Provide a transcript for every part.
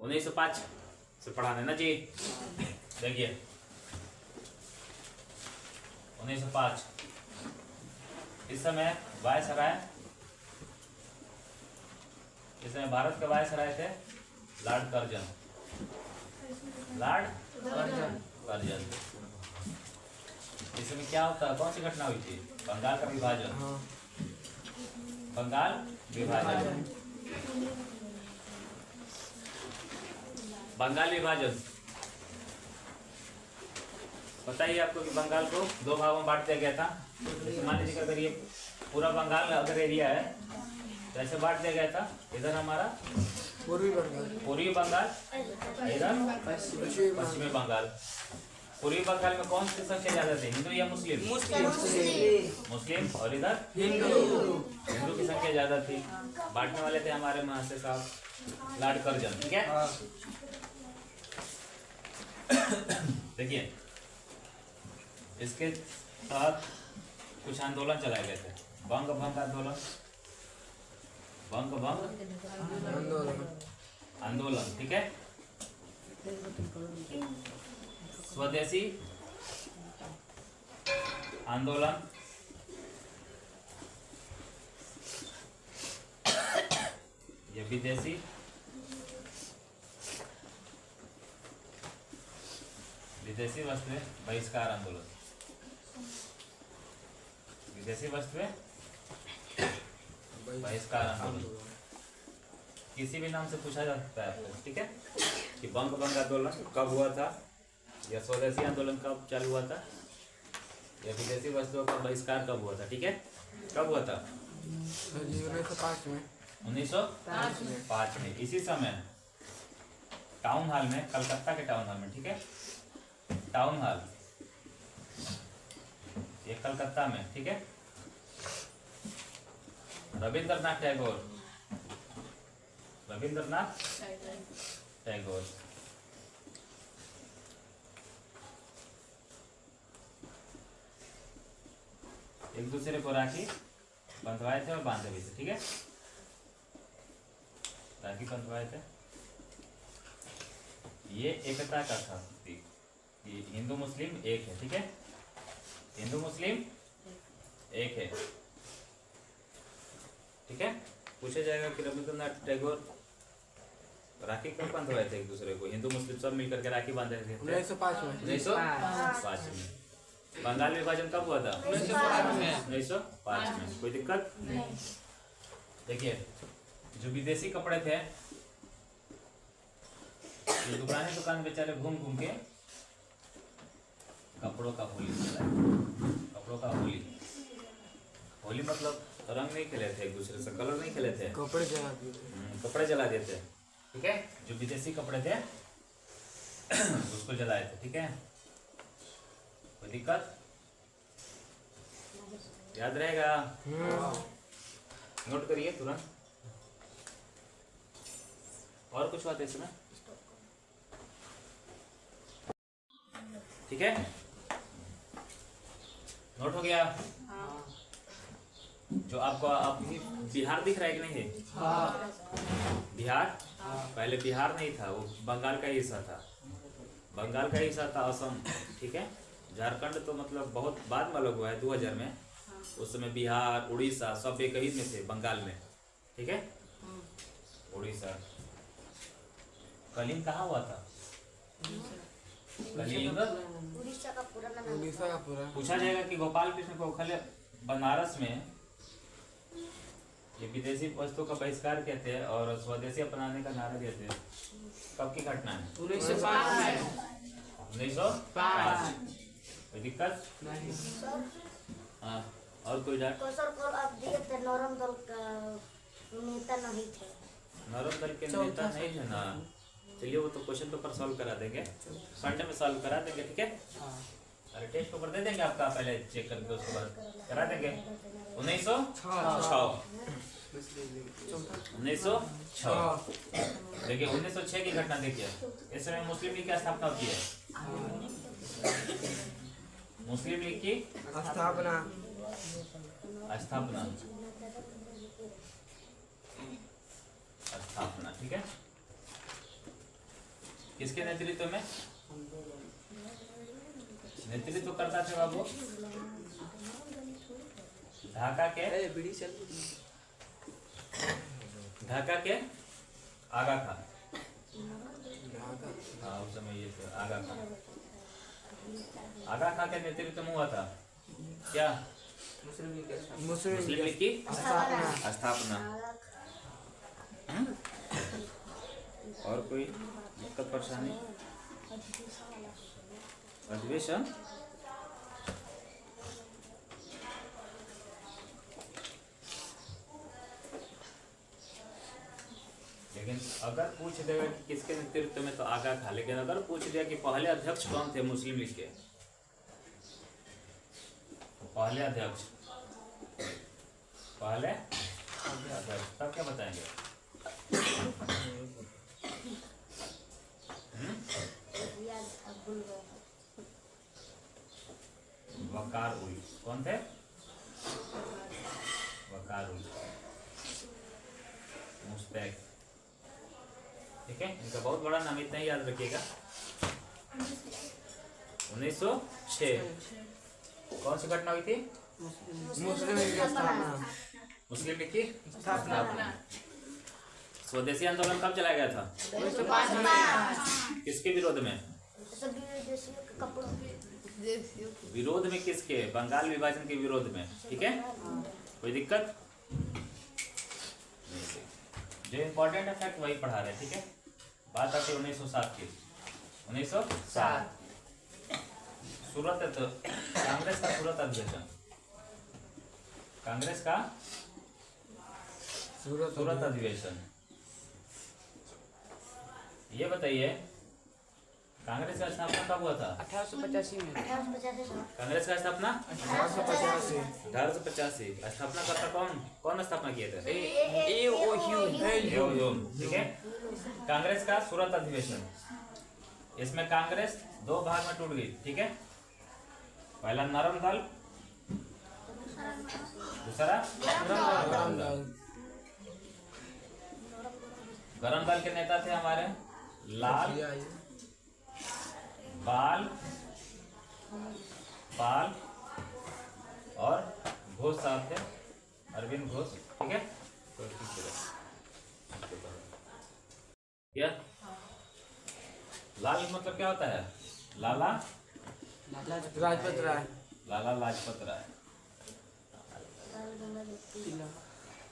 1905 से पढ़ा देना जी। देखिए 1905 इस समय वायसराय, इस समय भारत के वायसराय थे लॉर्ड कर्जन। इस समय क्या होता है, कौन सी घटना हुई थी? बंगाल का विभाजन। बंगाल विभाजन, बंगाल विभाजन। बताइए आपको कि बंगाल को दो भागों में बांट दिया गया था। मान लीजिए अगर ये पूरा बंगाल अगर एरिया है तो ऐसे बांट दिया गया था। इधर हमारा पूर्वी बंगाल, इधर पश्चिमी बंगाल। पूर्वी बंगाल में कौन सी संख्या ज्यादा थी, हिंदू या मुस्लिम? मुस्लिम। और इधर हिंदू की संख्या ज्यादा थी। बांटने वाले थे हमारे महाशय साहब लॉर्ड कर्जन। ठीक है, देखिए इसके तहत कुछ आंदोलन चलाए गए थे। बंग भंग आंदोलन, बंग भंग आंदोलन। ठीक है, स्वदेशी आंदोलन, ये विदेशी वस्तुएं बहिष्कार आंदोलन। विदेशी वस्तुएं बहिष्कार आंदोलन किसी भी नाम से पूछा जा सकता है आपको। ठीक है, कि बंग भंग आंदोलन कब हुआ था, या स्वदेशी आंदोलन कब चालू हुआ था, या विदेशी वस्तुओं का बहिष्कार कब हुआ था। ठीक है, कब हुआ था? 1905 में। इसी समय टाउन हॉल में, कलकत्ता के टाउन हॉल में, ठीक है, टाउन हॉल ये कलकत्ता में, ठीक है, रविंद्रनाथ टैगोर एक दूसरे को राखी बंधवाए थे और बांधे भी थे। ठीक है, राखी बंधवाए थे। ये एकता का था प्रतीक। ये हिंदू मुस्लिम एक है। ठीक है, हिंदू मुस्लिम एक है। ठीक है, पूछा जाएगा कि रविंद्रनाथ टैगोर राखी कब बंधवाए थे एक दूसरे को? हिंदू मुस्लिम सब मिलकर के राखी बांधे थे 1905 में। बंगाल विभाजन कब हुआ था? 1905 में। कोई दिक्कत? देखिए जो विदेशी कपड़े थे, ये दुकान बेचारे घूम घूम के कपड़ों का होली चलाए। कपड़ों का होली मतलब रंग नहीं खेले थे एक दूसरे से, कलर नहीं खेले थे, कपड़े जला देते। ठीक है, जो विदेशी कपड़े थे उसको जलाए थे। ठीक है, कोई दिक्कत? याद रहेगा? नोट करिए तुरंत। और कुछ बात है इसमें? ठीक है, नोट हो गया? जो आपको आपकी बिहार दिख रहा है कि नहीं है? बिहार पहले बिहार नहीं था, वो बंगाल का ही हिस्सा था। बंगाल का हिस्सा था असम। ठीक है, झारखंड तो मतलब बहुत बाद में अलग हुआ है 2000 में। उस समय बिहार उड़ीसा सब एक ही में थे बंगाल में। ठीक है, उड़ीसा। कलिंग कहाँ हुआ था? कलिंग उड़ीसा का पूरा पूछा जाएगा कि गोपाल कृष्ण गोखले बनारस में ये विदेशी वस्तु का बहिष्कार कहते हैं और स्वदेशी अपनाने का नारा देते हैं। कब की घटना है? 1905। कोई दिक्कत? हाँ, और कोई डाट? तो सर कल आप दिए थे नरम दल का नेता नहीं थे। नरम दल के नेता नहीं थे ना। चलिए वो तो क्वेश्चन पेपर सॉल्व करा देंगे, संडे में सॉल्व करा देंगे। ठीक है, अरे टेस्ट पेपर दे देंगे आपका, पहले चेक करके उसके बाद करा देंगे। 1906 देखिए 1906 की घटना देखिए। इस समय मुस्लिम लीग की स्थापना होती है। मुस्लिम लीग की स्थापना। ठीक है, किसके नेतृत्व में? नेतृत्व करता थे बाबू ढाका के आगा खान। हाँ उस समय ये आगा खान के नेतृत्व में हुआ था क्या? मुस्लिम लीग की स्थापना। और कोई दिक्कत परेशानी? अधिवेशन लेकिन अगर पूछ देगा कि किसके नेतृत्व में तो आगा था, लेकिन अगर पूछ दिया कि पहले अध्यक्ष कौन थे मुस्लिम लीग के, पहले अध्यक्ष तब क्या बताएंगे? वकार उल कौन थे? वकार उल मुस्तैक। ठीक है, इनका बहुत बड़ा नाम इतना ही याद रखिएगा। 1906 कौन सी घटना हुई थी? मुस्लिम लीग की स्थापना। स्वदेशी आंदोलन कब चलाया गया था? किसके विरोध में? विरोध में किसके? बंगाल विभाजन के विरोध में। ठीक है, कोई दिक्कत? जो इम्पोर्टेंट है फैक्ट वही पढ़ा रहे। ठीक है, बात आती है 1907 की। 1907 सूरत कांग्रेस का सूरत अधिवेशन। कांग्रेस का सूरत अधिवेशन। ये बताइए कांग्रेस का स्थापना कब हुआ था? 1885 में। कांग्रेस का स्थापना 1885। स्थापना करता कौन स्थापना किए थे? ठीक है, कांग्रेस का सूरत अधिवेशन। इसमें कांग्रेस दो भाग में टूट गई। ठीक है, पहला नरम दल, दूसरा गरम दल के नेता थे हमारे लाल पाल और घोष साहब थे, अरविंद घोष। ठीक है, क्या लाल मतलब क्या होता है? लाला लाजपत राय।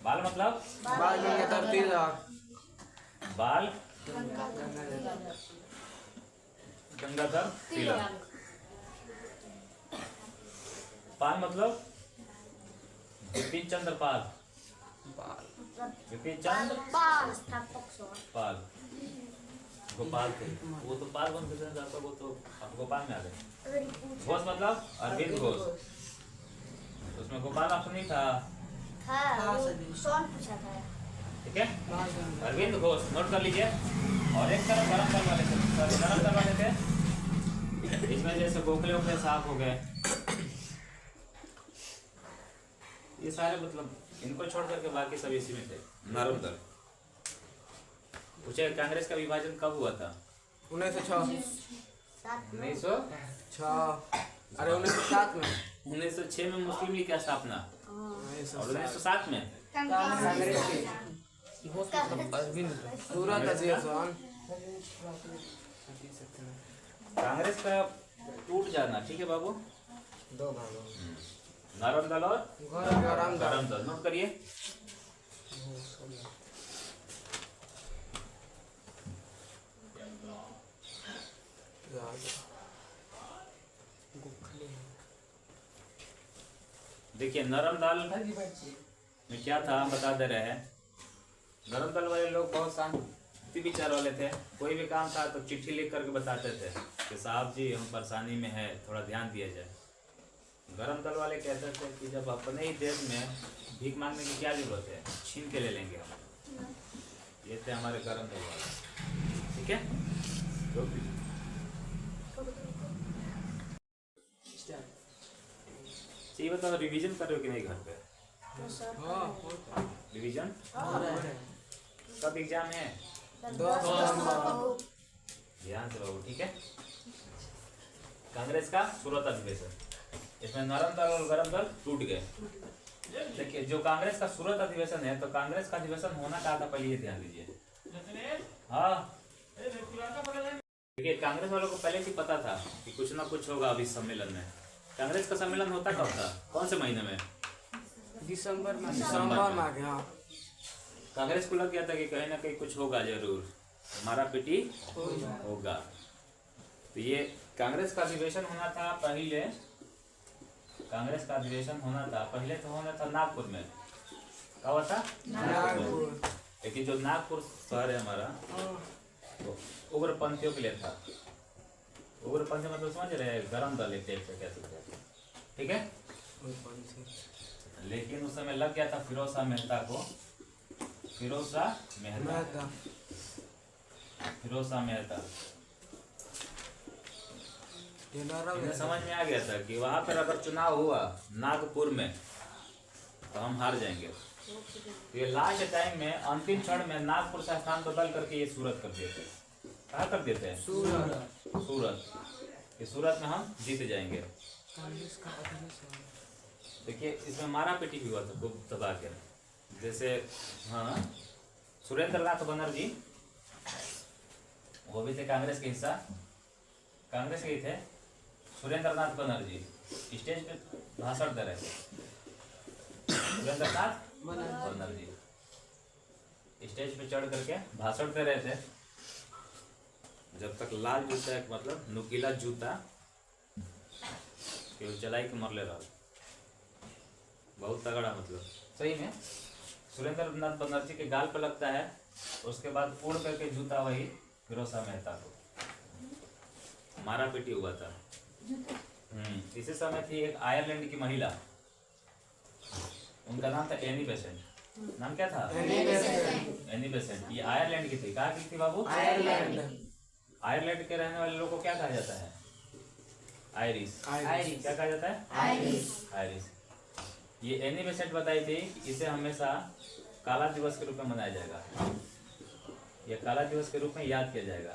बाल मतलब बाल गंगाधर तिलक। पाल मतलब विपिन चंद्र पाल। गोपाल थे वो तो पाल बन गए, वो तो अब गोपाल में आ गए। घोष मतलब अरविंद घोष। उसमें गोपाल ऑप्शन नहीं था। ठीक है, अरविंद घोष नोट कर लीजिए। और एक तरफ गरम दल वाले थे, इसमें जैसे गोखले हो गए, साहब हो गए, ये सारे मतलब इनको छोड़ करके बाकी सब इसी में थे। नरम दल। पूछे कांग्रेस का विभाजन कब हुआ था? 1907 में। 1906 में मुस्लिम लीग की स्थापना और 1907 में कांग्रेस का टूट जाना। ठीक है बाबू, दो भागों नरम दल और गरम दल नोट करिए। देखिए नरम दल में क्या था बता दे रहे हैं। नरम दल वाले लोग बहुत शांति विचार वाले थे। कोई भी काम था तो चिट्ठी लिख करके बताते थे कि साहब जी हम परेशानी में है, थोड़ा ध्यान दिया जाए। गरम दल वाले कहते थे कि जब अपने ही देश में भीख मांगने की क्या जरूरत है, छीन के ले लेंगे हम। ये थे हमारे गरम दल वाले। ठीक है, ये बताओ रिवीजन कर रहे हो कि नहीं घर पे? रिवीजन कब एग्जाम है? ध्यान से बाबू, ठीक है। कांग्रेस का सूरत अधिवेशन, इसमें नरम दल और गरम दल टूट गए। देखिए जो कांग्रेस का सूरत अधिवेशन है, तो कांग्रेस का अधिवेशन होना कहा था, पहले ये ध्यान दीजिए। हाँ देखिए, कांग्रेस वालों को पहले से पता था कि कुछ ना कुछ होगा अभी सम्मेलन में। कांग्रेस का सम्मेलन होता कब था, कौन से महीने में? दिसंबर में। दिसंबर में। आगे, हाँ। कांग्रेस को लग गया था कि कहीं ना कहीं कुछ होगा जरूर, हमारा पिटी होगा। तो ये कांग्रेस का अधिवेशन होना था पहले, कांग्रेस का अधिवेशन होना था पहले, तो होना था नागपुर में। क्या हुआ था? नागपुर। लेकिन जो नागपुर शहर है हमारा, तो उग्रपंथियों के लिए था। उग्रपंथी मतलब समझ रहे हैं, गरम दल एक टाइप से कह सकते हैं, ठीक है। लेकिन उस समय लग गया था फिरोज शाह मेहता को, फिरोज शाह मेहता, फिरोज शाह मेहता। इन्हें समझ में आ गया था कि वहां पर अगर चुनाव हुआ नागपुर में तो हम हार जाएंगे। तो ये लास्ट टाइम में, अंतिम क्षण में नागपुर से स्थान बदल करके ये सूरत कर देते। कहा कर देते हैं? सूरत। ये सूरत में हम जीत जाएंगे। देखिए इसमें मारा पीटी भी हुआ था खूब दबा के। जैसे हाँ, सुरेंद्र नाथ बनर्जी, वो भी थे कांग्रेस के हिस्सा, कांग्रेस के ही थे। सुरेंद्र नाथ बनर्जी स्टेज पे भाषण दे रहे थे। सुरेंद्र नाथ बनर्जी स्टेज पे चढ़ करके भाषण दे रहे थे। जब तक लाल जूता, एक मतलब नुकीला जूता के चलाई के मरले रहा, बहुत तगड़ा, मतलब सही में सुरेंद्र नाथ बनर्जी के गाल पे लगता है। उसके बाद उड़ करके जूता वही फिरोज शाह मेहता को मारा पीटी हुआ था। इसी समय थी एक आयरलैंड की महिला, उनका नाम था एनी बेसेंट। नाम क्या था? Annie Besant. ये आयरलैंड की थी। कहाँ की थी बाबू? आयरलैंड के रहने वाले लोगों को क्या कहा जाता है? आयरिश। क्या कहा जाता है? आयरिश। ये एनी बेसेंट बताई थी कि इसे हमेशा काला दिवस के रूप में मनाया जाएगा, ये काला दिवस के रूप में याद किया जाएगा,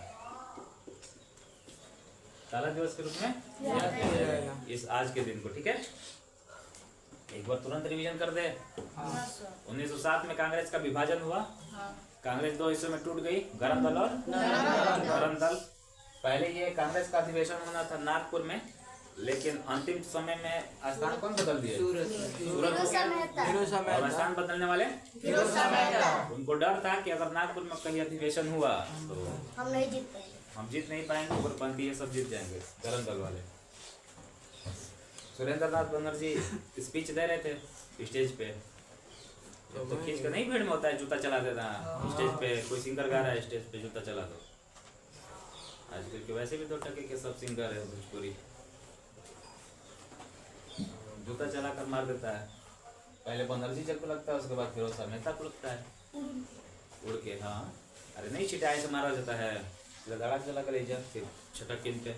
काला दिवस के रूप में याद किया जाएगा इस आज के दिन को, ठीक है। एक बार तुरंत रिवीजन कर दे। 1907 में कांग्रेस का विभाजन हुआ। कांग्रेस दो हिस्सों में टूट गई, गरम दल और गरम दल। पहले ये कांग्रेस का अधिवेशन होना था नागपुर में, लेकिन अंतिम समय में स्थान कौन बदल दिए? सूरत हो गया। और स्थान बदलने वाले उनको डर था कि अगर नागपुर में कहीं अधिवेशन हुआ तो हम नहीं जीत पाएंगे, हम जीत नहीं पाएंगे, उग्रपंथी ये सब जीत जाएंगे, गरम दल वाले। सुरेंद्र नाथ बनर्जी स्पीच दे रहे थे स्टेज पे, तो खींच कर नहीं भीड़ में होता है जूता चला देता स्टेज पे। कोई सिंगर गा रहा है स्टेज पे, जूता चला दो। आजकल के वैसे भी तो टके के सब सिंगर है भोजपुरी, जूता चला कर मार देता है। पहले बनर्जी जब को लगता है, उसके बाद फिरोज शाह मेहता को लगता है उड़ के। हाँ अरे नहीं, छिटाई से मारा जाता है, धड़ाक चला कर फिर छटक किनते,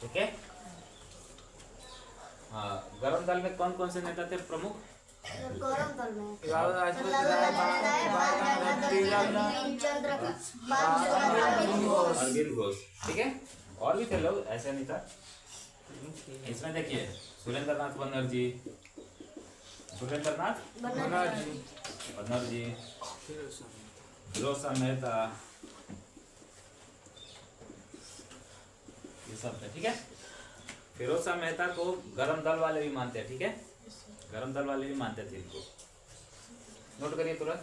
ठीक है। हाँ, गरम दल में कौन कौन से नेता थे प्रमुख? गरम दल में अरविंद घोष, ठीक है। और भी थे लोग, ऐसे नहीं था। इसमें देखिए सुरेंद्र नाथ बनर्जी, सुरेंद्र नाथ बनर्जी, फिरोज शाह मेहता, ये सब थे, ठीक है। फिरोज शाह मेहता को गरम दल वाले भी मानते हैं, ठीक है, गरम दल वाले भी मानते थे इनको, नोट करिए तुरंत।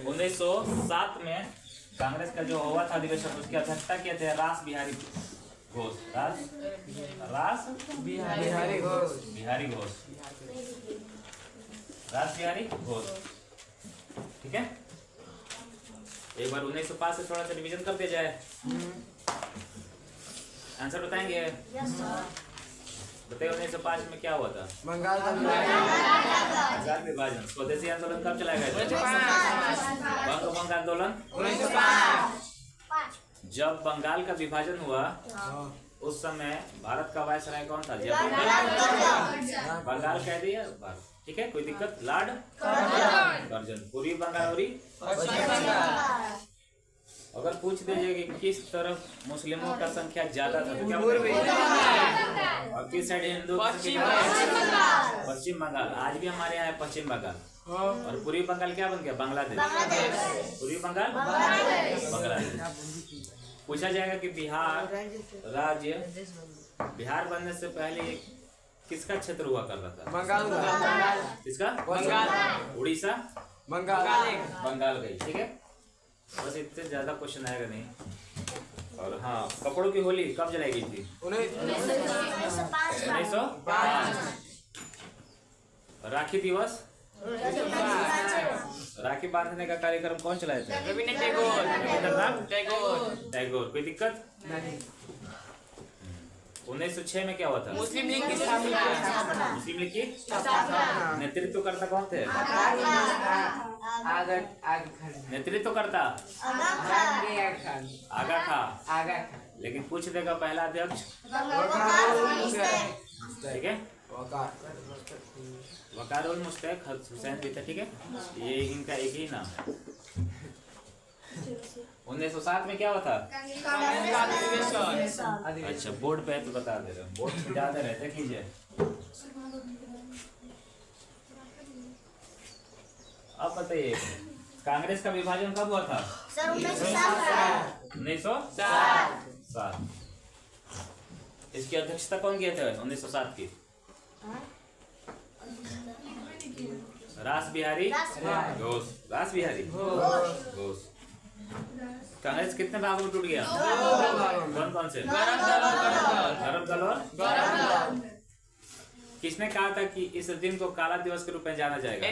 1907 में कांग्रेस का जो हुआ था अधिवेशन, उसकी अध्यक्षता किए थे रास बिहारी घोष, रास बिहारी घोष, रास बिहारी घोष, ठीक है। एक बार 1905 से थोड़ा सा रिवीजन कर दिया जाए। आंसर बताएंगे? बताइए 1905 में क्या हुआ था? बंगाल विभाजन। स्वदेशी आंदोलन कब चलाया गया था? बंग आंदोलन 1905। जब बंगाल का विभाजन हुआ उस समय भारत का वायसराय कौन था? बंगाल कह दिया, ठीक है, कोई दिक्कत? Lord Curzon. पूर्वी बंगाल और अगर पूछ दीजिए कि किस तरफ मुस्लिमों का संख्या ज्यादा था तो क्या बोलेंगे? और किस साइड हिंदू? पश्चिम बंगाल। आज भी हमारे यहाँ है पश्चिम बंगाल। और पूर्वी बंगाल क्या बन गया? बांग्लादेश। पूर्वी बंगाल बांग्लादेश। पूछा जाएगा कि बिहार राज्य, बिहार बनने से पहले किसका क्षेत्र हुआ करता था? बंगाल। किसका? बंगाल। उड़ीसा बंगाल गई। ठीक है, बस इतने ज्यादा क्वेश्चन आएगा नहीं। और हाँ, कपड़ों की होली कब जलाई गई थी? 1905। राखी दिवस, राखी बांधने का कार्यक्रम कौन चलाए थे? रविन्द्रनाथ टैगोर। कोई दिक्कत? 1906 में क्या हुआ था? मुस्लिम लीग की स्थापना। मुस्लिम लीग की नेतृत्वकर्ता कौन थे? नेतृत्वकर्ता आगा खां। लेकिन पूछ देगा पहला अध्यक्ष, ठीक है, वकार उल मुस्तैक हुसैन भी था। ठीक है, ये इनका एक ही नाम। 1907 में क्या हुआ था? अच्छा, बोर्ड पे है तो बता दे रहे हो, बोर्ड पे ज्यादा रहते। देख लीजिए, अब बताइए कांग्रेस का विभाजन कब हुआ था? 1907। इसकी अध्यक्षता कौन किए थे 1907 की? रास बिहारी घोष। रास बिहारी घोष। कांग्रेस कितने भागों में टूट गया? कौन कौन से? गरम दल और किसने कहा था कि इस दिन को काला दिवस के रूप में जाना जाएगा?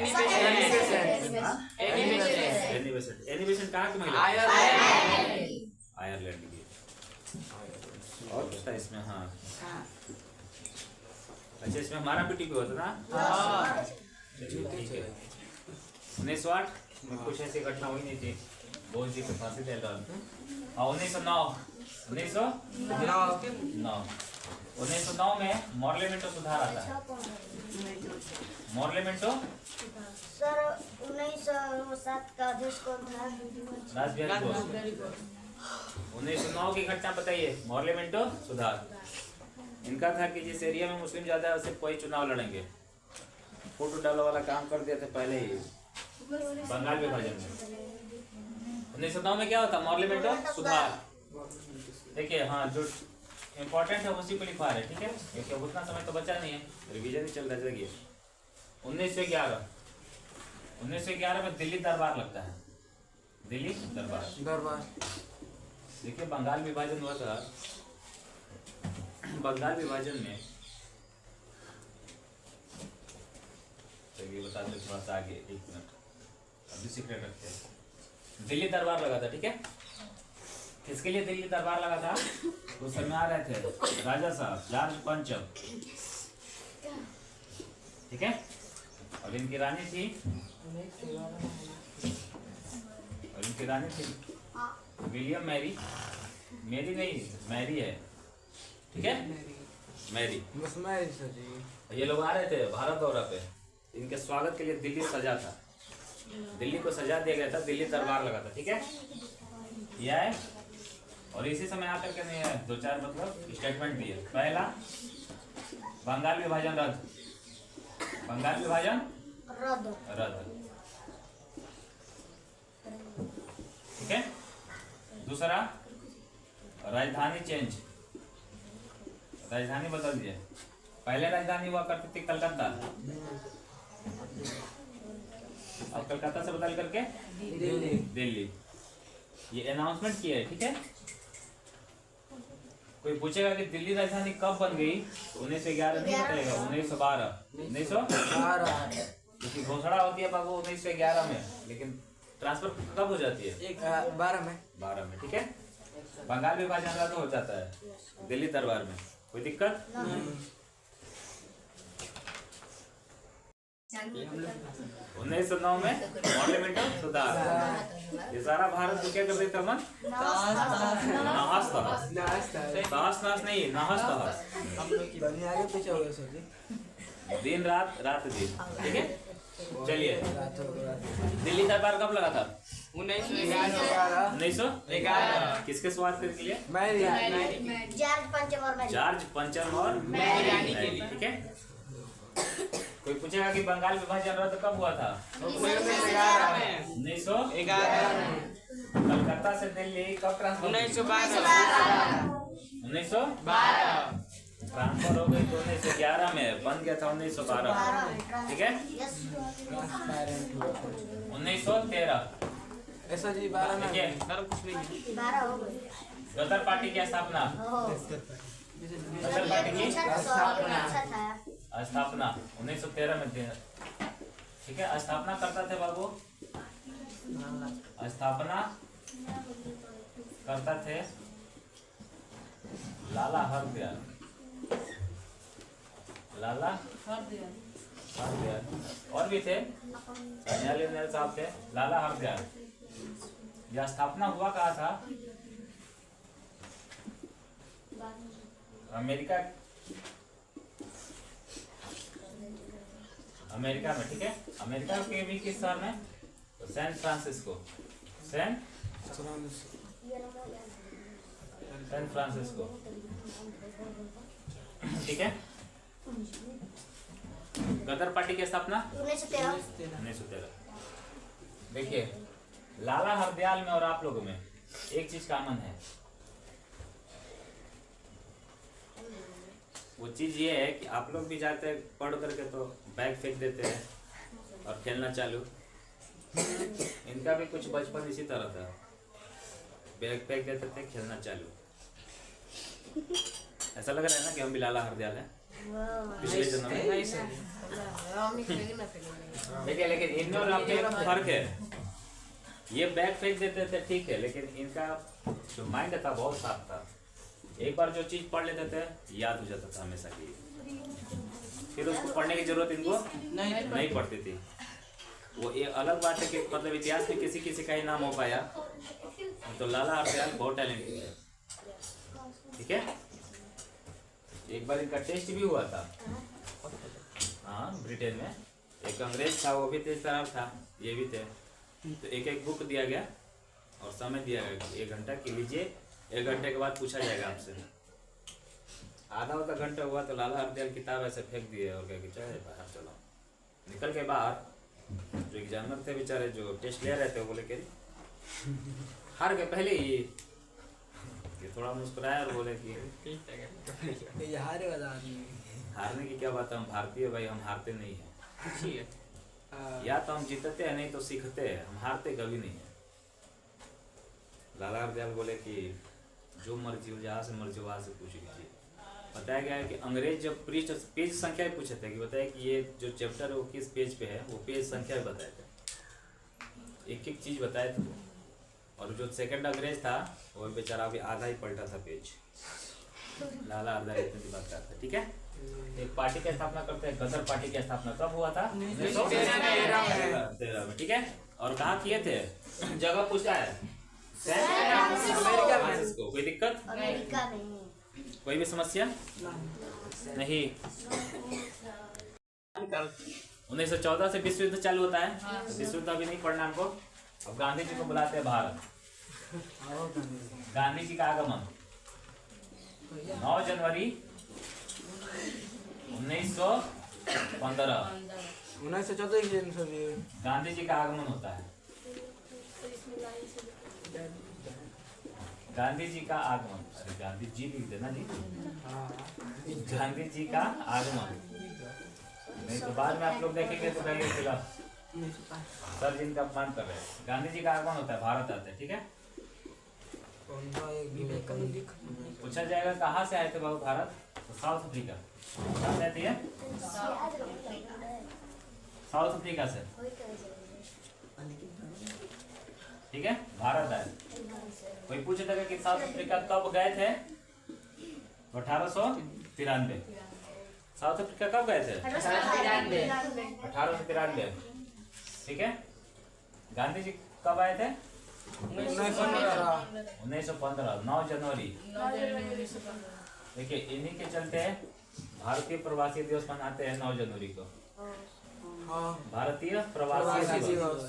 एनिवेशन कहाँ की महिला? आयरलैंड की। और कुछ था इसमें? हाँ, अच्छा, इसमें हमारा भी टीपी होता ना? ठीक है। 1908 में कुछ ऐसी घटना हुई नहीं थी, बोझ जी को फांसी दे डाल। 1909 में मॉर्लेमेंटो सुधार आता है। मॉर्लेमेंटो सर 1907 का अध्यक्ष कौन था? रासबिहारी घोष। 1909 की घटना बताइए। मॉर्लेमेंटो सुधार इनका था कि जिस एरिया में मुस्लिम ज्यादा है उसे कोई चुनाव लड़ेंगे। फोटो डालो वाला काम कर दिया था पहले ही बंगाल विभाजन में। 1909 में क्या होता? मॉर्लेमेंटो सुधार। देखिए, हाँ, जो इम्पोर्टेंट है उसी को लिखवा रहे, ठीक है, क्योंकि अब उतना समय तो बचा नहीं है, रिवीजन ही चल रहा है। 1911 में दिल्ली दरबार लगता है। दिल्ली दरबार। देखिए, बंगाल विभाजन हुआ था। बंगाल विभाजन में चलिए बताते थोड़ा सा आगे, 1 मिनट अभी सीक्रेट रखते हैं। दिल्ली दरबार लगा था, ठीक है। किसके लिए दिल्ली दरबार लगा था? उस समय आ रहे थे राजा साहब जॉर्ज पंचम, ठीक है, और इनकी रानी थी विलियम मैरी नहीं, मैरी है, ठीक है, मैरी। ये लोग आ रहे थे भारत दौरा पे। इनके स्वागत के लिए दिल्ली सजा था, दिल्ली को सजा दिया गया था, दिल्ली दरबार लगा था, ठीक है। यह है, और इसी समय आकर के नहीं है 2-4 मतलब स्टेटमेंट दिए। पहला, बंगाल विभाजन रद्द, बंगाल विभाजन रद्द, ठीक है। दूसरा, राजधानी चेंज, राजधानी बदल दिए। पहले राजधानी हुआ करती थी कलकत्ता, अब कलकत्ता से बदल करके दिल्ली। ये अनाउंसमेंट किया है, ठीक है। कोई पूछेगा कि दिल्ली राजधानी कब बन गई, तो 1911 नहीं बताएगा, 1912, क्योंकि घोषणा होती है बाबू 1911 में, लेकिन ट्रांसफर कब हो जाती है? 12 में, ठीक है। बंगाल विभाजन रद्द हो जाता है दिल्ली दरबार में, कोई दिक्कत? 1909 में मॉर्लेमेंटो सुधार, ये सारा भारत को क्या कर देता मन? नहास तहस नहीं, नहास तहस। दिन रात रात दिन, ठीक है। चलिए, दिल्ली दरबार कब लगा था? 1911। किसके स्वार्थ के लिए? जॉर्ज पंचम और मैरी, ठीक है। कोई पूछेगा कि बंगाल विभाजन रद्द कब हुआ था? 1911। कलकत्ता से दिल्ली कब ट्रांसफर? 1912। ट्रांसफर हो गई तो 1911 में, बन गया था 1912, ठीक है। 1913 ऐसा जी 12 में देखिए, गदर पार्टी की स्थापना, गदर पार्टी की स्थापना 1913 में थी, ठीक है। स्थापना करता थे बाबू, स्थापना करता थे लाला हरदयाल, लाला हरदयाल। और भी थे, न्यायालय साहब थे, लाला हरदयाल। यह स्थापना हुआ कहा था? अमेरिका में, ठीक है। अमेरिका के भी किस शहर में? तो सैन फ्रांसिस्को, सैन फ्रांसिस्को, ठीक है। गदर पार्टी की स्थापना 1913। देखिए, लाला हरदयाल में और आप लोगों में एक चीज कॉमन है, वो चीज ये है कि आप लोग भी जाते हैं पढ़ करके तो बैग फेंक देते हैं और खेलना चालू। इनका भी कुछ बचपन इसी तरह था, बैग फेंक देते थे, खेलना चालू। ऐसा लग रहा है ना कि हम भी लाला हरदयाल हैं पिछले जन्म में। देखिए, लेकिन इनमें और आप में फर्क है। ये बैग फेंक देते थे, ठीक है, लेकिन इनका जो माइंड था बहुत साफ था। एक बार जो चीज पढ़ लेते थे याद हो जाता था हमेशा की, फिर उसको पढ़ने की जरूरत इनको नहीं पड़ती थी। वो ये अलग बात है कि मतलब इतिहास में किसी किसी का ही नाम हो पाया, तो लाला हरदयाल बहुत टैलेंटेड है, ठीक है। एक बार इनका टेस्ट भी हुआ था, हाँ, ब्रिटेन में। एक अंग्रेज था, वो भी तेज तरार था, ये भी थे। तो एक एक बुक दिया गया और समय दिया गया 1 घंटा के लीजिए, 1 घंटे के बाद पूछा जाएगा आपसे। आधा घंटा हुआ तो लाला हरदयाल किताब ऐसे फेंक दिए और कह के चले बाहर चलो। निकल के बाहर जो एग्जामिनर थे बेचारे, जो टेस्ट ले रहे थे, वो बोले कि हार गए पहले ही। ये थोड़ा मुस्कुराया और बोले कि हारने की क्या बात है, हम भारतीय भाई, हम हारते नहीं है। या तो हम जीतते हैं, नहीं तो सीखते हैं, हम हारते कभी नहीं है। लाला हरदयाल बोले कि जो मर्जी हो, जहाँ से मर्जी वहाँ से पूछ लीजिए। बताया गया है कि अंग्रेज जब पेज संख्या पूछे थे कि बताया कि ये जो चैप्टर है वो किस पेज पे है, वो पेज संख्या बताए थे, एक एक चीज बताए थे। और जो सेकंड अंग्रेज था वो बेचारा अभी आधा ही पलटा था पेज। लाला हरदयाल इतनी बात करते, ठीक है। एक पार्टी की स्थापना करते हैं, गदर पार्टी की स्थापना कब हुआ था? 1913 में, ठीक है। और कहाँ किए थे? जगह पूछा है, अमेरिका में। कोई दिक्कत? अमेरिका में। कोई भी समस्या नहीं। 1914 से विश्व युद्ध चालू होता है। विश्व युद्ध अभी नहीं पढ़ना हमको। अब गांधी जी को बुलाते हैं भारत। गांधी जी का आगमन 9 जनवरी 1915। 1914 गांधी जी का आगमन होता है। गांधी जी का आगमन, अरे गांधी जी लिख देना जी। गांधी जी का आगमन, नहीं तो बाद में आप लोग देखेंगे तो कहेंगे खिलाफ सर जिनका अपमान कर रहे हैं। गांधी जी का आगमन होता है, भारत आते हैं, ठीक है। पूछा जाएगा कहाँ से आए थे बाबू भारत? तो साउथ अफ्रीका। कहाँ से आती है? साउथ अफ्रीका से, ठीक है। भारत आए। कोई पूछे था कि साउथ अफ्रीका कब गए थे? 1893। साउथ अफ्रीका कब गए थे? 1893, ठीक है। गांधी जी कब आए थे? 1915, 9 जनवरी। देखिए, इन्हीं के चलते भारतीय प्रवासी दिवस मनाते हैं 9 जनवरी को। हाँ भारतीय प्रवासी दिवस। दिवस।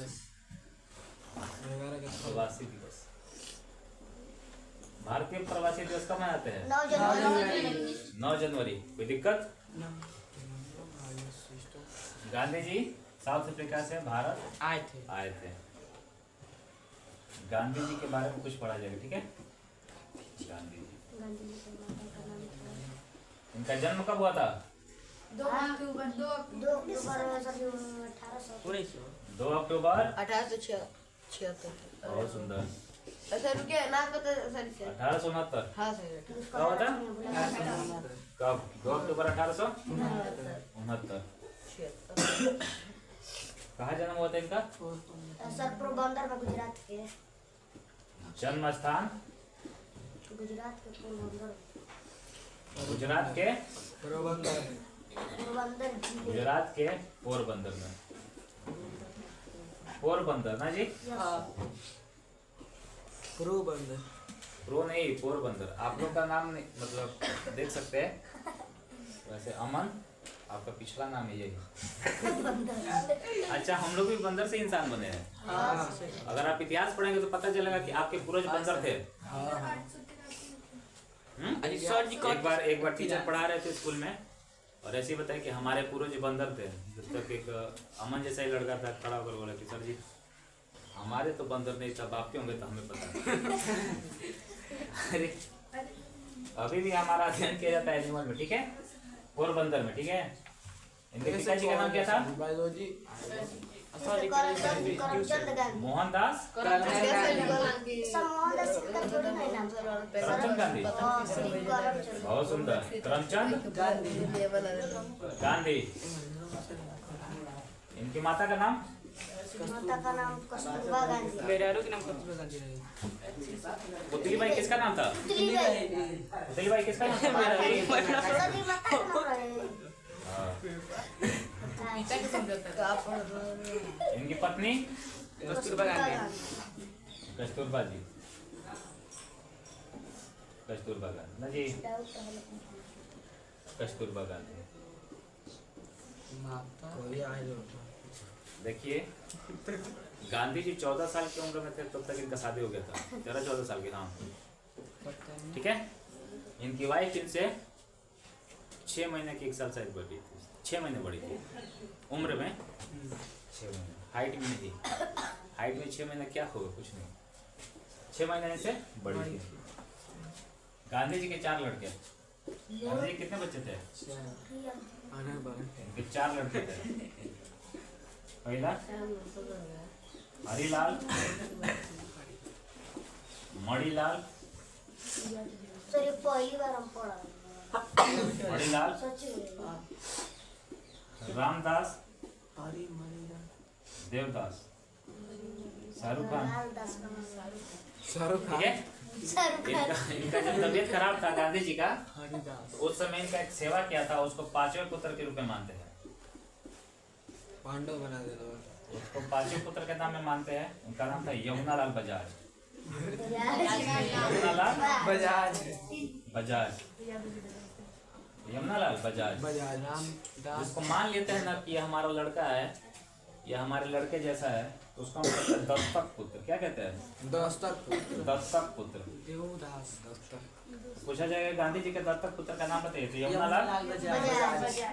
प्रवासी दिवस, भारतीय प्रवासी दिवस कब मनाते हैं? 9 जनवरी। 9 जनवरी। कोई दिक्कत? गांधी जी साउथ अफ्रीका से भारत आए थे। गांधी जी के बारे में कुछ पढ़ा जाएगा, ठीक है? गांधी जी, इनका जन्म कब हुआ था? 2 अक्टूबर 1876। बहुत सुंदर। सर रुकिए ना तो सर 1869। हाँ सर कब हुआ था? कब? 2 अक्टूबर 1869। कहाँ जन्म हुआ था इनका? सर पोरबंदर में, गुजरात के। जन्म स्थान? गुजरात के पोरबंदर। गुजरात के पोरबंदर। पोरबंदर जिले। गुजरात के पोरबंदर में। पोरबंदर ना जी? पोरबंदर। प्रो नहीं, पोरबंदर। आप लोग का नाम नहीं, मतलब देख सकते हैं। वैसे अमन आपका पिछला नाम है यही। अच्छा, हम लोग भी बंदर से इंसान बने हैं। अगर आप इतिहास पढ़ेंगे तो पता चलेगा कि आपके पूर्वज बंदर थे। एक बार टीचर पढ़ा रहे थे स्कूल में और ऐसे ही बताया कि हमारे पूर्वज बंदर थे। जब तक एक अमन जैसा ही लड़का था, खड़ा होकर बोला कि सर जी हमारे तो बंदर नहीं, तब आपके होंगे तो हमें पता। अरे अभी भी हमारा अध्ययन किया जाता है एनिमल में, ठीक है? पोरबंदर में, ठीक है? इनके पिताजी का नाम क्या था? बायोलॉजी। करमचंद गांधी। मोहनदास मोहनदास का थोड़ी नहीं नाम। करमचंद गांधी। करमचंद। बहुत सुंदर। करमचंद गांधी। इनकी माता का नाम? माता का नाम कस्तूरबा गांधी। मेरे के नाम कस्तूरबा गांधी है। पुतली बाई किसका नाम था? पुतली बाई। पुतली बाई किसका नाम था? सभी माता का नाम रहे। इनकी पत्नी? कस्तूरबा गांधी। कस्तूरबा जी। कस्तूरबा गांधी ना जी? कस्तूरबा गांधी। देखिए, गांधी जी 14 साल की उम्र में थे तब तक इनका शादी हो गया था। 14 साल की, हाँ, ठीक है? इनकी वाइफ इनसे 6 महीने की, 1 साल शायद बड़ी थी। 6 महीने बड़ी थी उम्र में। 6 महीने हाइट में नहीं थी। हाइट में 6 महीने क्या होगा? कुछ नहीं। 6 महीने से बड़ी थी। गांधी जी के 4 लड़के। गांधी जी कितने बच्चे थे? इनके 4 लड़के थे। पहला हरिलाल, मणिलाल, सर ये पहली बार हम पढ़ा। मणिलाल, रामदास, देवदास, शाहरुख खान, ठीक है? इनका जब तबीयत खराब था गांधी जी का, तो उस समय इनका एक सेवा किया था, उसको 5वें पुत्र के रूप में मानते हैं। पांडव बना देना। उसको 5वें पुत्र के नाम में मानते हैं। उनका नाम था यमुनालाल बजाज। यमुनालाल बजाज। बजाज। यमुनालाल बजाज। बजाज। जिसको मान लेते हैं ना कि ये हमारा लड़का है, ये हमारे लड़के जैसा है, तो उसको हम कहते हैं दस्तक पुत्र। क्या कहते हैं? दस्तक पुत्र। दस्तक पुत्र। देवदास दस्तक। पूछा जाएगा गांधी जी के दत्तक पुत्र का नाम बताइए, तो यमुनालाल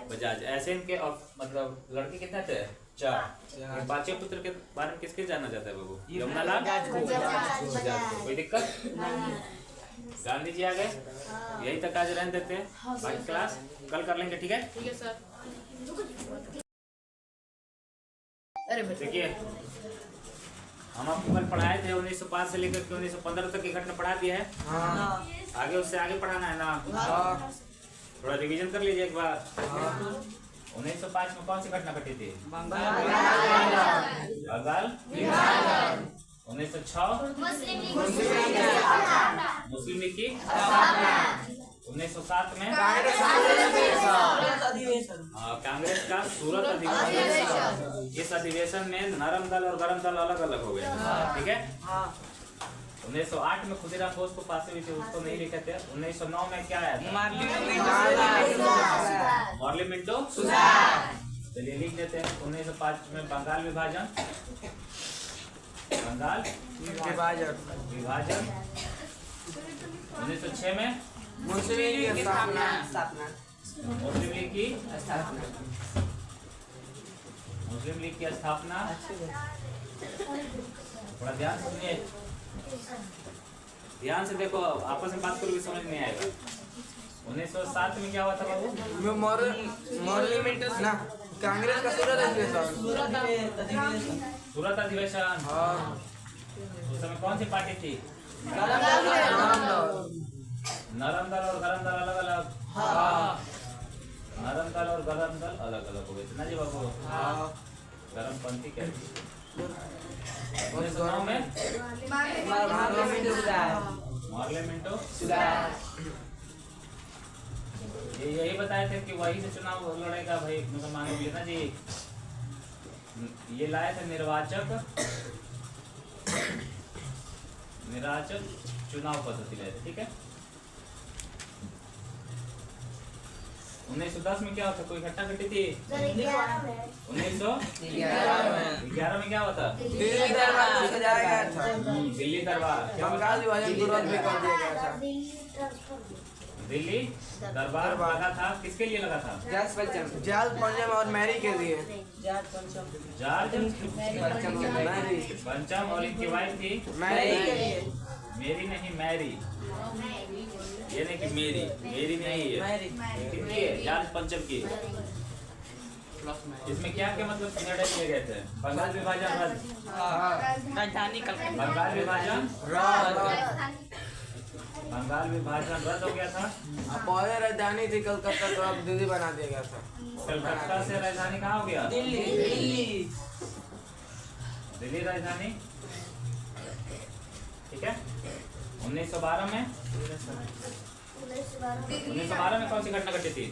बजाज। ऐसे इनके मतलब लड़के कितने थे? 4। 5वें पुत्र के बारे में किसके जानना चाहता है बाबू? यमुनालाल बजाज। कोई दिक्कत? गांधी जी आ गए। यही तक आज रहने देते हैं, बाकी क्लास कल कर लेंगे, ठीक है? ठीक है सर। देखिए, हम आपको कल पढ़ाए थे 1905 से लेकर के 1915 तक की घटना पढ़ा दिया है। आगे उससे आगे पढ़ाना है ना? थोड़ा रिवीजन कर लीजिए एक बार। 1905 में कौन सी घटना घटी थी? बंगाल। 1906 मुस्लिम लीग की। 1907 में कांग्रेस का सूरत अधिवेशन। इस अधिवेशन में नरम दल और गरम दल अलग अलग हो गए, ठीक है? 1908 में खुदीराम बोस को फांसी हुई थी, उसको नहीं लिखे थे। 1909 में क्या आया था? पार्लियामेंटो चलिए लिख देते हैं। 1905 में बंगाल विभाजन, बंगाल विभाजन। 1906 में मुस्लिम लीग की स्थापना मुस्लिम लीग की मुस्लिम लीग की स्थापना। थोड़ा ध्यान से सुनिए, ध्यान से देखो, आपस में बात करोगे समझ नहीं आएगा। 1907 में क्या हुआ था बाबू? ना कांग्रेस का सूरत अधिवेशन। सूरत अधिवेशन। उस समय कौन सी पार्टी थी? नरम दल और गरम दल अलग अलग। नरम दल और गरम दल अलग अलग हो गए थे ना जी बाबू। गरम पंथी क्या थी? 1909 में पार्लियामेंटो यही बताए थे कि वही से चुनाव लड़ेगा भाई मुसलमान के लिए ना जी। ये लाए थे निर्वाचक चुनाव पद्धति लाए थे, ठीक है। 1910 में क्या होता? कोई घटना घटी थी? 1911 में क्या होता? दिल्ली दरबार सजाया गया था। दिल्ली दरबार। बंगाल विभाजन तुरंत भी कर दिया गया था। दिल्ली दरबार लगा था, किसके लिए लगा था? जॉर्ज पंचम और मैरी के लिए। जॉर्ज पंचम और इनकी वाइफ थी मेरी नहीं मैरी। ये नहीं कि मेरी नहीं है, किनकी है? जॉर्ज पंचम की। इसमें क्या क्या मतलब निर्णय लिए गए थे? बंगाल विभाजन रद्द, बंगाल विभाजन रद्द हो गया था। पहले राजधानी थी कलकत्ता, तो अब दिल्ली बना दिया गया था। कलकत्ता से राजधानी कहाँ हो गया? दिल्ली राजधानी, ठीक है। 1912 में 1912 में कौन सी घटना घटी थी?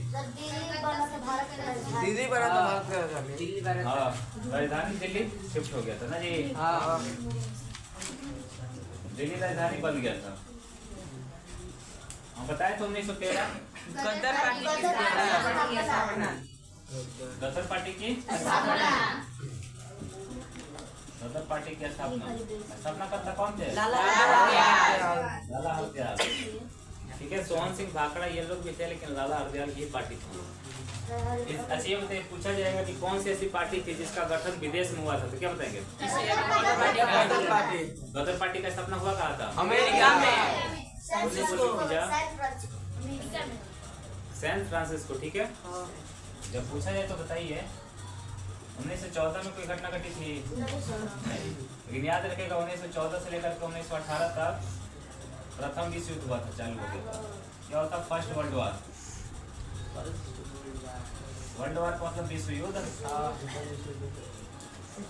दिल्ली बना था भारत का राजधानी। हाँ, राजधानी दिल्ली शिफ्ट हो गया था ना जी। दिल्ली राजधानी बन गया था। हम बताए थे 1913 गदर पार्टी की स्थापना करता कौन थे? लाला हरदयाल, ठीक है। सोहन सिंह भाखड़ा ये लोग भी थे, लेकिन लाला हरदयाल की पार्टी थी। अच्छा ये बताइए, पूछा जाएगा कि कौन सी ऐसी पार्टी थी जिसका गठन विदेश में हुआ था, तो क्या बताएंगे? गदर पार्टी का स्थापना हुआ कहाँ था? अमेरिका में, सैन फ्रांसिस्को, ठीक है। जब पूछा जाए तो बताइए 1914 में कोई घटना घटी थी? लेकिन याद रखेगा 1914 से लेकर के 1918 तक प्रथम विश्व युद्ध हुआ था, चालू हो गया था। क्या होता? First world war. World war का मतलब विश्व युद्ध।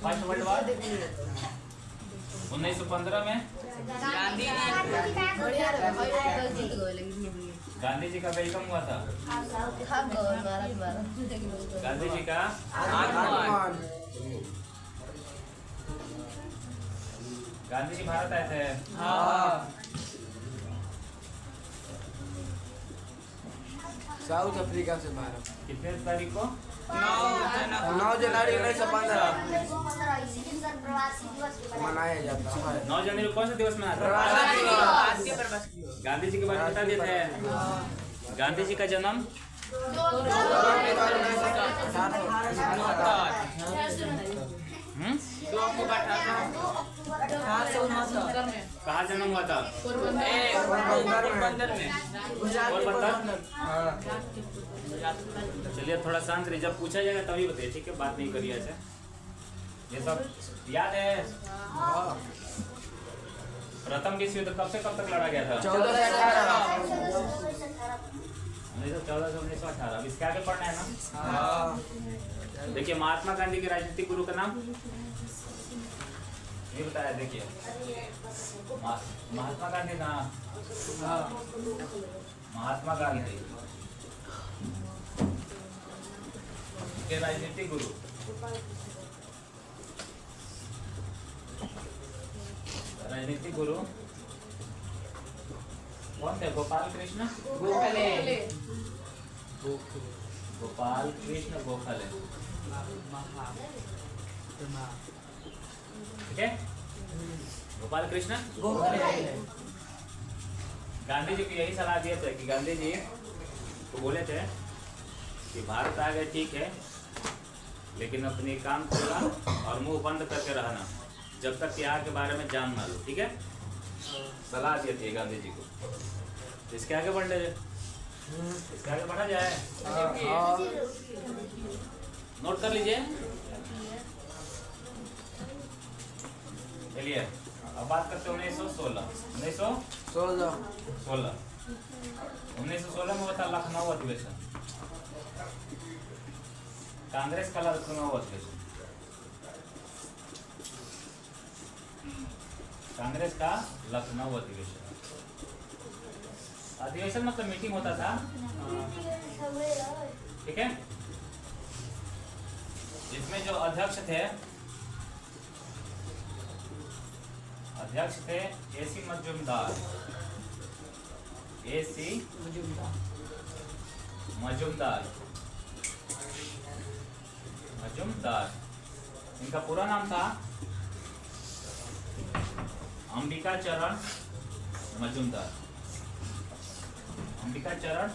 फर्स्ट वर्ल्ड वार 1915 में गांधी जी का वेलकम हुआ था। गांधी जी का गांधी जी भारत आए थे। साउथ अफ्रीका से भारत। कितने तारीख को? 9 जनवरी 1915 मनाया जाता है। 9 जनवरी कौन सा दिवस मनाते हैं? गांधी जी के बारे में बता देते हैं। गांधी जी का जन्म कहाँ जन्म हुआ था? चलिए थोड़ा शांत रहिए, जब पूछा जाएगा तभी बताइए, ठीक है। बात नहीं करिए ऐसे। ये सब याद है? प्रथम विश्व युद्ध कब से कब तक लड़ा गया था? 14 से 18। 1914 से 1918। अब इसके आगे पढ़ना है ना? देखिए महात्मा गांधी के राजनीतिक गुरु का नाम ये बताया। देखिए महात्मा गांधी ना, महात्मा गांधी के राजनीतिक गुरु कौन थे? गोपाल कृष्ण गोखले। गोपाल कृष्ण गोखले, ठीक है। गोपाल कृष्ण गोखले। गांधी जी को यही सलाह दिए थे कि गांधी जी तो बोले थे कि भारत आ गए ठीक है, लेकिन अपनी कान खोला और मुंह बंद करके रहना जब तक यहाँ के बारे में जान ना लो, ठीक है। सलाह दी थी गांधी जी को। इसके आगे बढ़ जाए, इसके आगे बढ़ा जाए, नोट कर लीजिए। चलिए अब बात करते हैं 1916 1916 में हुआ था लखनऊ अधिवेशन, कांग्रेस का लखनऊ अधिवेशन, कांग्रेस का लखनऊ अधिवेशन। अधिवेशन मतलब मीटिंग होता था, ठीक है। इसमें जो अध्यक्ष थे एसी मजूमदार, एसी मजूमदार। इनका पूरा नाम था अंबिका चरण मजूमदार, अंबिका चरण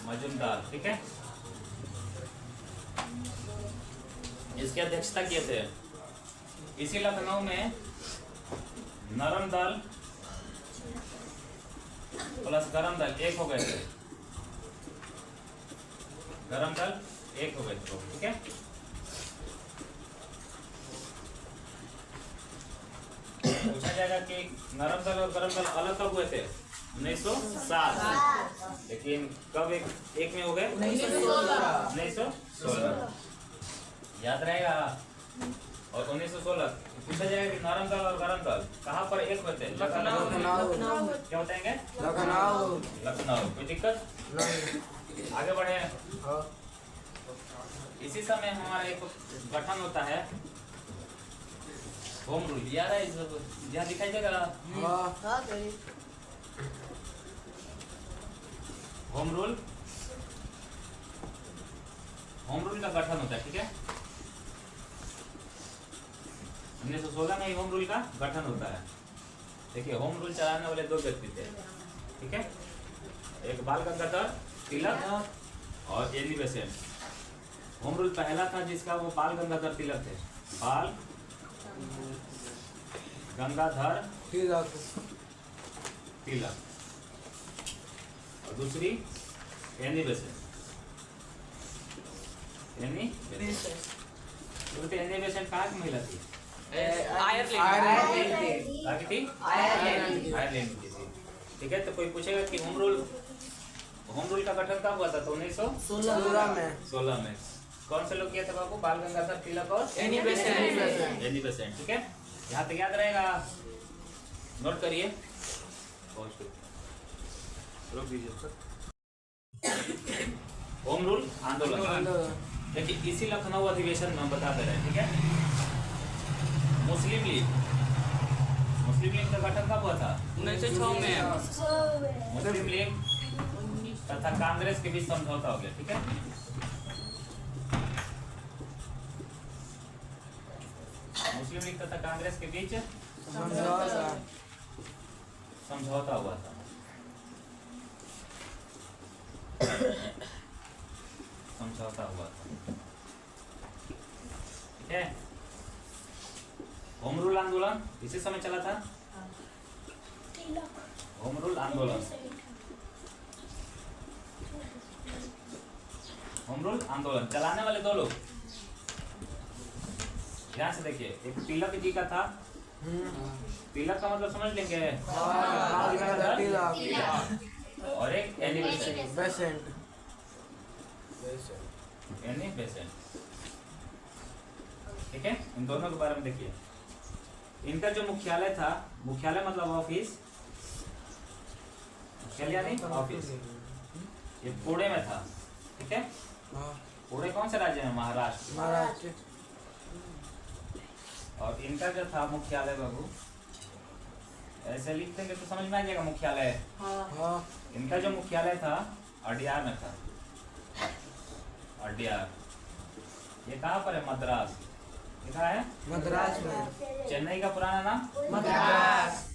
मजूमदार, ठीक है। इसकी अध्यक्षता किए थे। इसी लखनऊ में नरम दल प्लस गरम दल एक हो गए थे, गरम दल एक हो गए थे, ठीक है। पूछा जाएगा कि नरम दल और गरम दल अलग कब हुए थे? 1907, लेकिन कब एक में हो गए? 1916, याद रहेगा। और 1916 पूछा जाएगा कि नरम दल और गरम दल कहाँ पर एक होते हैं? लखनऊ। क्या बताएंगे? लखनऊ। कोई दिक्कत नहीं। आगे बढ़े। इसी समय हमारा एक गठन होता है होम रूल, याद है? यहाँ दिखाई देगा होम रूल, होम रूल का गठन होता है, ठीक है। 1916 में ही होम रूल का गठन होता है। देखिए होम रूल चलाने वाले दो व्यक्ति थे, ठीक है। एक बाल गंगाधर तिलक और एनी बेसेंट। होम रूल पहला था जिसका वो बाल गंगाधर तिलक थे, बाल गंगाधर तिलक, और दूसरी एनी बेसेंट। एनी बेसेंट कहाँ की महिला थी? आयरलैंड की थी, ठीक है। तो कोई पूछेगा कि होम रूल का गठन कब हुआ था? तो 1916 में। कौन से लोग किए थे बाबू? बाल गंगाधर तिलक और एनी बेसेंट, ठीक है। यहाँ तक याद रहेगा, नोट करिए। रुक दीजिए। होम रूल आंदोलन, देखिए इसी लखनऊ अधिवेशन में हम बता दे रहे हैं, ठीक है। मुस्लिम लीग का गठन कब हुआ था? 1906 में। मुस्लिम लीग तथा कांग्रेस के बीच समझौता हो गया, ठीक है। मुस्लिम लीग तथा कांग्रेस के बीच समझौता हुआ था। समझौता हुआ था, ठीक है। होम रूल आंदोलन इसी समय चला था। होम रूल आंदोलन, होम रूल आंदोलन चलाने वाले दो लोग, ध्यान से देखिए। एक तिलक जी का था, तिलक का मतलब समझ लेंगे, और एक एनी बेसेंट, ठीक है। इन दोनों के बारे में देखिए। इनका जो मुख्यालय था, मुख्यालय मतलब ऑफिस, मुख्यालय नहीं ऑफिस, ये पुणे में था, ठीक है। पुणे कौन से राज्य में? महाराष्ट्र। और इनका जो था मुख्यालय बाबू, ऐसे लिख देंगे तो समझ में आ जाएगा मुख्यालय। हाँ इनका जो मुख्यालय था अड्यार में था। अड्यार ये कहाँ पर है? मद्रास। ये कहाँ है? मद्रास में। चेन्नई का पुराना नाम मद्रास।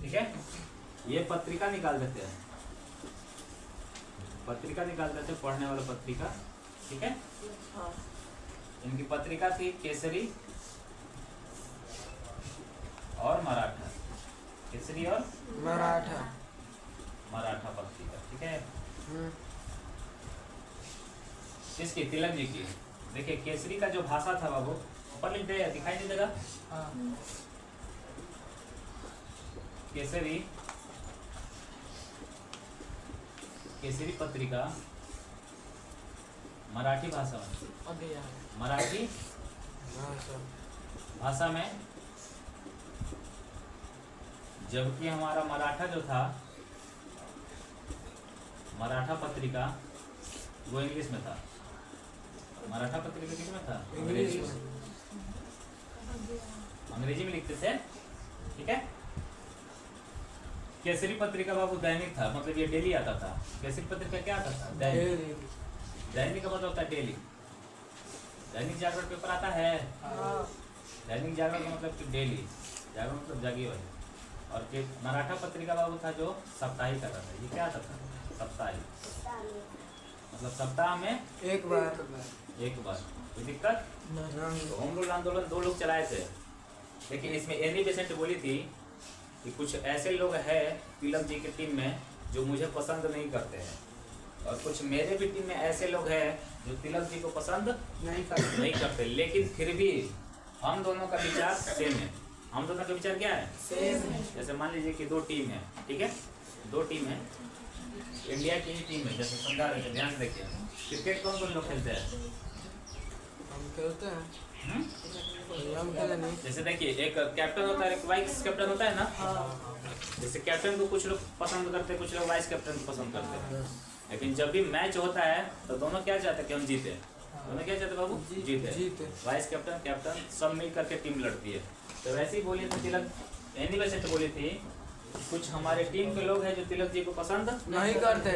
ठीक है। ये पत्रिका निकाल देते हैं, पत्रिका निकाल देते हैं, पढ़ने वाला पत्रिका। ठीक है। इनकी पत्रिका थी केसरी और मराठा। केसरी और मराठा। मराठा पत्रिका। ठीक है। किसकी? तिलक जी की। देखिए केसरी का जो भाषा था बाबू ऊपर लिख दे, दिखाई नहीं देगा? केसरी, केसरी पत्रिका मराठी भाषा में, मराठी भाषा में, जबकि हमारा मराठा जो था, मराठा पत्रिका वो इंग्लिश में था। मराठा पत्रिका किस में था? अंग्रेजी में। अंग्रेजी में लिखते थे। ठीक है। केसरी पत्रिका बाबू दैनिक था, मतलब ये डेली आता था। केसरी पत्रिका क्या आता था? दैनिक। दैनिक का मतलब होता है डेली। दैनिक जागरण पेपर आता है। दैनिक जागरण का मतलब कि डेली, जागरण मतलब जागी हुई। और मराठा पत्रिका बाबू था जो साप्ताहिक आता था। ये क्या आता था? साप्ताहिक, मतलब सप्ताह में एक बार। कोई दिक्कत? तो होम रूल आंदोलन 2 लोग चलाए थे, लेकिन इसमें एनी बेसेंट बोली थी कि कुछ ऐसे लोग हैं तिलक जी की टीम में जो मुझे पसंद नहीं करते हैं, और कुछ मेरे भी टीम में ऐसे लोग हैं जो तिलक जी को पसंद नहीं करते, लेकिन फिर भी हम दोनों का विचार सेम है। हम दोनों का विचार क्या है? सेम है। जैसे मान लीजिए कि 2 टीम है। ठीक है। 2 टीम है, इंडिया की ही टीम है। जैसे समझा रहे थे, ध्यान से देखिए। क्रिकेट कौन कौन लोग खेलते हैं? हम खेलते हैं। हम खेले नहीं। जैसे देखिए एक कैप्टन होता है, एक वाइस कैप्टन होता है ना। जैसे कैप्टन को कुछ लोग पसंद करते हैं, कुछ लोग वाइस कैप्टन को पसंद करते हैं। लेकिन जब भी मैच होता है तो दोनों क्या चाहते हैं कि हम जीते। दोनों क्या चाहते बाबू? जीते। वाइस कैप्टन, कैप्टन सब मिल करके टीम लड़ती है। तो वैसे ही बोली थी तिलक, एनी वैसे तो बोली थी कुछ हमारे टीम के लोग हैं जो तिलक जी को पसंद नहीं करते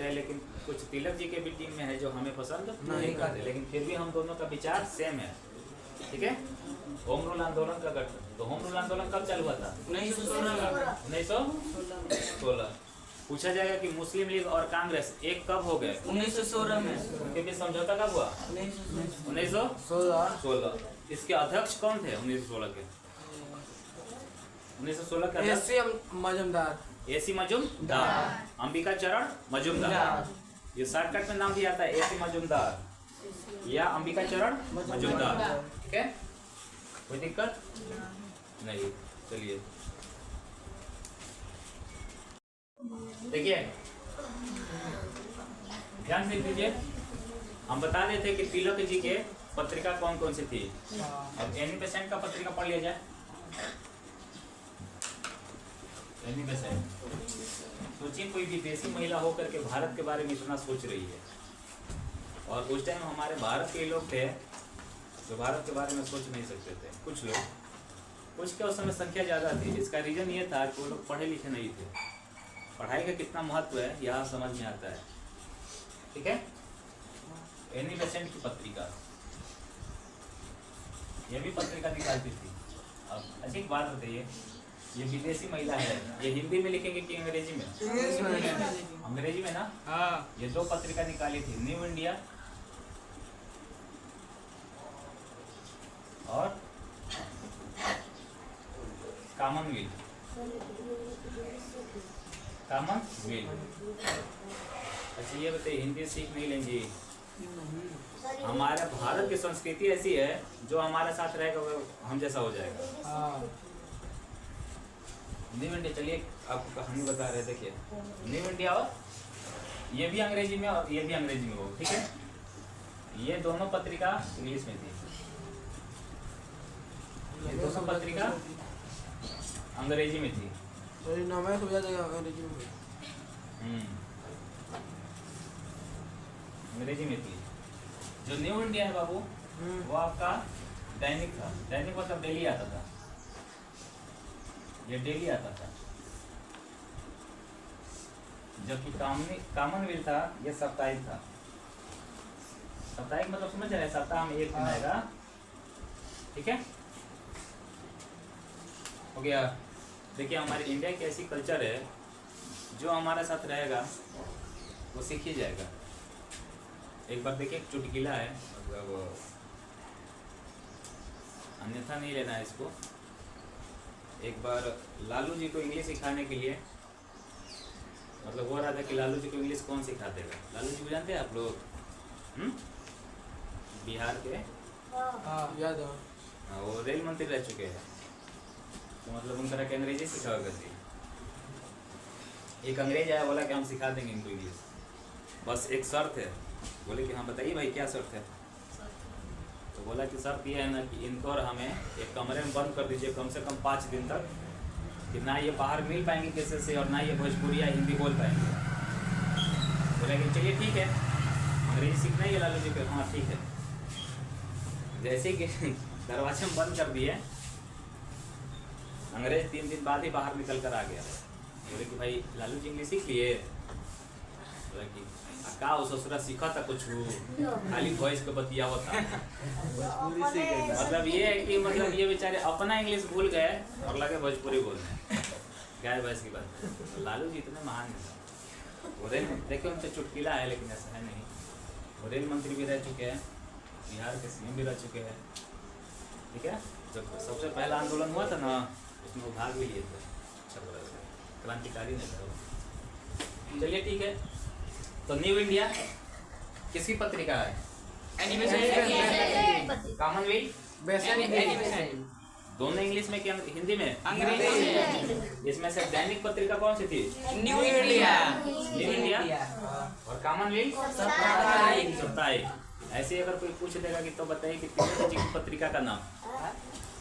हैं, लेकिन कुछ तिलक जी के भी टीम में है जो हमें पसंद नहीं करते, लेकिन फिर भी हम दोनों का विचार सेम है। ठीक है। होम रूल आंदोलन का गठन। तो होम रूल आंदोलन कब चालू हुआ था? 1916। पूछा जाएगा कि मुस्लिम लीग और कांग्रेस एक कब हो गए? 1916 में। उनके बीच समझौता कब हुआ? 1916। इसके अध्यक्ष कौन थे 1916 के? 1916 के एसी मजूमदार, अंबिका चरण मजूमदार। ये शॉर्टकट में नाम भी आता है, एसी मजूमदार या अंबिका चरण मजूमदार। ठीक है। कोई दिक्कत नहीं। चलिए देखिए, ध्यान से लीजिए। हम बता रहे थे कि तिलक जी के पत्रिका कौन कौन सी थी। अब एनी बेसेंट का पत्रिका पढ़ लिया जाए। एनी बेसेंट, सोचिए कोई विदेशी महिला होकर के भारत के बारे में इतना सोच रही है, और उस टाइम हमारे भारत के लोग थे जो भारत के बारे में सोच नहीं सकते थे। कुछ लोग, कुछ के उस समय संख्या ज़्यादा थी। इसका रीज़न ये था कि वो लोग पढ़े लिखे नहीं थे। पढ़ाई का कितना महत्व है यहाँ समझ में आता है। ठीक है। एनी बेसेंट की पत्रिका, ये भी पत्रिका निकालती थी। अब अच्छी बात बताइए, ये विदेशी महिला है, ये हिंदी में लिखेंगे कि अंग्रेजी में? अंग्रेजी में ना। हाँ। ये 2 पत्रिका निकाली थी, न्यू इंडिया और कॉमनवेल्थ। अच्छा ये बताइए, हिंदी सीख नहीं लेंगी? हमारे भारत की संस्कृति ऐसी है, जो हमारे साथ रहेगा वो हम जैसा हो जाएगा। न्यू इंडिया, चलिए आपको कहानी बता रहे। देखिए न्यू इंडिया, और ये भी अंग्रेजी में और ये भी अंग्रेजी में हो। ठीक है। ये दोनों पत्रिका इंग्लिश में थी, ये दोनों पत्रिका अंग्रेजी में थी। अंग्रेजी में थी। जो न्यू इंडिया है बाबू, वो आपका दैनिक था। दैनिक मतलब डेली आता था। ये डेली आता था, जबकि कॉमनवेल्थ था ये साप्ताहिक था। साप्ताहिक मतलब समझ रहे हैं, सप्ताह में एक दिन आएगा, ठीक है, हो गया। देखिए हमारे इंडिया की ऐसी कल्चर है, जो हमारे साथ रहेगा वो सीख ही जाएगा। एक बार देखिए चुटकिला है, मतलब अन्यथा नहीं लेना है इसको। एक बार लालू जी को इंग्लिश सिखाने के लिए मतलब हो रहा था कि लालू जी को इंग्लिश कौन सिखा देगा। लालू जी को जानते हैं आप लोग, बिहार के, याद है। वो रेल मंत्री रह चुके हैं, तो मतलब उन तरह के अंग्रेजी सिखा करती। एक अंग्रेज आया, बोला कि हम सिखा देंगे इनको इंग्लिश, बस एक शर्त है। बोले कि हाँ बताइए भाई क्या शर्त है। तो बोला कि शर्त ये है ना कि इनको और हमें एक कमरे में बंद कर दीजिए कम से कम 5 दिन तक, कि ना ये बाहर मिल पाएंगे किसी से और ना ये भोजपुरी या हिंदी बोल पाएंगे। बोला कि चलिए ठीक है, अंग्रेजी सीखना ही है लालू जी को। हाँ ठीक है। जैसे कि दरवाजे में बंद कर दिए, अंग्रेज 3 दिन बाद ही बाहर निकल कर आ गया। बोले कि भाई लालू जी इंग्लिश सीख लिए। बोला कि का ससुरा सीखा था कुछ, खाली वॉइस पे बतिया होता। मतलब ये है कि मतलब ये बेचारे अपना इंग्लिश भूल गए और लगे भोजपुरी बोलने, गाय भैंस की बात। तो लालू जी इतने महान है। वो रेल देखिए उनसे चुटकिला है, लेकिन ऐसा है नहीं। वो रेल मंत्री भी रह चुके हैं, बिहार के सीएम भी रह चुके हैं, ठीक है। जब सबसे पहला आंदोलन हुआ था ना, उसमें वो भाग भी लिए थे, क्रांतिकारी नेता। चलिए ठीक है। तो न्यू इंडिया किसकी पत्रिका है? कॉमनवेल्थ दोनों इंग्लिश में क्या हिंदी में? अंग्रेजी। इसमें से दैनिक पत्रिका कौन सी थी? New India. न्यू इंडिया और कॉमनवेल्थ साप्ताहिक। ऐसे अगर कोई पूछ देगा कि तो बताइए कि तिलक जी की पत्रिका का नाम,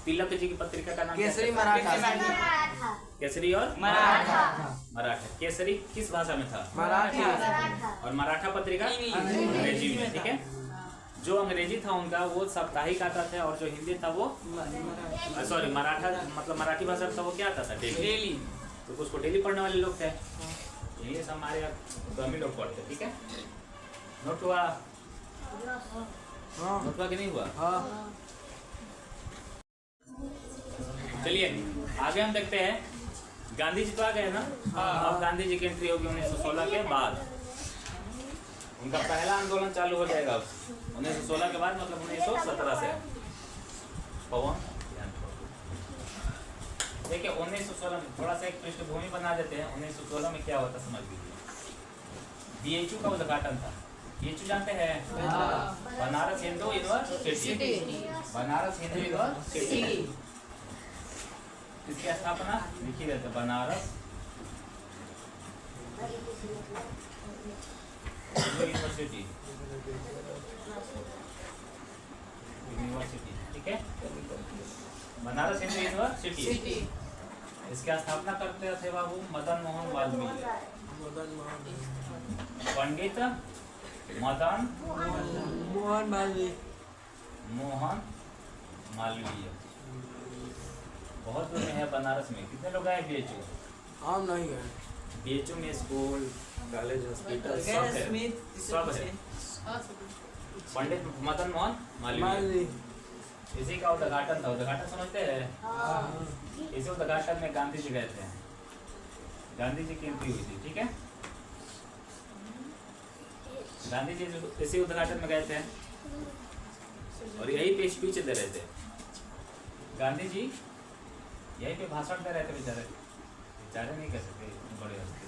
तिलक जी की पत्रिका का नाम केसरी मराठा। केसरी और मराठा। केसरी किस भाषा में था? मराठी। और मराठा पत्रिका अंग्रेजी में, ठीक है। जो अंग्रेजी था उनका वो साप्ताहिक आता था, और जो हिंदी था वो सॉरी मराठा मतलब मराठी भाषा था वो क्या आता था? डेली। तो उसको डेली पढ़ने वाले लोग थे, ये हमारे ग्रामीण लोग पढ़ते, ठीक है। नोट हुआ? नोट हुआ कि नहीं हुआ? चलिए आगे हम देखते हैं। गांधी जी तो आ गए ना, अब गांधी जी की एंट्री होगी 1916 के बाद। उनका पहला आंदोलन चालू हो जाएगा 1916 के बाद, मतलब 1917 से। पवन देखिए 1916 में थोड़ा सा एक पृष्ठभूमि बना देते हैं। 1916 में क्या होता समझ लीजिए। बीएचयू का उद्घाटन था। बीएचयू जानते हैं? बनारस हिंदू यूनिवर्सिटी। बनारस हिंदू यूनिवर्सिटी इसकी स्थापना लिखी रहती है, बनारस यूनिवर्सिटी, ठीक है। बनारस हिंदू यूनिवर्सिटी इसकी स्थापना करते थे बाबू मदन मोहन मालवीय। पंडित मदन मोहन मालवीय। बहुत लोग हैं बनारस में। कितने लोग आए बीएचयू? हम नहीं गए। बीएचयू में स्कूल, कॉलेज, हॉस्पिटल सब है। पंडित मदन मोहन मालवीय, इसी का उद्घाटन था। उद्घाटन समझते हैं? इसी उद्घाटन में गांधी जी गए थे। गांधी जी की एंट्री हुई थी, ठीक है। गांधी जी इसी उद्घाटन में गए थे और यही पे स्पीच दे रहे थे। गांधी जी यही पे भाषण दे रहे थे। बेचारे नहीं कह सकते, बड़े हस्ती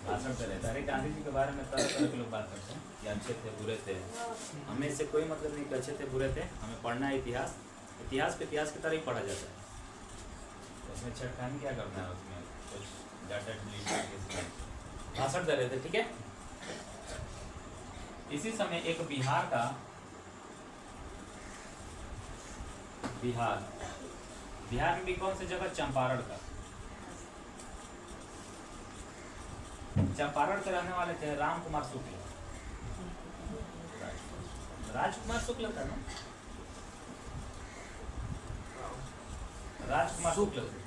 भाषण दे रहे थे। अरे गांधी जी के बारे में तरह तरह के लोग बात करते हैं कि अच्छे थे, बुरे थे। हमें इससे कोई मतलब नहीं कि अच्छे थे, बुरे थे। हमें पढ़ना है इतिहास। इतिहास पे इतिहास की तरह ही पढ़ा जाता है। तो उसमें छेड़खानी क्या करना है? उसमें कुछ डाटा भाषण दे रहे थे, ठीक है। इसी समय एक बिहार में भी कौन सी जगह? चंपारण का। चंपारण के रहने वाले थे राम कुमार शुक्ल। राजकुमार शुक्ल था ना? राजकुमार शुक्ल थे।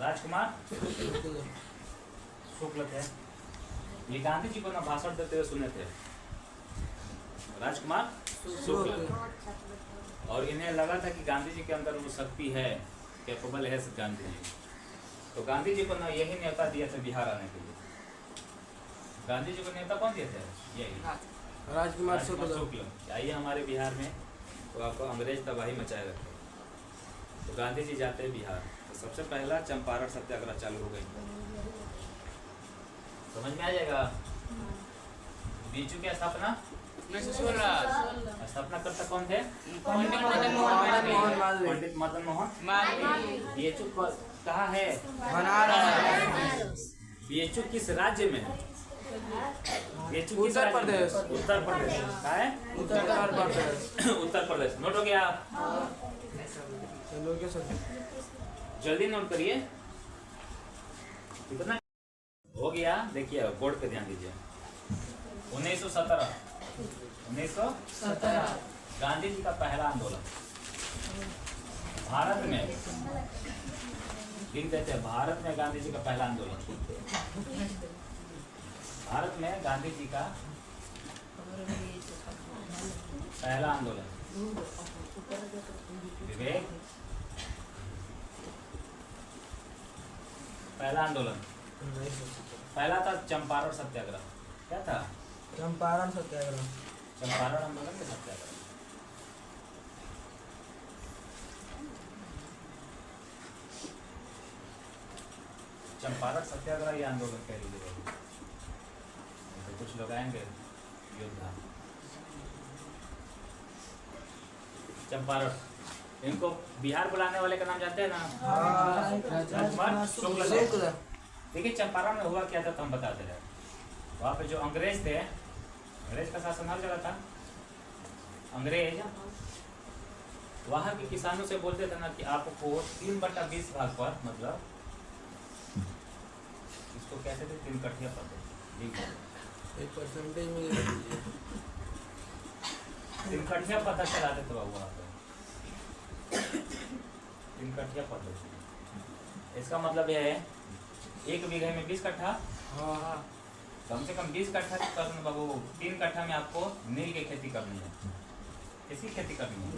राजकुमार शुक्ल थे। ये गांधी जी को ना भाषण देते हुए सुने थे, राजकुमार शुक्ल। और इन्हें लगा था कि गांधी जी के अंदर वो शक्ति है, कैपेबल है गांधी जी। तो गांधी जी को ना यही न्योता दिया था बिहार आने के लिए। गांधी जी को न्योता कौन दिए थे? यही राजकुमार शुक्ल। आइए हमारे बिहार में, तो आपको अंग्रेज तबाही मचाए रखे। तो गांधी जी जाते हैं बिहार, तो सबसे पहला चंपारण सत्याग्रह चालू हो गई। समझ में आ जाएगा? बीजू की स्थापना 1916 स्थापना करता कौन थे? पंडित मदन मोहन मालवीय। पंडित मदन मोहन मालवीय। बीएचयू कहाँ है? बनारस। बीएचयू किस राज्य में है? बीएचयू किस उत्तर राज्य में? प्रदेश। उत्तर प्रदेश। कहाँ है? उत्तर प्रदेश। उत्तर प्रदेश। नोट हो गया? लोकेशन जल्दी नोट करिए। कितना हो गया? देखिए बोर्ड पे ध्यान दीजिए। 1917 गांधी जी का पहला आंदोलन भारत में, लिख देते हैं भारत में गांधी जी का पहला आंदोलन। भारत में गांधी जी का पहला आंदोलन विवेक, पहला आंदोलन पहला था चंपारण सत्याग्रह। क्या था? चंपारण सत्याग्रह। चंपारण आंदोलन के सत्याग्रह। चंपारण सत्याग्रह ये आंदोलन कह लीजिए। तो कुछ लोग आएंगे योद्धा। चंपारण, इनको बिहार बुलाने वाले का नाम जानते हैं ना? राजकुमार शुक्ल। देखिए चंपारण में हुआ क्या था तो हम बताते रहे। वहाँ पे जो अंग्रेज थे, अंग्रेज का शासन हर जगह था। अंग्रेज वहाँ के किसानों से बोलते थे ना कि आपको 3/20 भाग पर, मतलब इसको कहते थे 3 कट्ठिया पर, 1% में 3 कट्ठिया पता चलाते थे बाबू वहाँ पे। 3 कट्ठिया पता। इसका मतलब यह है 1 बीघे में 20 कट्ठा, कम से कम 20 कट्ठा करना बाबू। 3 कट्ठा में आपको नील की खेती करनी है। किसकी खेती करनी है?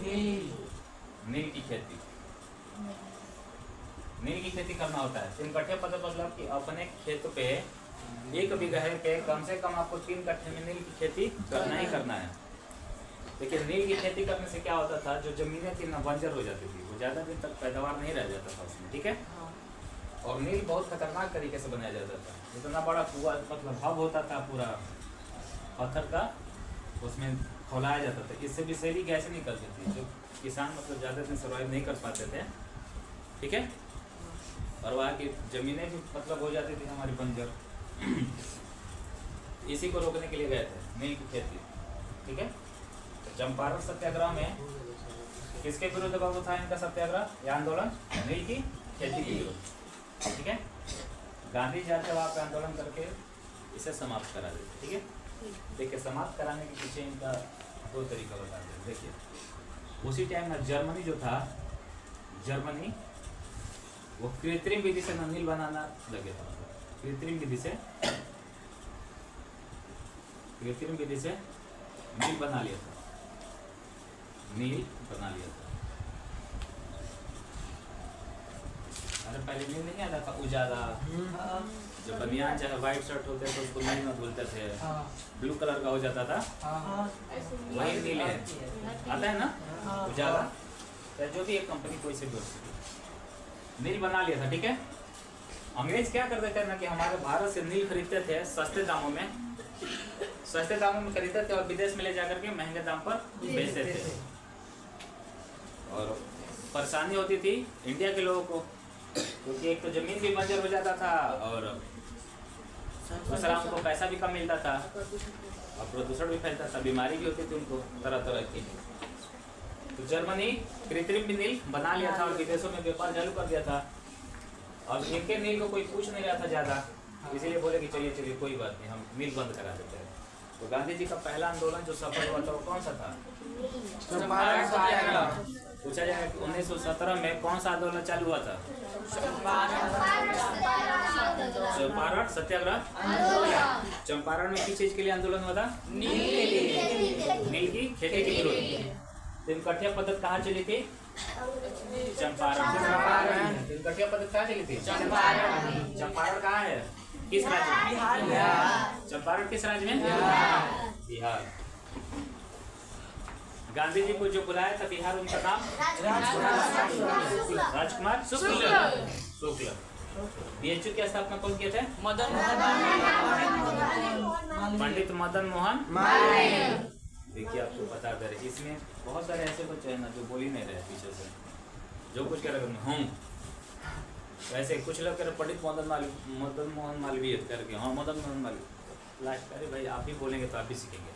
नील की खेती। नील की खेती करना होता है। 3 कट्ठे पता मतलब कि अपने खेत पे 1 बीघे पे कम से कम आपको 3 कट्ठे में नील की खेती करना ही करना है। देखिए नील की खेती करने से क्या होता था, जो जमीनें थी ना बंजर हो जाती थी, वो ज़्यादा दिन तक पैदावार नहीं रह जाता था उसमें। ठीक है। और नील बहुत खतरनाक तरीके से बनाया जाता था। इतना बड़ा कुआ, मतलब हब होता था पूरा पत्थर का, उसमें खौलाया जाता था। इससे विषैली गैसें निकलती थी, जो किसान मतलब ज़्यादा दिन सर्वाइव नहीं कर पाते थे। ठीक है। और वहाँ की ज़मीनें भी मतलब हो जाती थी हमारी बंजर। इसी को रोकने के लिए गए थे, नील की खेती। ठीक है। तो चंपारण सत्याग्रह में किसके विरुद्ध बाबू था इनका सत्याग्रह या आंदोलन? नील की खेती के विरुद्ध। ठीक है। गांधी जाके वहाँ पे आंदोलन करके इसे समाप्त करा देते। ठीक है। देखिए समाप्त कराने के पीछे इनका 2 तरीका बता दें। देखिए उसी टाइम में जर्मनी जो था, जर्मनी वो कृत्रिम विधि से नील बनाना लगे था। कृत्रिम विधि से नील बना लिया था। नील बना लिया था। अरे पहले नील नहीं आता था, उजाला। जब बनियान चाहे व्हाइट शर्ट होते तो उसको नील में धुलते थे, ब्लू कलर का हो जाता था, वही नील है। आता है ना उजाला, जो भी एक कंपनी कोई से भी नील बना लिया था। ठीक है। अंग्रेज क्या करते थे ना कि हमारे भारत से नील खरीदते थे सस्ते दामों में खरीदते थे और विदेश में ले जाकर के महंगे दाम पर बेचते थे। और परेशानी होती थी इंडिया के लोगों को, क्योंकि एक तो जमीन भी बंजर हो जाता था और दूसरा उनको पैसा भी कम मिलता था और प्रदूषण भी फैलता था, बीमारी भी होती थी उनको तरह तरह की। तो जर्मनी कृत्रिम नील बना लिया था और विदेशों में व्यापार चालू कर दिया था। और इनके नील को कोई पूछ नहीं रहा था ज़्यादा, इसीलिए बोले कि चलिए कोई बात नहीं, हम नील बंद करा देते हैं। तो गांधी जी का पहला आंदोलन जो सफल हुआ था वो कौन सा था? चंपारण सत्याग्रह। पूछा जाएगा कि 1917 में कौन सा आंदोलन चालू हुआ था? चंपारण सत्याग्रह। चंपारण में किस चीज के लिए आंदोलन हुआ था? नील की खेती के विरोध। तिनकठिया पद्धति कहाँ चली थी? चंपारण। तिनकठिया पद्धति कहाँ चली थी? चंपारण कहाँ है? किस राज्य में? चंपारण किस राज्य में? बिहार। गांधी जी को जो बुलाया था बिहार, उनका नाम राजकुमार शुक्ल। बीएचयू की स्थापना कौन किए थे? पंडित मदन मोहन। देखिए आपको बता दे रहे, इसमें बहुत सारे ऐसे बच्चे हैं ना जो बोल ही नहीं रहे पीछे से, जो कुछ कह रहे हूँ वैसे कुछ लोग कह रहे पंडित मदन मोहन मालवीय करके। हाँ, मदन मोहन मालवीय। लास्ट अरे भाई आप ही बोलेंगे तो आप भी सीखेंगे।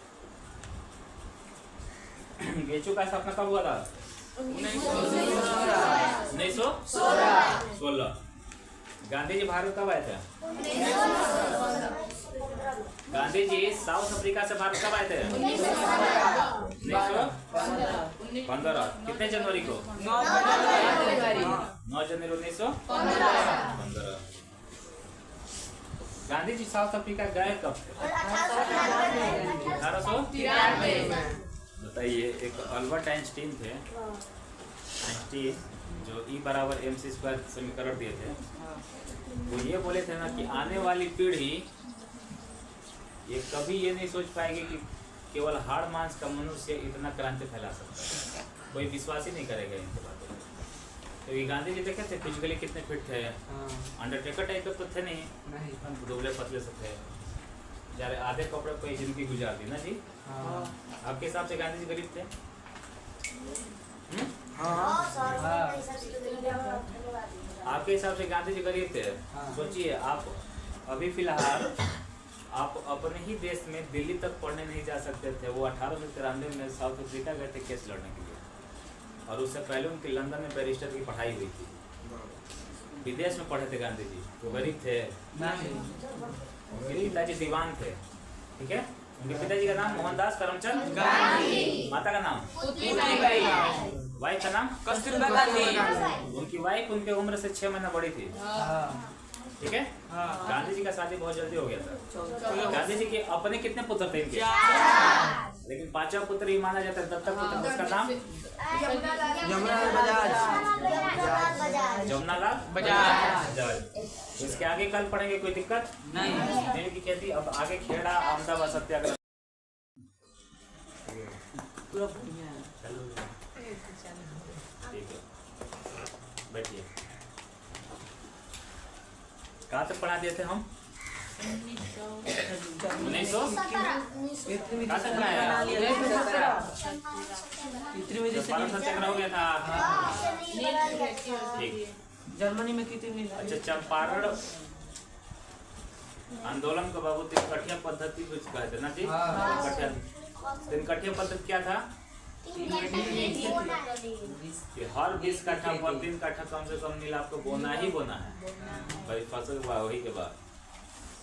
बीएचयू का स्थापना कब हुआ था? 1916। गांधी जी भारत कब आए थे? गांधी जी साउथ अफ्रीका से भारत कब आए थे? 1915। कितने जनवरी को? 9 जनवरी 1915। गांधी जी साउथ अफ्रीका गए कब? 1893। बताइए। एक अल्बर्ट आइंस्टीन थे, आइंस्टीन जो E=mc² समीकरण दिए थे। वो ये बोले थे ना कि आने वाली पीढ़ी ये कभी ये नहीं सोच पाएगी कि केवल हाड़ मांस का मनुष्य इतना क्रांति फैला सकता है। कोई विश्वास ही नहीं करेगा इनके बातों में। तो ये गांधी जी देखे थे फिजिकली कितने फिट थे? अंडरटेकर टाइप तो थे नहीं, दुबले पतले से थे। यार आधे कपड़े पे जिंदगी गुजार दी ना जी। आपके हिसाब से गांधी जी गरीब थे? आपके हिसाब से गांधी जी गरीब थे? सोचिए, आप अभी फिलहाल आप अपने ही देश में दिल्ली तक पढ़ने नहीं जा सकते थे। वो 1893 में साउथ अफ्रीका गए थे केस लड़ने के लिए, और उससे पहले उनकी लंदन में बैरिस्टर की पढ़ाई हुई थी। विदेश में पढ़े थे गांधी जी। वो गरीब थे? उनके पिताजी दीवान थे, ठीक है। उनके पिताजी का नाम मोहनदास करमचंद गांधी, माता का नाम वाइफ का नाम कस्तूरबा गांधी। उनकी वाइफ उनके उम्र से 6 महीना बड़ी थी, ठीक है। गांधी जी का शादी बहुत जल्दी हो गया था। गांधी जी के अपने कितने पुत्र थे इनके? लेकिन 5वां पुत्र ही माना जाता है दत्तक पुत्र, जिसका नाम जमुनालाल बजाज। इसके आगे कल पढ़ेंगे, कोई दिक्कत नहीं की कहती। अब आगे खेड़ा अहमदाबाद सत्याग्रह। ठीक है, बैठिए। कहाँ तक पढ़ा दिए थे हम? 1900 सत्याग्रह हो गया था। ठीक। जर्मनी में कितनी? अच्छा, चंपारण आंदोलन को बाबू तिनकठिया पद्धति कुछ कहते ना जी। तिनकठिया पद्धति क्या था? कि हर 20 कट्ठा पर 3 कट्ठा कम से कम नील आपको बोना ही बोना है भाई, फसल वही के बाद।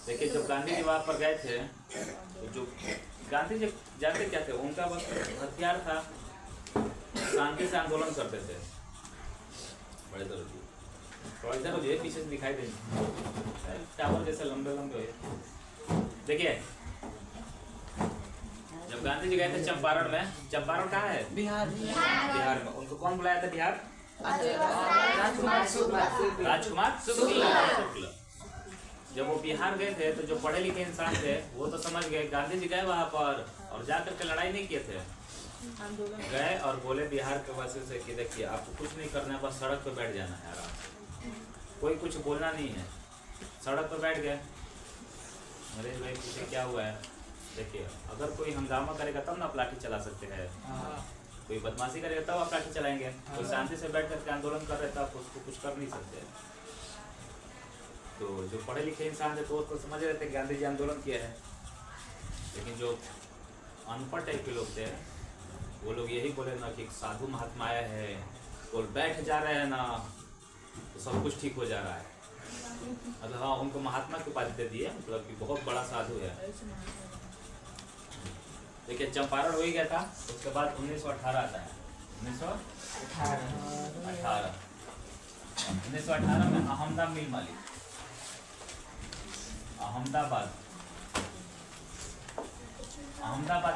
देखिए, जब गांधी जी वहाँ पर गए थे तो जो गांधी जी जानते क्या थे? उनका बस हथियार था शांति से आंदोलन करते थे। बड़े जरूरी थोड़ा इधर हो जाए, पीछे से दिखाई देंगे टावर जैसे लंबे लंबे। देखिए, जब गांधी जी गए थे चंपारण में, चंपारण कहाँ है? बिहार में। उनको कौन बुलाया था बिहार? राजकुमार शुक्ल। जब वो बिहार गए थे तो जो पढ़े लिखे इंसान थे वो तो समझ गए गांधी जी गए वहाँ पर और जाकर के लड़ाई नहीं किए थे। गए और बोले बिहार के वासियों से कि देखिए, आपको कुछ नहीं करना है, बस सड़क पर बैठ जाना है आराम से, कोई कुछ बोलना नहीं है। सड़क पर बैठ गए। नरेश भाई पूछे क्या हुआ है? देखिए, अगर कोई हंगामा करेगा तब ना आप लाठी चला सकते हैं, कोई बदमाशी करेगा तब आप लाठी चलाएंगे। कोई शांति से बैठ करके आंदोलन कर रहे थे, आप उसको कुछ कर नहीं सकते। तो जो पढ़े लिखे इंसान थे तो उसको समझ रहे थे गांधी जी आंदोलन किया है, लेकिन जो अनपढ़ टाइप के लोग थे वो लोग यही बोले ना कि साधु महात्मा आया है और बैठ जा रहे हैं ना तो सब कुछ ठीक हो जा रहा है। मतलब हाँ, उनको महात्मा की उपाधि दे दी है, मतलब कि बहुत बड़ा साधु है। देखिए, चंपारण हो ही गया था। उसके बाद 1918 आता है। 1918 1918 में अहमदाबाद मिल मालिक, अहमदाबाद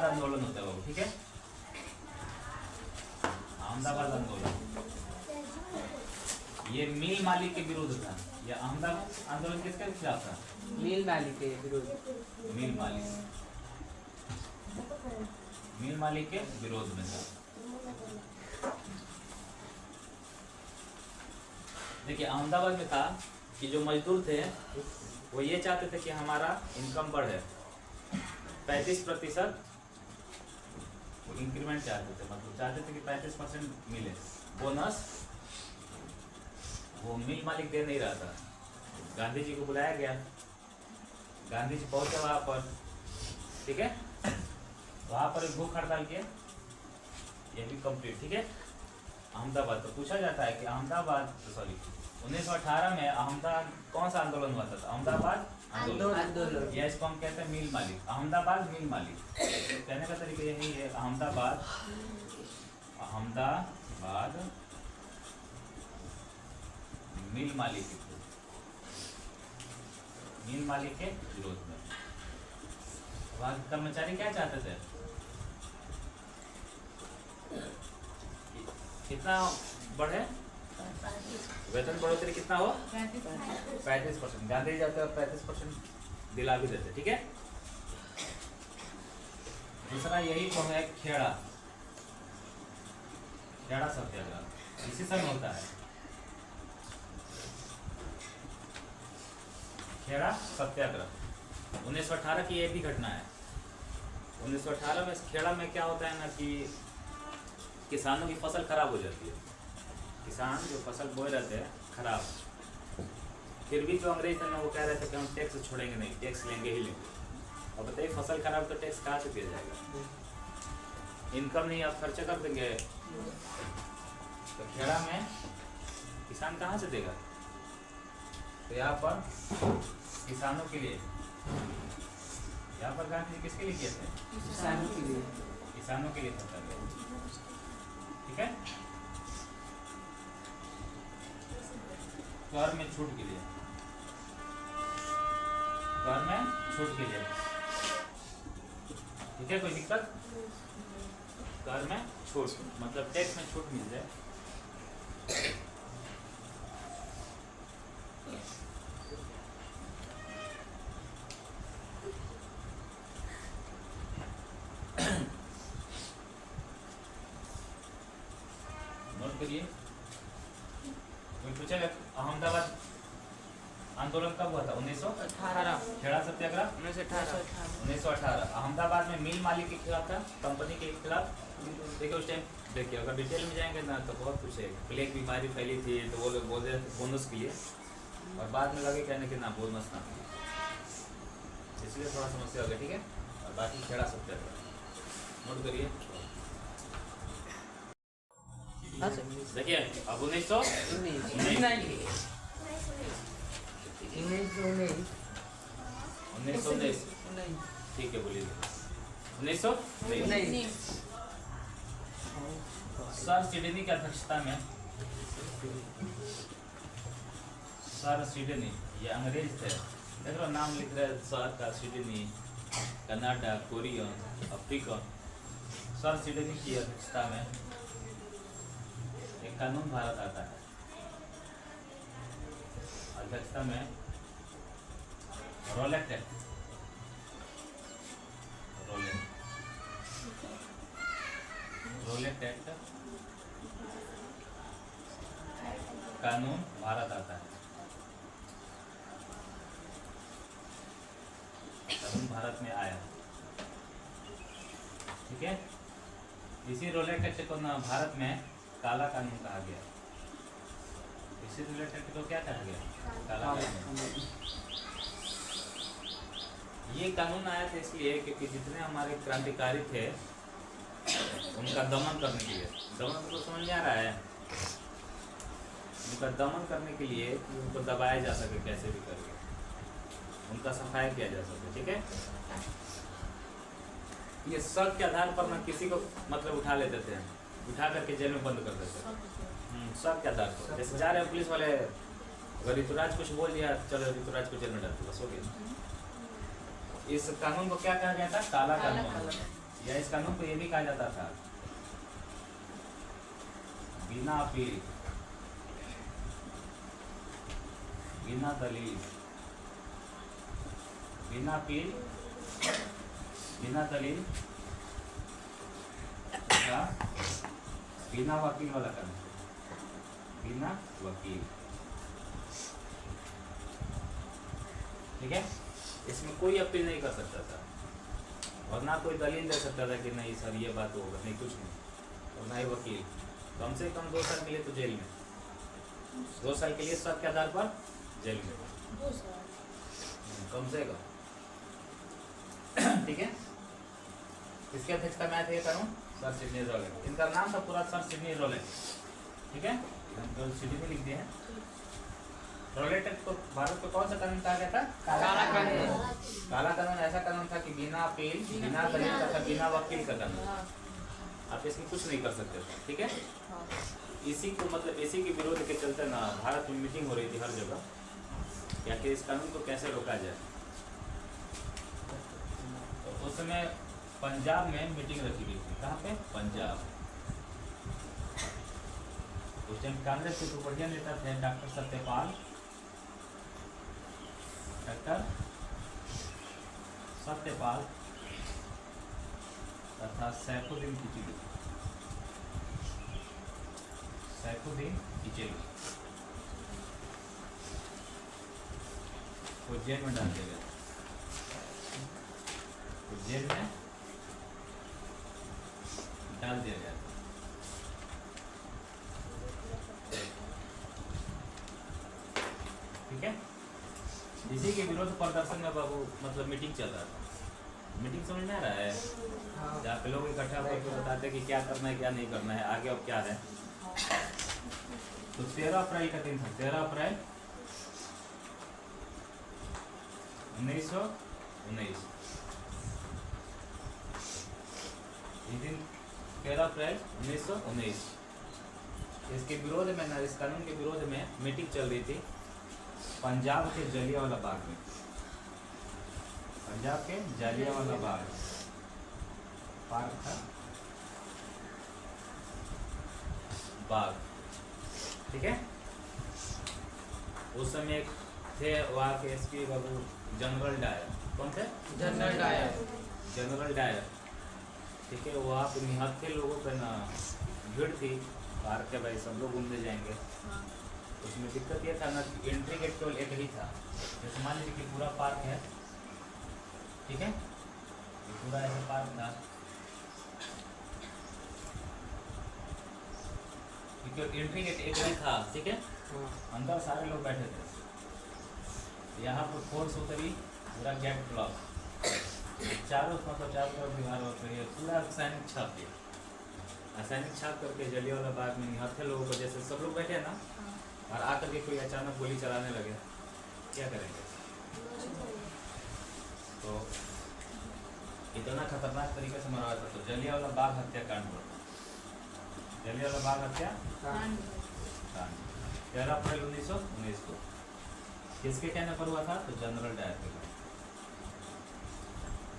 आंदोलन होता है वो, ठीक है। अहमदाबाद आंदोलन ये मिल मालिक के विरुद्ध था। ये अहमदाबाद आंदोलन किसके खिलाफ था? मिल मालिक के विरोध। मिल मालिक के विरोध में था। देखिए अहमदाबाद में था कि जो मजदूर थे वो ये चाहते थे कि हमारा इनकम बढ़े, 35% इंक्रीमेंट चाहते थे, मतलब चाहते थे कि 35% मिले बोनस। वो मिल मालिक दे नहीं रहा था। गांधी जी को बुलाया गया, गांधी जी पहुंचे वहां पर, ठीक है। वहां पर एक भूख हड़ताल किए, ये भी कंप्लीट, ठीक है। अहमदाबाद तो पूछा जाता है कि 1918 में अहमदाबाद कौन सा आंदोलन हुआ था? अहमदाबाद आंदोलन। या इसको हम कहते हैं मिल मालिक, अहमदाबाद मिल मालिक। तो कहने का तरीका यही है, अहमदाबाद मिल मालिक के विरोध में। वहाँ कर्मचारी क्या चाहते थे? कितना बढ़े वेतन, बढ़ोतरी कितना हो? 35%। गांधी जाते और 35% दिला भी देते, ठीक है। दूसरा यही तो है खेड़ा सत्याग्रह, इसी समय होता है खेड़ा सत्याग्रह। 1918 की एक भी घटना है। 1918 में खेड़ा में क्या होता है ना कि किसानों की फसल खराब हो जाती है। किसान जो फसल बोए रहते हैं खराब, फिर भी जो अंग्रेज थे ना वो कह रहे थे कि हम टैक्स छोड़ेंगे नहीं, टैक्स लेंगे ही लेंगे। अब बताइए फसल खराब तो टैक्स कहाँ से दिया जाएगा? इनकम नहीं, आप खर्चा कर देंगे। तो खेड़ा में किसान कहाँ से देगा? तो यहाँ पर किसानों के लिए, यहाँ पर गांधी जी किसके लिए किए थे? किसानों के लिए था, ठीक है। कर में छूट के लिए, ठीक है। कोई दिक्कत? कर में छूट मतलब टैक्स में छूट मिल जाए। नोट करिए। कोई पूछेगा अहमदाबाद आंदोलन कब हुआ था? 1918। खेड़ा सत्याग्रह 1918। अहमदाबाद में मिल मालिक के खिलाफ था, कंपनी के खिलाफ। देखिए उस टाइम, देखिए अगर डिटेल में जाएंगे ना तो बहुत कुछ है। ब्लैक बीमारी फैली थी तो वो लोग बोले बोनस के लिए, और बाद में लगे कहने के ना बोनस ना, इसलिए थोड़ा समस्या हो गया, ठीक है। और बाकी खेड़ा सत्याग्रह नोट करिए। देखिए अब 1919 ठीक है, बोलिए। 1919 सर सिडनी की अध्यक्षता में, सर सिडनी ये अंग्रेज थे, देख लो नाम लिख रहे सर का, Sydney, Canada, Korea, Africa. Sir Sydney की अध्यक्षता में एक कानून भारत आता है। अध्यक्षता में रोलेट एक्ट, रोलेट एक्ट कानून भारत आता है। कानून भारत में आया, ठीक है। इसी रोलेट एक्ट को ना भारत में काला कानून कहा गया। इसी रोलेट एक्ट को क्या कहा गया? काला कानून। ये कानून आया था इसलिए क्योंकि जितने हमारे क्रांतिकारी थे उनका दमन करने के लिए, दमन तो समझ में आ रहा है, उनका दमन करने के लिए उनको दबाया जा सके कैसे भी करके, उनका सफाया किया जा सके, ठीक है। ये शक के आधार पर ना किसी को मतलब उठा लेते थे उठा करके जेल में बंद कर देते हैं सब क्या आधार पर। जैसे जा रहे हैं पुलिस वाले, अगर ऋतुराज कुछ बोल दिया चलो ऋतुराज को जेल में डालते बस हो गया। इस कानून को क्या कहा गया था? काला कानून, या इस कानून को ये भी कहा जाता था बिना अपील, बिना दलील, बिना अपील, बिना दलील, बिना वकील वाला कानून, बिना वकील। ठीक है, इसमें कोई अपील नहीं कर सकता था और ना कोई दलील दे सकता था कि नहीं सर ये बात होगा, नहीं कुछ नहीं। और ना ही वकील। कम से कम 2 साल के लिए तो जेल में, 2 साल के लिए शक के आधार पर जेल में, कम से कम। ठीक है, इसके अध्यक्षता में आए थे ये कानून सर सिडनी रॉलेट। इनका नाम था पूरा सर सिडनी रॉलेट। ठीक है, हम सिडनी में लिख दिए हैं। रॉलेट को भारत को कौन सा कानून कहा गया था? काला कानून। काला कानून ऐसा कानून था कि बिना अपील, बिना दलील तथा बिना वकील का कानून। आप इसमें कुछ नहीं कर सकते थे। ठीक है, इसी को मतलब इसी के विरोध के चलते ना भारत में मीटिंग हो रही थी हर जगह या कि इस कानून को कैसे रोका जाए। तो उस समय पंजाब में मीटिंग रखी गई थी। कहाँ पे? पंजाब। उस टाइम कांग्रेस के बढ़िया नेता थे डॉक्टर सत्यपाल, डॉक्टर सत्यपाल तथा सैफुद्दीन किचलू, सैफुद्दीन किचलू को जेल में डाल दिया गया। तो जेल में डाल दिया गया। ठीक है, इसी के विरोध प्रदर्शन में बाबू मतलब मीटिंग चल रहा था। मीटिंग समझ में आ रहा है? जहाँ पे लोग इकट्ठा होकर बताते कि क्या करना है क्या नहीं करना है, आगे अब क्या है। तो 13 अप्रैल का दिन था, 13 अप्रैल 1919। इस दिन 13 अप्रैल 1919 इसके विरोध में ना, इस कानून के विरोध में मीटिंग चल रही थी पंजाब के जलियांवाला बाग में। पंजाब के जलियांवाला बाग पार्क था, बाग। ठीक है, उस समय एक थे वहाँ के एसपी बाबू जनरल डायर। कौन थे? General Dyer. General Dyer. ठीक है, वहाँ पे निहत्थे लोगों पे ना भीड़ थी पार्क के, भाई सब लोग घूमने जाएंगे। उसमें दिक्कत ये था ना कि एंट्री गेट केवल एक ही था। जैसे मान लीजिए कि पूरा पार्क है, ठीक है, ये पूरा ऐसा पार्क था, क्योंकि एंट्री गेट एक ही था। ठीक है, अंदर सारे लोग बैठे थे। यहाँ पर फोर्स उतरी, पूरा गेट ब्लॉक, चारों तरफ दीवार होती है, पूरा सैनिक छाप दिया। सैनिक छाप करके जलियांवाला बाग में निहत्थे लोगों को, जैसे सब लोग बैठे ना और आकर के कोई अचानक गोली चलाने लगे, क्या करेंगे? तो इतना खतरनाक तरीके से मरवाया था। तो जलियांवाला बाग हत्याकांड हुआ। जलियांवाला बाग हत्याकांड 13 अप्रैल 1919 को किसके कहने पर हुआ था? तो जनरल डायर के।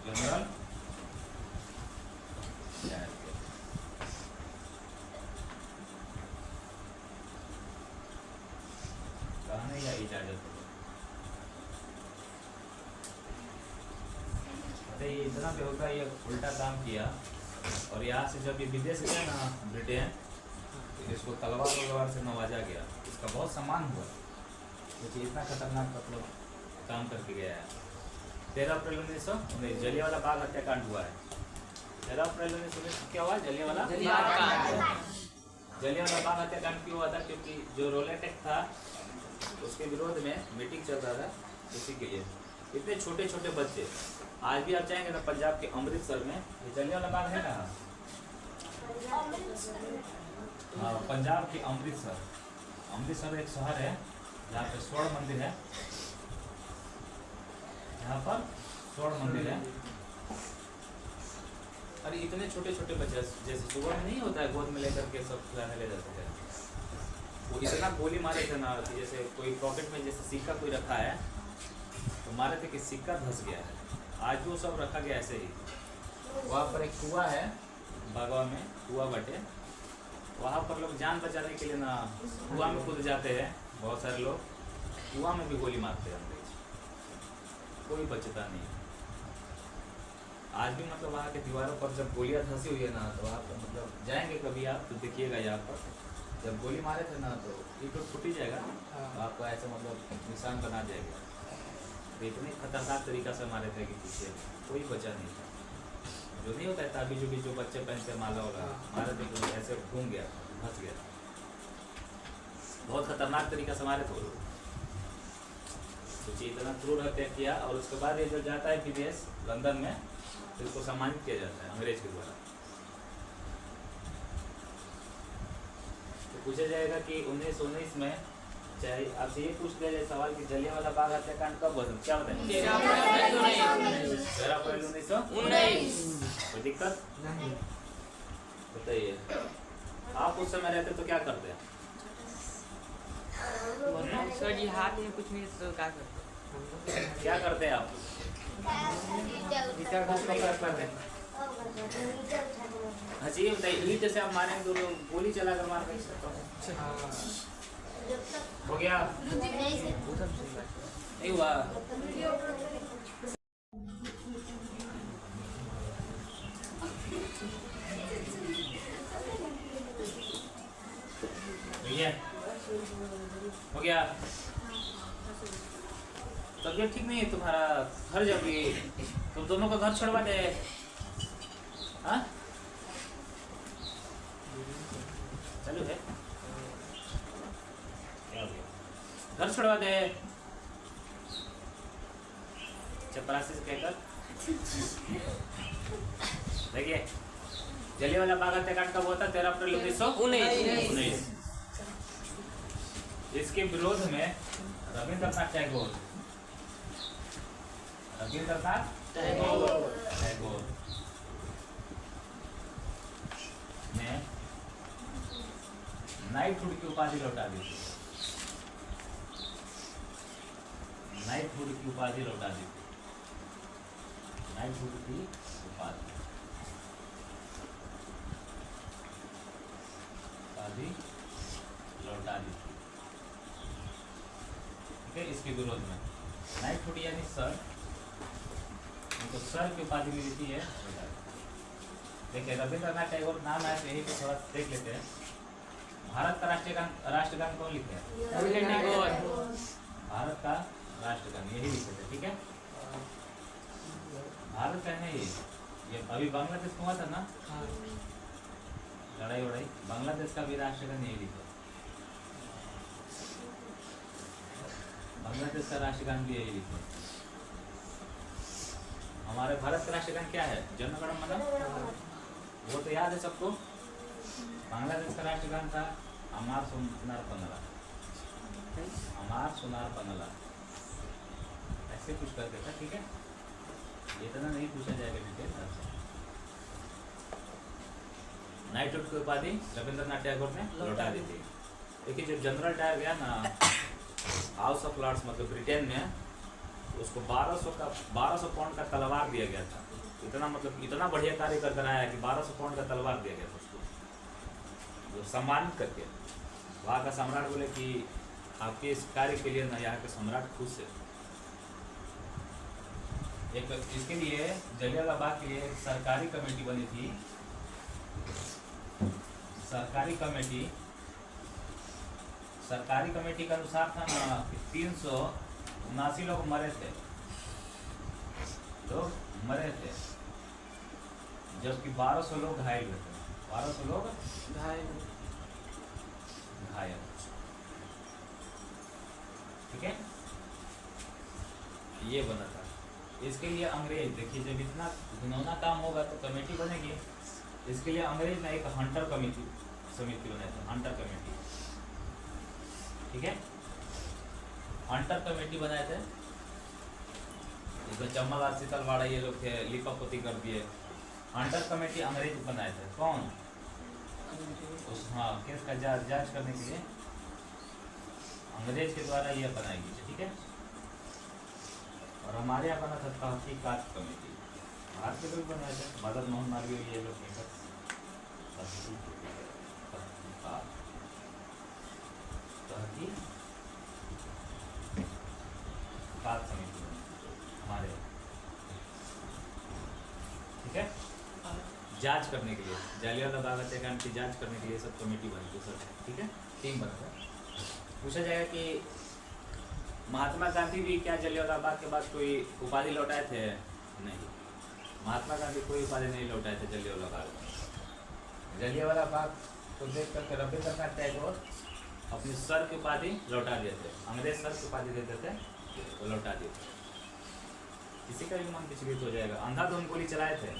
जनरल डायर के कहने या इजाजत। तो ये इतना बेहोदा ये उल्टा काम किया। और यहाँ से जब ये विदेश गया ना ब्रिटेन, तो इसको तलवार से नवाजा गया। इसका बहुत सम्मान हुआ क्योंकि इतना खतरनाक मतलब काम करके गया है। 13 अप्रैल 1919 जलियांवाला बाग हत्याकांड हुआ है। 13 अप्रैल 1919 क्या हुआ? जलियांवाला बाग हत्याकांड क्यों हुआ था? क्योंकि जो रॉलेट एक्ट था उसके विरोध में मीटिंग चल रहा था। इसी के लिए इतने छोटे छोटे बच्चे, आज भी आप चाहेंगे ना पंजाब के अमृतसर में ये जलियांवाला बाग है कहाँ? हाँ, पंजाब के अमृतसर। अमृतसर एक शहर है जहाँ पे स्वर्ण मंदिर है। यहाँ पर स्वर्ण मंदिर है। अरे इतने छोटे छोटे बच्चे जैसे सुबह में नहीं होता है गोद में लेकर के सब खिलाने ले जाते हैं, वो इतना गोली मारे थे ना कि जैसे कोई पॉकेट में जैसे सिक्का कोई रखा है तो मारे थे कि सिक्का धंस गया है। आज भी वो सब रखा गया ऐसे ही। वहाँ पर एक कुआं है बागवा में, कुआं बटे, वहाँ पर लोग जान बचाने के लिए ना कुआं में कूद जाते हैं। बहुत सारे लोग कुआं में भी गोली मारते हैं अंग्रेज, कोई बचता नहीं। आज भी मतलब वहाँ के दीवारों पर जब गोलियां धंसी हुई है ना तो आप मतलब जाएंगे कभी आप तो देखिएगा यहाँ पर जब गोली मारे थे ना तो ये तो फूट ही जाएगा, तो आपको ऐसा मतलब निशान बना जाएगा। तो इतने खतरनाक तरीका से मारे थे कि पीछे कोई बचा नहीं था। जो नहीं होता है ताबी जो भी जो बच्चे पहनते माला वाला मारे थे तो ऐसे घूम गया, फंस गया। बहुत खतरनाक तरीका से मारे थे वो लोग। सोचिए इतना क्रूर हत्या किया और उसके बाद ये जो जाता है विदेश लंदन में तो इसको सम्मानित किया जाता है अंग्रेज के द्वारा। तो पूछा जाएगा कि 1919 में चाहे आपसे ये पूछ लिया जाए सवाल कि जलियांवाला बाग हत्याकांड कब हुआ था, क्या बताएं? 13 अप्रैल 1919। कोई दिक्कत नहीं। बताइए आप उस समय रहते तो क्या करते हैं? सर जी हाथ में कुछ नहीं तो क्या करते? क्या करते हैं आप? इतना कुछ नहीं कर पाते। हाँ जी बताइए, ईंट से आप मारेंगे तो लोग गोली चला कर मार नहीं सकते। हो गया? नहीं हुआ? भैया हो गया? तबीयत ठीक नहीं है तुम्हारा, घर जाओगे? तुम दोनों का घर छोड़वा दे। हाँ चलो है क्या हो गया? घर छोड़वा दे चपरासी से कहकर। देखिए जलियांवाला बाग हत्याकांड कब हुआ था? 13 अप्रैल 1919। इसके विरोध में रविंद्रनाथ टैगोर ने नाइटहुड की उपाधि लौटा दी थी। नाइटहुड की उपाधि लौटा दी थी। नाइटहुड की उपाधि लौटा दी थी। ठीक है, इसके विरोध में नाइटहुड यानी सर, उनको सर की उपाधि मिली थी है। देखिए रविंद्रनाथ टैगोर नाम है तो यही पे थोड़ा देख लेते हैं। भारत का राष्ट्रगान कौन लिखे हैं? रविंद्रनाथ टैगोर। भारत का राष्ट्रगान यही लिखे थे। ठीक है, भारत का है ये अभी बांग्लादेश में हुआ था ना लड़ाई वड़ाई, बांग्लादेश का भी राष्ट्रगान यही लिखा। बांग्लादेश का राष्ट्रगान भी यही लिखा। हमारे भारत का राष्ट्रगान क्या है? जन गण मन, वो तो याद है सबको। बांग्लादेश का राष्ट्रगान था अमार सुनार पनला, अमार सुनार पनला, ऐसे कुछ करते था। ठीक है, इतना नहीं पूछा जाएगा डिटेल। नाइटहुड की उपाधि रविंद्रनाथ टैगोर ने लौटा दी थी। देखिए जब जनरल डायर गया ना हाउस ऑफ लॉर्ड्स मतलब ब्रिटेन में, उसको 1200 पाउंड का तलवार दिया गया था। इतना मतलब इतना बढ़िया कार्य कर कर आया कि 1200 पाउंड का तलवार दिया गया था उसको, जो सम्मानित करके। वहाँ का सम्राट बोले कि आपके इस कार्य के लिए ना यहाँ के सम्राट खुश है। एक इसके लिए जलियांवाला बाग के लिए एक सरकारी कमेटी बनी थी। सरकारी कमेटी के अनुसार था ना 379 लोग मरे थे, जबकि 1200 लोग घायल हुए थे। 1200 लोग घायल। ठीक है, ये बना था। इसके लिए अंग्रेज, देखिए जब इतना घिनौना काम होगा तो कमेटी बनेगी। इसके लिए अंग्रेज ने एक हंटर समिति बनाई थी, हंटर कमेटी। ठीक है, हंटर कमेटी बनाए थे। इसमें चम्मल और शीतलवाड़ा ये लोग थे, लिपा पोती कर दिए। हंटर कमेटी अंग्रेज बनाए थे। कौन? उस हाँ केस का जांच करने के लिए अंग्रेज के द्वारा यह बनाई गई थी, ठीक है। और हमारे यहाँ बना था तहकीकात कमेटी, भारत के लोग बनाए थे, मदन मोहन मालवीय ये लोग तहकीकात समिति हमारे, ठीक है। जांच करने के लिए जालियांवाला बाग हत्याकांड की जांच करने के लिए सब कमेटी बनती है, ठीक है, टीम बनता है। पूछा जाएगा कि महात्मा गांधी भी क्या जालियांवाला बाग के बाद कोई उपाधि लौटाए थे? नहीं, महात्मा गांधी कोई उपाधि नहीं लौटाए थे जालियांवाला बाग में। जालियांवाला बाग को देख करके रविंद्रनाथ टैगोर अपनी सर की उपाधि लौटा दिए थे, अंग्रेज सर की उपाधि देते थे तो लौटा दिए थे। किसी का भी मन विचलित हो जाएगा। अंधाधुंध गोली चलाए थे,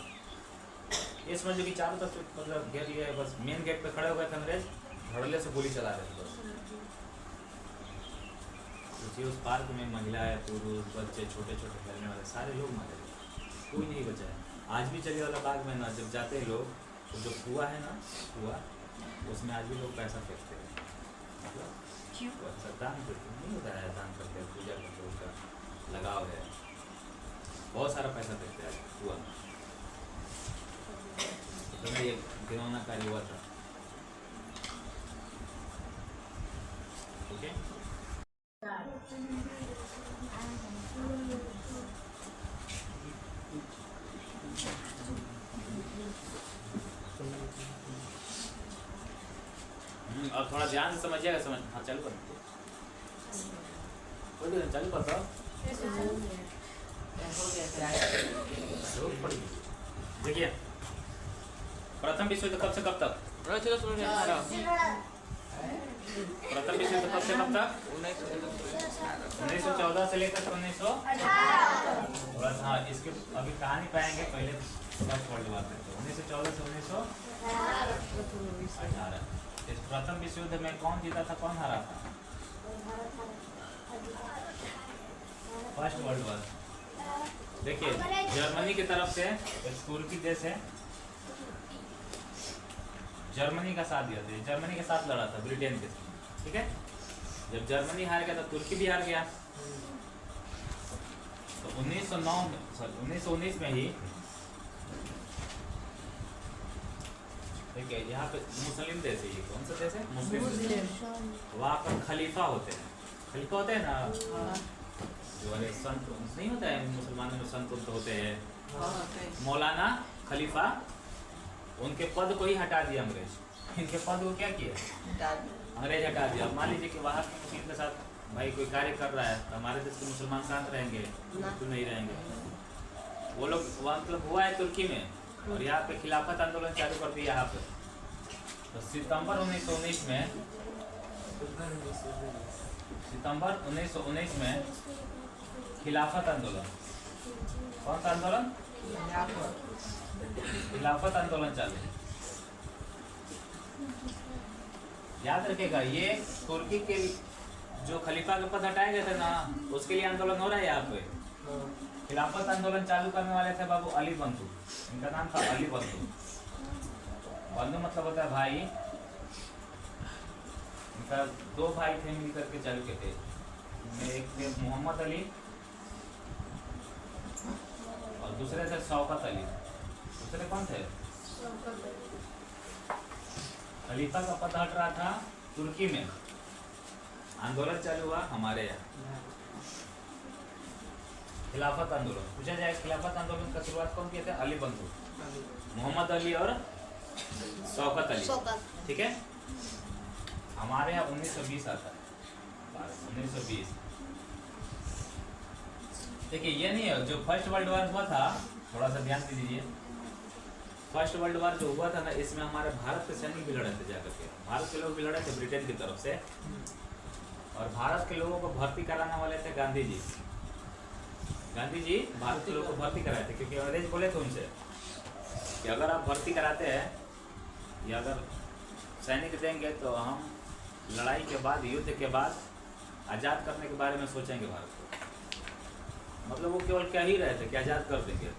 ये समझो कि चारों तरफ मतलब घेर लिया है, बस मेन गेट पे खड़े हो गए थे अंग्रेज, धड़ल्ले से गोली चला रहे थे बस। सोचिए उस पार्क में महिलाएं, पुरुष, बच्चे, छोटे छोटे खेलने वाले सारे लोग मारे गए, कोई नहीं बचा है। आज भी जालियांवाला बाग में ना जब जाते हैं लोग तो जो कुआं है ना, कुआं उसमें आज भी लोग पैसा फेंकते हैं, मतलब दान करते नहीं होता है, दान करते हैं, पूजा करते हैं, उसका लगाव है, बहुत सारा पैसा फेंकते हैं कुआं में। तो ये घिनौना कार्य हुआ था, ओके। और थोड़ा ध्यान से समझिएगा, समझ हाँ चालू कर, चालू कर साहब। देखिए प्रथम विश्व युद्ध कब से कब तक? प्रथम विश्व युद्ध कब से कब तक? 1914 से लेकर 1918। हाँ इसके अभी कहानी पाएंगे, पहले फर्स्ट वर्ल्ड वॉर में 1914 से 1918। इस प्रथम विश्व युद्ध में कौन जीता था, कौन हारा था? First world war. देखिए जर्मनी की तरफ से एक तुर्की देश है, जर्मनी का साथ दिया था, जर्मनी के साथ लड़ा था ब्रिटेन के साथ, ठीक है। जब जर्मनी हार गया तो तुर्की भी हार गया। तो 1919 में ही देखिए यहाँ पे मुस्लिम देश है, ये कौन सा देश है? मुस्लिम देश। वहाँ पर खलीफा होते हैं, खलीफा होते हैं ना, जो वाले संत नहीं होता है मुसलमानों में, संत होते हैं, मौलाना खलीफा, उनके पद को ही हटा दिया अंग्रेज। इनके पद को क्या किया? अंग्रेज हटा दिया। मान लीजिए कि वहाँ के मुस्लिम के साथ भाई कोई कार्य कर रहा है तो हमारे देश के मुसलमान शांत रहेंगे? तो नहीं रहेंगे। वो लोग वहाँ मतलब हुआ है तुर्की में, और यहाँ पे खिलाफत आंदोलन चालू कर दिया यहाँ पे। तो सितंबर 1919 में खिलाफत आंदोलन, कौन सा आंदोलन? खिलाफत आंदोलन चालू। याद रखेगा ये तुर्की के जो खलीफा के पद हटाए गए थे ना, उसके लिए आंदोलन हो रहा है यहाँ पे। खिलाफत आंदोलन चालू करने वाले थे बाबू अली बंधु, इनका नाम था अली बंधु। बंधु मतलब होता है भाई। इनका दो भाई थे मिलकर के चालू किए थे, एक थे मोहम्मद अली और दूसरे थे शौकत अली। दूसरे कौन थे? खलीफा का पद हट रहा था तुर्की में, आंदोलन चालू हुआ हमारे यहाँ, खिलाफत आंदोलन। पूछा जाए खिलाफत आंदोलन का शुरुआत कौन किए थे? अली बंधु, मोहम्मद अली और शौकत अली, ठीक है। हमारे यहाँ 1920 आता है, 1920। देखिए ये नहीं है जो फर्स्ट वर्ल्ड वॉर हुआ था, थोड़ा सा ध्यान दे दीजिए। फर्स्ट वर्ल्ड वॉर जो हुआ था ना, इसमें हमारे भारत के सैनिक भी लड़े थे जाकर के, भारत के लोग भी लड़े थे ब्रिटेन की तरफ से, और भारत के लोगों को भर्ती कराने वाले थे गांधी जी। गांधी जी भारत के लोगों को भर्ती कराए थे, क्योंकि अंग्रेज बोले थे उनसे कि अगर आप भर्ती कराते हैं या अगर सैनिक देंगे तो हम लड़ाई के बाद, युद्ध के बाद आज़ाद करने के बारे में सोचेंगे भारत को। मतलब वो केवल क्या ही रहे थे कि आज़ाद कर देंगे।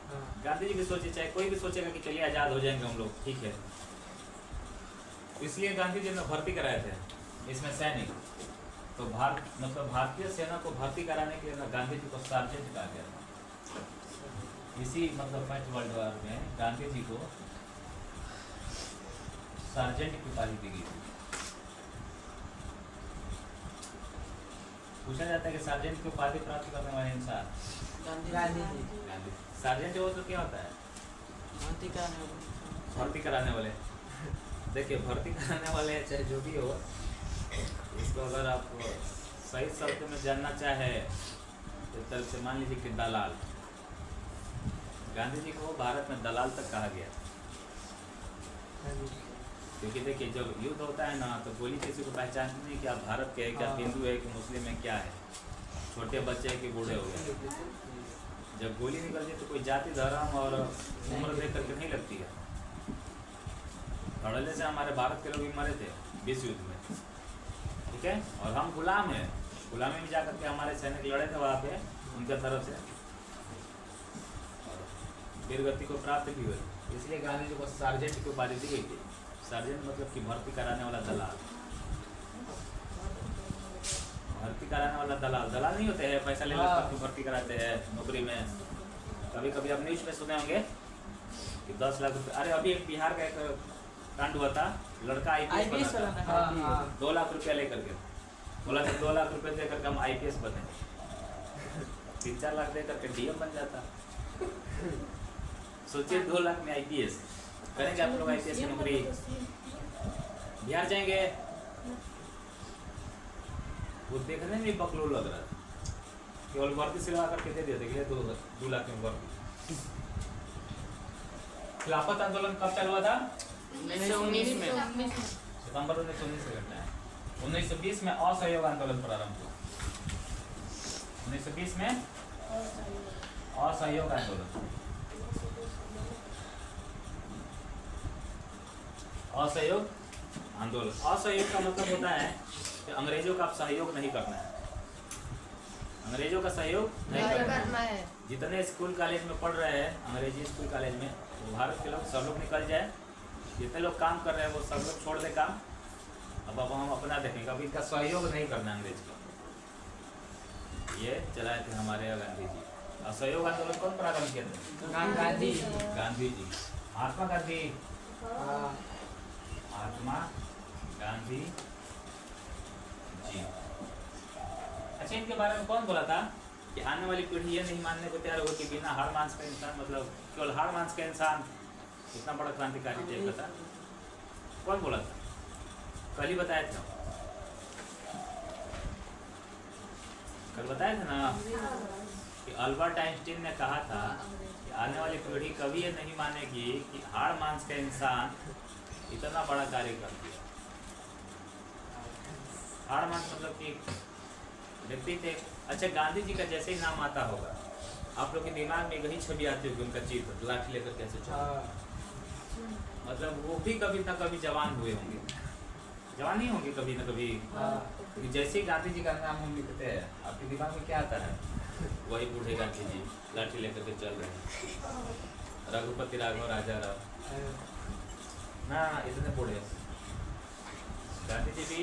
गांधी जी भी सोचे, चाहे कोई भी सोचेगा कि चलिए आज़ाद हो जाएंगे हम लोग, ठीक है। इसलिए गांधी जी ने भर्ती कराए थे इसमें सैनिक। तो मतलब भारतीय सेना को भर्ती कराने के लिए गांधी जी को सार्जेंट कहा गया था। इसी मतलब फर्स्ट वर्ल्ड वॉर में गांधी जी को सार्जेंट की उपाधि दी गई थी। पूछा जाता है कि सार्जेंट की उपाधि प्राप्त करने वाले इंसान गांधी जी। गांधी। सार्जेंट हो तो क्या होता है? भर्ती कराने वाले। देखिए भर्ती कराने वाले चाहे जो भी हो, इसको अगर आप सही शब्द में जानना चाहे तो तरफ से मान लीजिए कि दलाल। गांधी जी को भारत में दलाल तक कहा गया, क्योंकि देखिए जब युद्ध होता है ना तो गोली किसी को पहचानती नहीं कि आप भारत के हैं, क्या हिंदू है कि मुस्लिम है, क्या है, छोटे बच्चे हैं कि बूढ़े हो गए। जब गोली निकलती है तो कोई जाति धर्म और उम्र देख करके नहीं लगती है। धड़ल्ले से हमारे भारत के लोग भी मरे थे विश्व युद्ध में, ठीक है। और हम गुलाम हैं, गुलामी में जाकर के हमारे सैनिक लड़े थे वहाँ पे उनके तरफ से, वीरगति को प्राप्त भी हुई। इसलिए गांधी जी को सार्जेंट की उपाधि दी गई थी। सार्जेंट मतलब कि भर्ती कराने वाला दलाल। भर्ती कराने वाला दलाल। दलाल नहीं होते हैं पैसा ले लेकर भर्ती कराते हैं नौकरी में। कभी कभी आप न्यूज में सुने होंगे कि 10 लाख रुपये। अरे अभी एक बिहार का एक कांड हुआ था, लड़का IPS बना, 2 लाख रुपया लेकर के बोला कि 2 लाख रुपये दे करके हम IPS बने। 3-4 लाख दे करके DM बन जाता। सोचिए 2 लाख में IPS करेंगे आप लोग। IPS की नौकरी बिहार जाएंगे, वो देखने में बकलोल लग रहा था, केवल भर्ती सिलवा करके दे देते कि 2 लाख में भर्ती। खिलाफत आंदोलन कब चालू हुआ था? 1919 में। सितंबर 1919 से घटना है। 1920 में असहयोग आंदोलन प्रारंभ हुआ। 1920 में असहयोग आंदोलन। असहयोग आंदोलन। असहयोग का मतलब होता है कि अंग्रेजों का सहयोग नहीं करना है। अंग्रेजों का सहयोग नहीं करना है। जितने स्कूल कॉलेज में पढ़ रहे हैं अंग्रेजी स्कूल कॉलेज में, वो भारत के लोग सब लोग निकल जाए। जितने लोग काम कर रहे हैं वो सब लोग छोड़ दे काम। अब हम अपना देखेंगे, अब इनका सहयोग नहीं करना अंग्रेज का। ये चलाए थे हमारे गांधी जी। असहयोग आंदोलन कौन प्रारंभ किया था? गांधी। गांधी जी। महात्मा गांधी। महात्मा गांधी जी। अच्छा, इनके बारे में कौन बोला था कि आने वाली पीढ़ी ये नहीं मानने को तैयार होगी कि बिना हाड़ मांस का इंसान, मतलब केवल हाड़ मांस का इंसान इतना बड़ा क्रांतिकारी थे? पता कौन बोला था? कल ही बताया था, कल बताया था ना कि अल्बर्ट आइंस्टीन ने कहा था कि आने वाली पीढ़ी कभी ये नहीं मानेगी कि हाड़ मांस का इंसान इतना बड़ा कार्य कर दिया। हाड़ मांस मतलब कि व्यक्ति थे। अच्छा, गांधी जी का जैसे ही नाम आता होगा आप लोग के दिमाग में वही छवि आती होगी, उनका चित्र लाठी लेकर कैसे चल, मतलब वो भी कभी ना कभी जवान हुए होंगे, जवान ही होंगे कभी ना कभी। क्योंकि जैसे ही गांधी जी का नाम हम लिखते हैं आपके दिमाग में क्या आता है? वही बूढ़े गांधी जी लाठी लेकर के चल रहे हैं, रघुपति राघव राजा राव ना, इतने बूढ़े। गांधी जी भी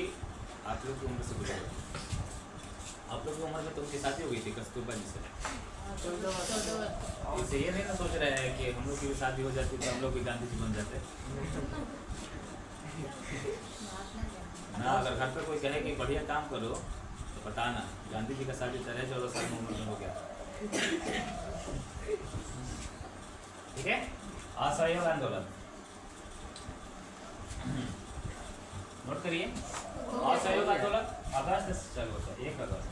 आप लोग की उम्र से गुजरे। आप लोग की उम्र में तो उनकी शादी हो गई थी कस्तूरबा जी से। इसे ये नहीं ना सोच रहे हैं कि हम लोग की भी शादी हो जाती तो हम लोग भी गांधी जी बन जाते ना। अगर घर पे कोई कहे कि बढ़िया काम करो तो बताना, गांधी जी का शादी 13-14 साल की उम्र में हो गया। ठीक है। असहयोग आंदोलन नोट करिए। असहयोग आंदोलन अगस्त से चालू होता है, 1 अगस्त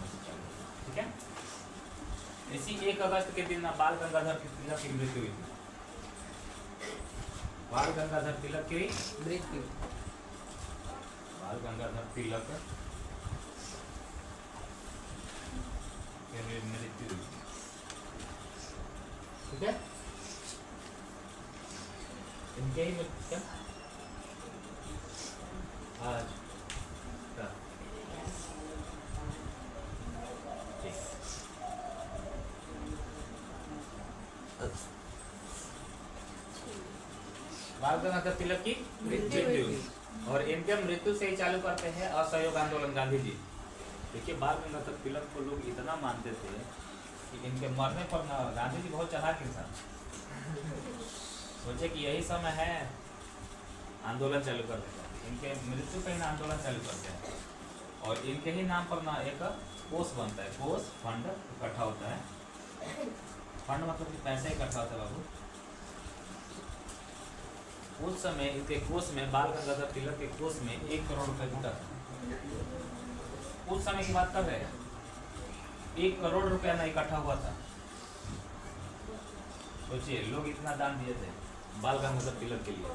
से चालू, ठीक है। इसी 1 अगस्त के दिन बाल गंगाधर तिलक की मृत्यु हुई थी। बाल गंगाधर तिलक की मृत्यु, बाल गंगाधर तिलक की मृत्यु हुई, ठीक है। इनके ही क्या आज बाल गंगाधर तिलक की मृत्यु, और इनके मृत्यु से ही चालू करते हैं असहयोग आंदोलन गांधी जी। देखिए बाल गंगाधर तिलक को लोग इतना मानते थे कि इनके मरने पर ना गांधी जी बहुत चालाक इंसान, सोचे कि यही समय है आंदोलन चालू करने का, इनके मृत्यु पे ही ना आंदोलन चालू करते हैं, और इनके ही नाम पर ना एक कोष बनता है, कोष फंड इकट्ठा होता है। फंड मतलब कि पैसा इकट्ठा होता है बाबू। उस समय इनके कोष में, बाल गंगाधर तिलक के कोष में 1 करोड़ रुपए जुटा था। उस समय की बात कर रहे हैं, 1 करोड़ रुपया ना इकट्ठा हुआ था। सोचिए लोग इतना दान दिए थे बाल गंगाधर तिलक के लिए,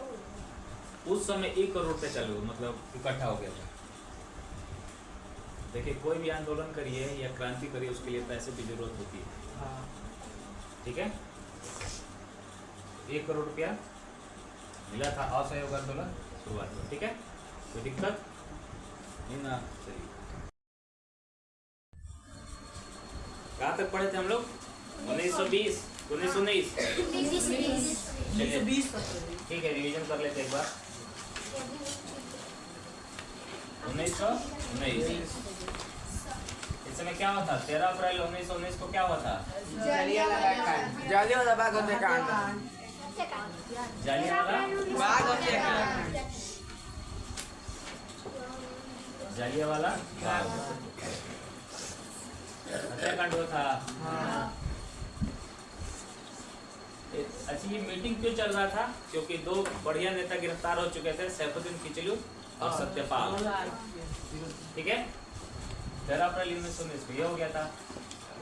उस समय 1 करोड़ रुपये चालू मतलब इकट्ठा हो गया था। देखिए कोई भी आंदोलन करिए या क्रांति करिए, उसके लिए पैसे की जरूरत होती है, ठीक है। 1 करोड़ रुपया मिला था असहयोग आंदोलन शुरुआत में, ठीक है। कोई दिक्कत नहीं ना। चलिए कहाँ तक पढ़े थे हम लोग? 1920 1919 चलिए ठीक है, रिवीजन कर लेते एक बार। 1919 इस समय क्या हुआ था? 13 अप्रैल 1919 को क्या हुआ था? जालियांवाला बाग हत्याकांड। जालियांवाला बाग हत्याकांड हुआ था। अच्छा ये मीटिंग क्यों चल रहा था? क्योंकि 2 बढ़िया नेता गिरफ्तार हो चुके थे, सैफुद्दीन किचलू और सत्यपाल, ठीक है। 13 अप्रैल 1919 को ये हो गया था।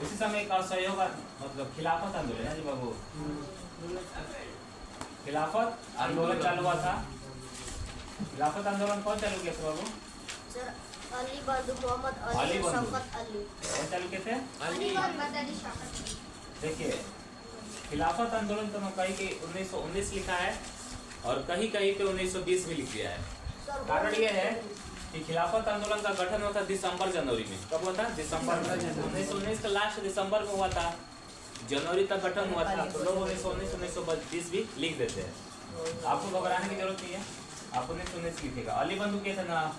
उसी समय एक असहयोग मतलब खिलाफत आंदोलन है जी बाबू, खिलाफत आंदोलन चालू हुआ था। खिलाफत आंदोलन कौन चालू किया था बाबू? अली बंधु मोहम्मद अली, शौकत अली। कौन चालू किए थे? अली मोहम्मद अली शौकत। देखिए खिलाफत आंदोलन तो कहीं के 1919 लिखा है और कहीं कहीं पे 1920 भी लिख दिया है। कारण ये है कि खिलाफत आंदोलन का गठन हुआ था दिसंबर जनवरी में। कब हुआ था? दिसंबर में। 1919 का लास्ट दिसंबर में हुआ था, जनवरी तक गठन हुआ था। तो लोग 1919 1920 भी लिख देते हैं, आपको घबराने की जरूरत नहीं है। आप 1919 लिखेगा। अली बंधु के थे ना,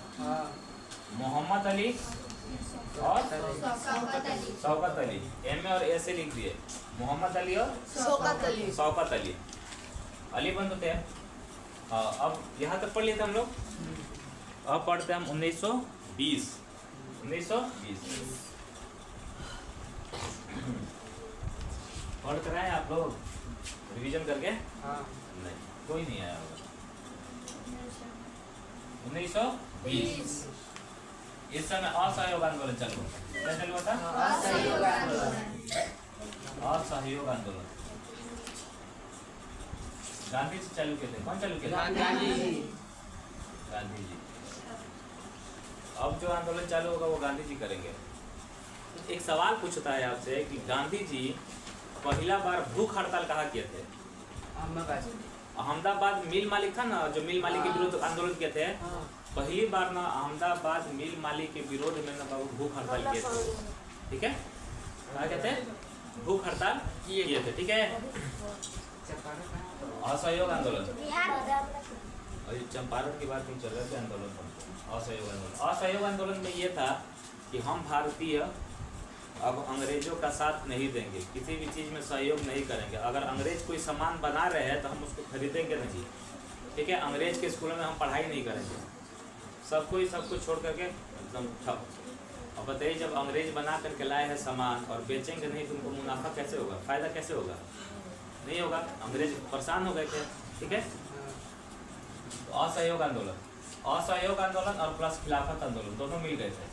मोहम्मद अली और शौकत अली, एम और ए से लिख दिए, मोहम्मद अली और शौकत अली, अली बंधु थे। अब यहाँ तक पढ़ लिए थे हम लोग। अब पढ़ते हैं हम 1920 पढ़ कर आए आप लोग रिवीजन करके? नहीं, कोई नहीं आया होगा। 1920 इस समय असहयोग आंदोलन चालू हुआ। क्या चालू हुआ था? असहयोग आंदोलन गांधी जी चालू किए थे। कौन चालू किए थे? गांधी जी। अब जो आंदोलन चालू होगा वो गांधी जी करेंगे। एक सवाल पूछता है आपसे कि गांधी जी पहला बार भूख हड़ताल कहाँ किए थे? अहमदाबाद मिल मालिक था ना, जो मिल मालिक के विरुद्ध आंदोलन किए थे। पहली बार ना अहमदाबाद मिल मालिक के विरोध में ना बाबू भूख हड़ताल किए थे, ठीक है। क्या कहते हैं? भूख हड़ताल किए थे, ठीक है। असहयोग आंदोलन, अरे चंपारण की बात नहीं चल रहा है आंदोलन पर। असहयोग आंदोलन में ये था कि हम भारतीय अब अंग्रेजों का साथ नहीं देंगे, किसी भी चीज़ में सहयोग नहीं करेंगे। अगर अंग्रेज कोई सामान बना रहे हैं तो हम उसको खरीदेंगे नहीं, ठीक है। अंग्रेज के स्कूलों में हम पढ़ाई नहीं करेंगे, सब कुछ छोड़ करके एकदम ठप। अब बताइए जब अंग्रेज बना करके लाए हैं सामान और बेचेंगे नहीं तो उनको मुनाफा कैसे होगा, फायदा कैसे होगा? नहीं होगा। अंग्रेज परेशान हो गए थे, ठीक है। तो असहयोग आंदोलन और प्लस खिलाफत आंदोलन दोनों मिल गए थे,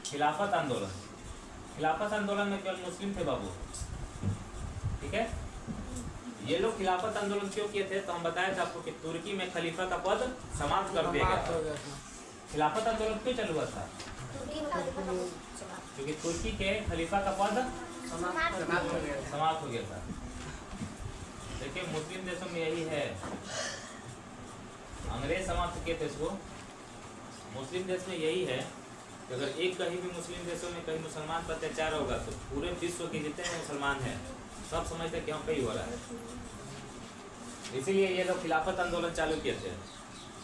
खिलाफत आंदोलन में केवल मुस्लिम थे बाबू, ठीक है। ये लोग खिलाफत आंदोलन क्यों किए थे? तो हम बताए थे आपको कि तुर्की में खलीफा का पद समाप्त कर दिया गया था। खिलाफत आंदोलन क्यों चालू हुआ था? क्योंकि तुर्की के खलीफा का पद समाप्त हो गया था। देखिए मुस्लिम देशों में यही है, अंग्रेज समाप्त किए थे इसको। मुस्लिम देश में यही है कि अगर एक कहीं भी मुस्लिम देशों में कहीं मुसलमान पर अत्याचार होगा तो पूरे विश्व के जितने मुसलमान हैं सब समझते हैं कि हम पे ही हो रहा है, इसीलिए ये लोग खिलाफत आंदोलन चालू किए थे।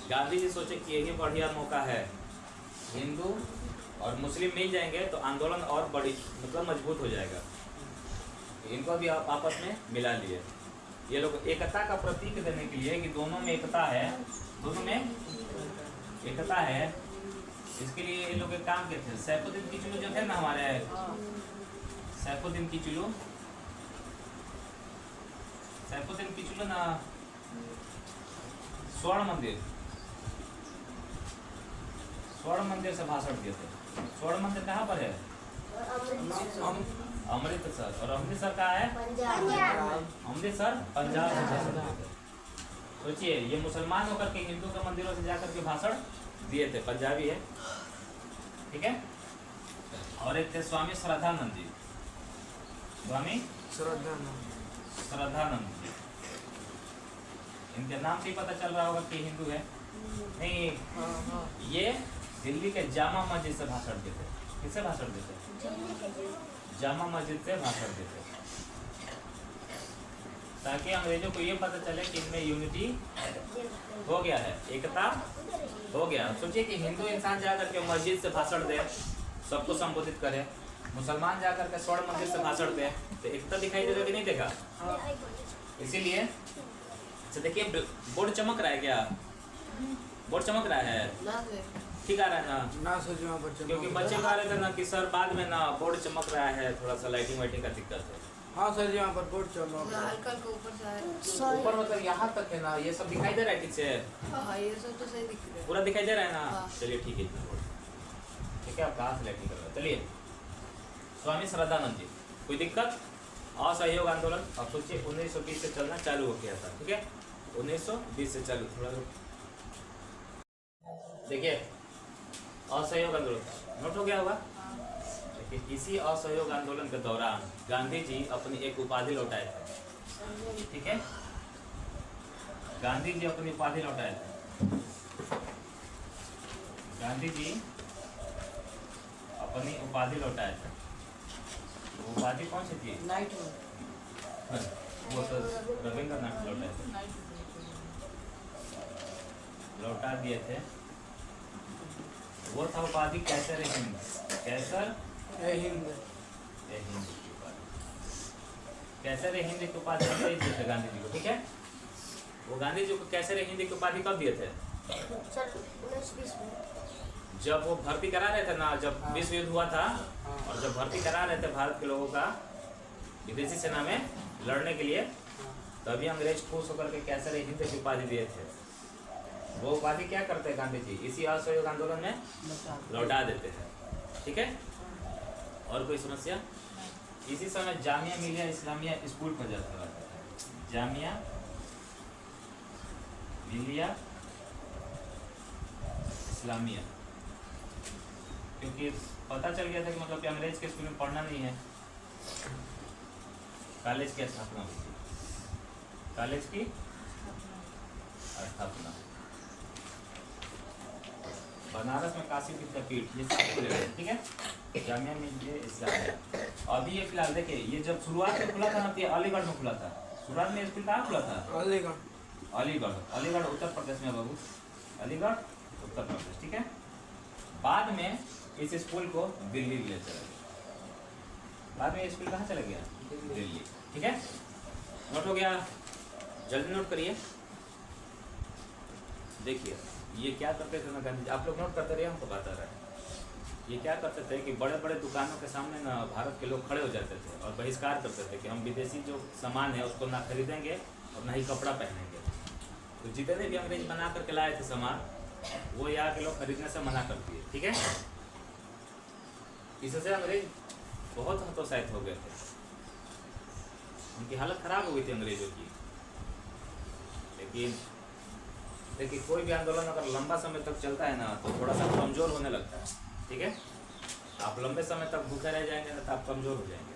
गांधी जी सोचे कि यही बढ़िया मौका है, हिंदू और मुस्लिम मिल जाएंगे तो आंदोलन और बड़ी मतलब मजबूत हो जाएगा। इनको भी आपस में मिला लिए। ये लोग एकता का प्रतीक देने के लिए कि दोनों में एकता है, दोनों में एकता है, इसके लिए ये लोग एक काम किए थे। सैफुद्दीन किचलू जो थे ना हमारे, सैफुद्दीन किचलू ना स्वर्ण मंदिर से भाषण दिए थे। स्वर्ण मंदिर कहाँ पर है? अमृतसर। और अमृतसर कहाँ है? अमृतसर पंजाब में। सोचिए, ये मुसलमान होकर के हिंदू के मंदिरों से जाकर के भाषण दिए थे। पंजाबी है, ठीक है। और एक थे स्वामी श्रद्धानंद जी। स्वामी श्रद्धानंद जी, इनके नाम से ही पता चल रहा होगा कि हिंदू है। नहीं, ये दिल्ली के जामा मस्जिद से भाषण देते। किससे भाषण देते? जामा मस्जिद से भाषण देते, ताकि अंग्रेजों को ये पता चले कि इनमें यूनिटी हो गया है, एकता हो गया। सोचिए कि हिंदू इंसान जाकर के मस्जिद से भाषण दे, सबको संबोधित करे, मुसलमान जाकर के स्वर्ण मंदिर से भाषण दे, तो एकता दिखाई देगा कि नहीं देगा? इसीलिए अच्छा देखिए, बोर्ड चमक रहा है क्या? बोर्ड चमक रहा है, ठीक आ रहा है ना? क्योंकि बच्चे कह रहे थे ना कि सर बाद में ना बोर्ड चमक रहा है, थोड़ा सा लाइटिंग वाइटिंग का दिक्कत है। हाँ सर जी, वहाँ पर बोर्ड चमक रहा है। ऊपर मतलब यहाँ तक है ना, ये सब दिखाई दे रहा है ठीक से? ये सब तो सही दिख रहा है, पूरा दिखाई दे रहा है ना? चलिए ठीक है, इतना बोर्ड ठीक है। आप कहाँ से लाइटिंग कर रहे हैं? चलिए, स्वामी श्रद्धानंद जी, कोई दिक्कत? असहयोग आंदोलन आप सोचिए 1920 से चलना चालू हो गया था, ठीक है। 1920 से चालू, थोड़ा देखिए, असहयोग आंदोलन नोट हो गया होगा। देखिए, इसी असहयोग आंदोलन के दौरान गांधी जी अपनी एक उपाधि लौटाए थे, ठीक है। गांधी जी अपनी उपाधि लौटाए थे। गांधी जी अपनी उपाधि लौटाए थे। उपाधि कौन सी थी? नाइट वो तो रविंद्रनाथ लौटाए थे, लौटा दिए थे। वो था उपाधि कैसर हिंद। कैसर हिंद की उपाधि, कैसर हिंद की उपाधि दिए थे गांधी जी को, ठीक है। वो गांधी जी को कैसर हिंद की उपाधि कब दिए थे? जब वो भर्ती करा रहे थे ना, जब विश्व युद्ध हुआ था, और जब भर्ती करा रहे थे भारत के लोगों का विदेशी सेना में लड़ने के लिए, तभी अंग्रेज खुश होकर के कैसर हिंद की उपाधि दिए थे। वो उपाधि क्या करते हैं गांधी जी? इसी असहयोग आंदोलन में लौटा देते हैं, ठीक है। और कोई समस्या? इसी समय जामिया मिलिया इस्लामिया स्कूल पर जाता है, जामिया मिलिया इस्लामिया, क्योंकि पता चल गया था कि मतलब कि अंग्रेज के स्कूल में पढ़ना नहीं है। कॉलेज की स्थापना हुई थी, कॉलेज की स्थापना बनारस में काशी विद्यापीठ, ये सब ठीक है। जामिया मिलिया इस्लामिया। अभी ये फिलहाल देखिए, ये जब शुरुआत में खुला था ना, तो अलीगढ़ में खुला था। शुरुआत में स्कूल कहाँ खुला था? अलीगढ़ उत्तर प्रदेश में बाबू, अलीगढ़ उत्तर प्रदेश, ठीक है। बाद में इस स्कूल को दिल्ली ले चला गया। बाद में स्कूल कहाँ चला गया? दिल्ली, ठीक है। नोट हो गया? जल्दी नोट करिए। देखिए, ये क्या करते थे ना गांधी, आप लोग नोट करते रहिए, हमको बता रहा है। ये क्या करते थे कि बड़े बड़े दुकानों के सामने ना भारत के लोग खड़े हो जाते थे और बहिष्कार करते थे कि हम विदेशी जो सामान है उसको ना खरीदेंगे और ना ही कपड़ा पहनेंगे। तो जितने भी अंग्रेज बना करके लाए थे सामान, वो यहाँ के लोग खरीदने से मना कर दिए, ठीक है। इससे अंग्रेज बहुत हतोत्साहित हो गए थे, उनकी हालत खराब हो गई थी अंग्रेजों की। लेकिन देखिए, कोई भी आंदोलन अगर लंबा समय तक चलता है ना, तो थोड़ा सा कमजोर होने लगता है, ठीक है। आप लंबे समय तक भूखे रह जाएंगे ना, तो आप कमजोर हो जाएंगे।